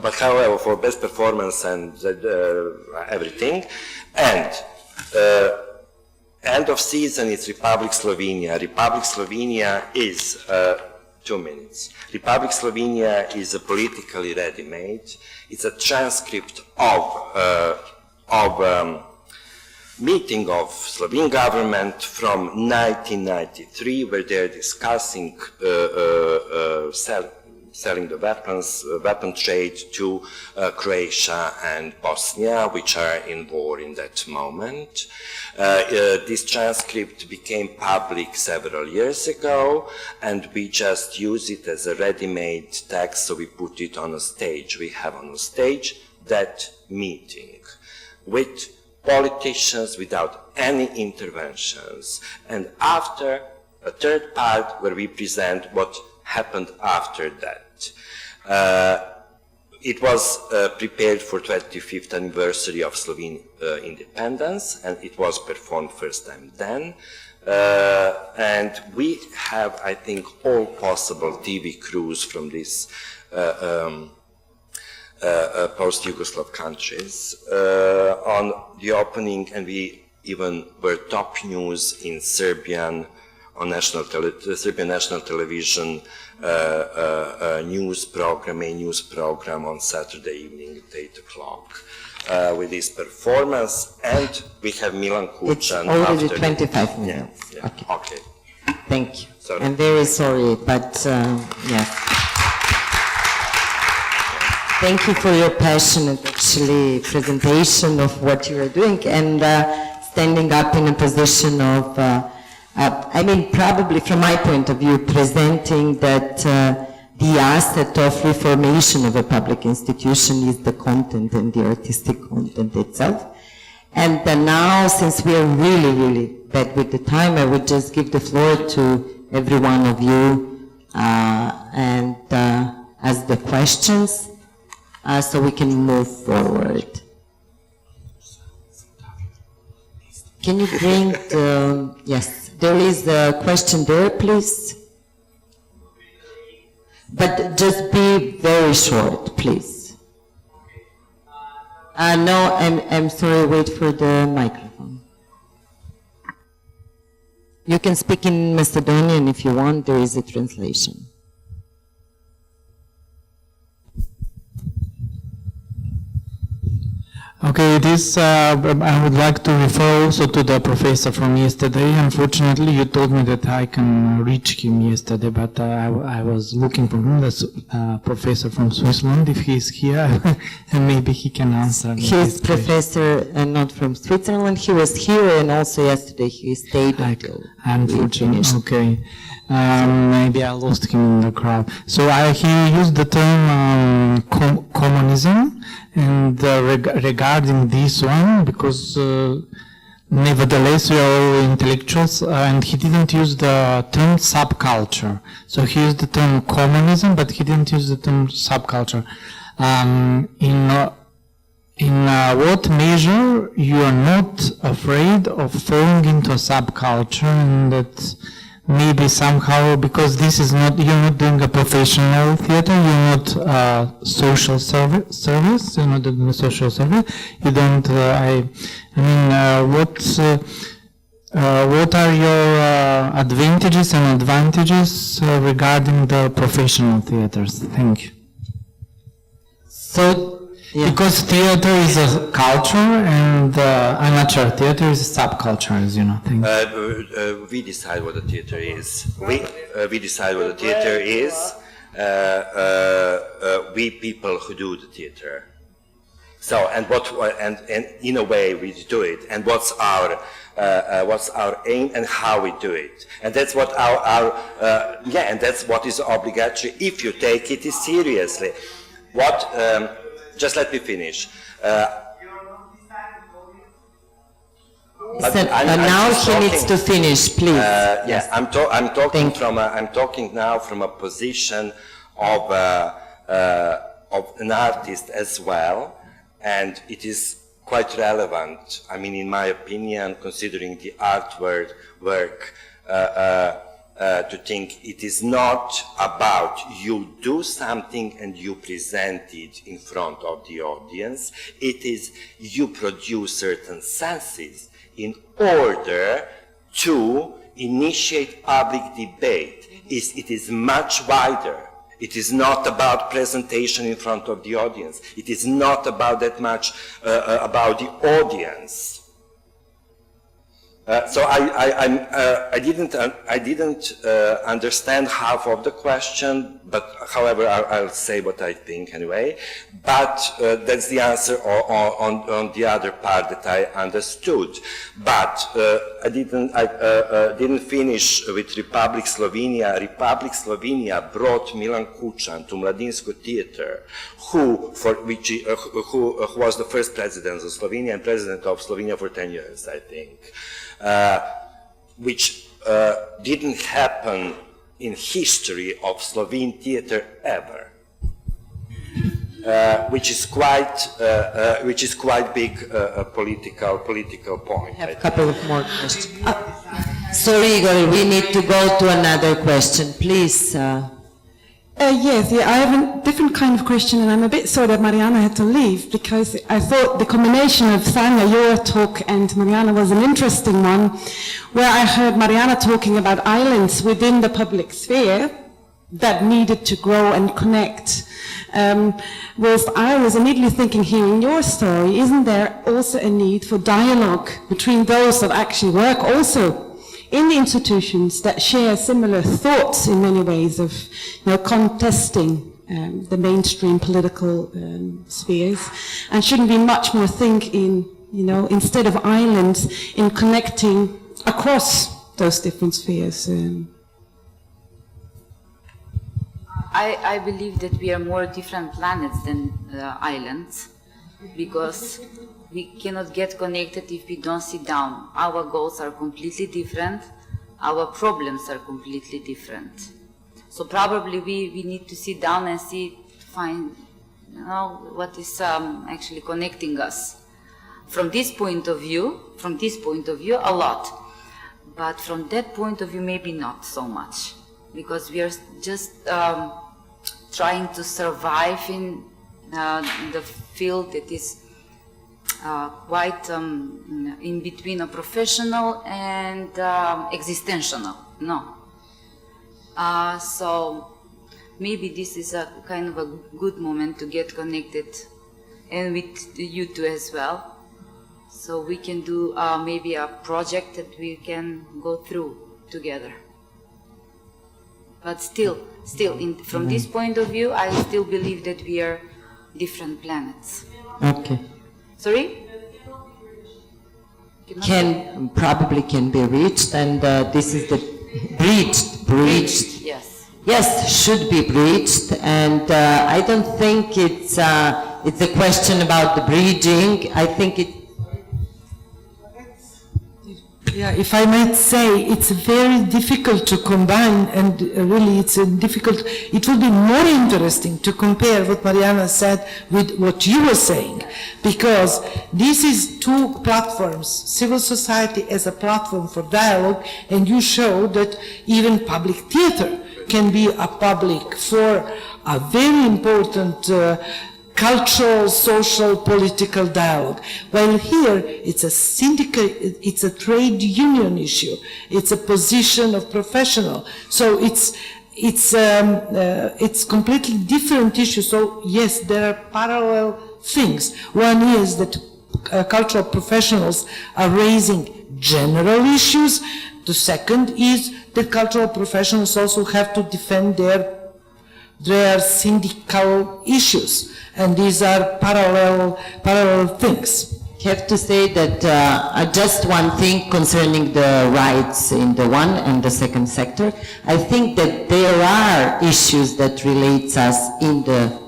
but however, for best performance and everything. And end of season is Republic Slovenia. Republic Slovenia is 2 minutes. Republic Slovenia is a politically ready-made. It's a transcript of meeting of Slovene government from 1993, where they're discussing selling the weapon trade to Croatia and Bosnia, which are in war in that moment. This transcript became public several years ago, and we just use it as a ready-made text, so we put it on a stage. We have on a stage that meeting with politicians without any interventions, and after a third part where we present what happened after that. It was prepared for 25th anniversary of Slovene independence, and it was performed first time then. And we have, I think, all possible TV crews from this post-Yugoslav countries on the opening, and we even were top news in Serbian on Serbian national television news program on Saturday evening at 8 o'clock with this performance, and we have Milan Kucan. It's already 25 minutes. Yeah. Okay. Thank you. Sorry. I'm very sorry, but yes. Thank you for your passionate, actually, presentation of what you are doing, and standing up in a position of, I mean, probably from my point of view, presenting that the asset of reformation of a public institution is the content and the artistic content itself. And now, since we are really bad with the time, I would just give the floor to every one of you and ask the questions. So we can move forward. Can you bring the, yes, there is a question there, please. But just be very short, please. No, I'm sorry, wait for the microphone. You can speak in Macedonian if you want, there is a translation. Okay, this I would like to refer also to the professor from yesterday. Unfortunately, you told me that I can reach him yesterday, but I was looking for him, the professor from Switzerland, if he's here, and maybe he can answer. He's professor and not from Switzerland. He was here, and also yesterday he stayed until unfortunately. Okay. Maybe I lost him in the crowd. So he used the term communism, and regarding this one, because nevertheless we are all intellectuals, and he didn't use the term subculture. So he used the term communism, but he didn't use the term subculture. In what measure you are not afraid of falling into a subculture, and that maybe somehow, because this is not, you're not doing a professional theater, you're not social service, you're not doing a social service, you don't, what are your advantages and advantages regarding the professional theaters? Thank you. So, yeah. Because theater is a culture, and amateur theater is a subculture, as you know. Thank you. We decide what the theater is. We decide what the theater is. We people who do the theater. So, and in a way we do it, and what's our aim and how we do it, and that's what and that's what is obligatory if you take it seriously. Just let me finish. Now he needs to finish, please. Yes, I'm talking now from a position of an artist as well, and it is quite relevant. I mean, in my opinion, considering the artwork work, to think it is not about you do something and you present it in front of the audience. It is you produce certain senses in order to initiate public debate. It is much wider. It is not about presentation in front of the audience. It is not about that much about the audience. So I didn't understand half of the question, but however I'll say what I think anyway. But that's the answer on the other part that I understood. But I didn't finish with Republic Slovenia. Republic Slovenia brought Milan Kučan to Mladinsko Theater, who was the first president of Slovenia and president of Slovenia for 10 years, I think. Which didn't happen in history of Slovene theater ever, which is quite big political point. I have a couple of more questions. Sorry, Igor, we need to go to another question, please. Yes, I have a different kind of question, and I'm a bit sorry that Marijana had to leave, because I thought the combination of Sanja, your talk, and Marijana was an interesting one, where I heard Marijana talking about islands within the public sphere that needed to grow and connect. Whilst I was immediately thinking, hearing your story, isn't there also a need for dialogue between those that actually work also in the institutions that share similar thoughts in many ways of, contesting the mainstream political spheres, and shouldn't we much more think in, instead of islands, in connecting across those different spheres? I believe that we are more different planets than islands, because we cannot get connected if we don't sit down. Our goals are completely different. Our problems are completely different. So probably we need to sit down and find what is actually connecting us. From this point of view, a lot. But from that point of view, maybe not so much. Because we are just trying to survive in the field that is quite in between a professional and existential. So maybe this is a kind of a good moment to get connected, and with you two as well. So we can do maybe a project that we can go through together. But still, from this point of view, I still believe that we are different planets. Okay. Sorry? Probably can be reached, and this is the breached. Yes, should be breached, and I don't think it's a question about the breaching. I think it. Yeah, if I might say, it's very difficult to combine, and really it will be more interesting to compare what Marijana said with what you were saying, because this is two platforms, civil society as a platform for dialogue, and you show that even public theater can be a public for a very important cultural, social, political dialogue. While here, it's a syndicate, it's a trade union issue, it's a position of professional. So it's completely different issue. So yes, there are parallel things. One is that cultural professionals are raising general issues. The second is that cultural professionals also have to defend there are syndical issues, and these are parallel things. I have to say that just one thing concerning the rights in the one and the second sector. I think that there are issues that relates us in the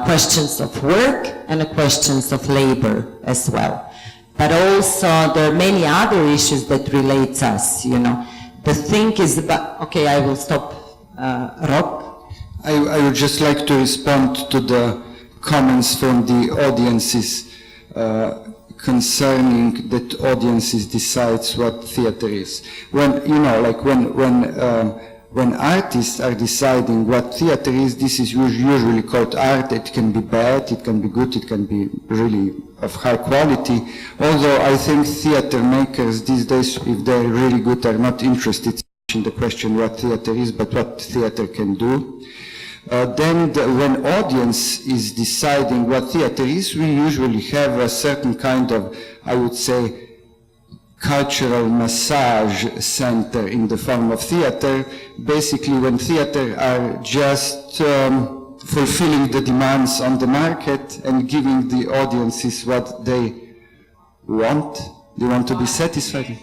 questions of work and the questions of labor as well. But also there are many other issues that relates us, you know. The thing is about, okay, I will stop. Rob? I would just like to respond to the comments from the audiences concerning that audiences decides what theater is. When, you know, like when artists are deciding what theater is, this is usually called art. It can be bad, it can be good, it can be really of high quality. Although I think theater makers these days, if they're really good, are not interested in the question what theater is, but what theater can do. When audience is deciding what theater is, we usually have a certain kind of, I would say, cultural massage center in the form of theater. Basically, when theater are just fulfilling the demands on the market and giving the audiences what they want to be satisfied.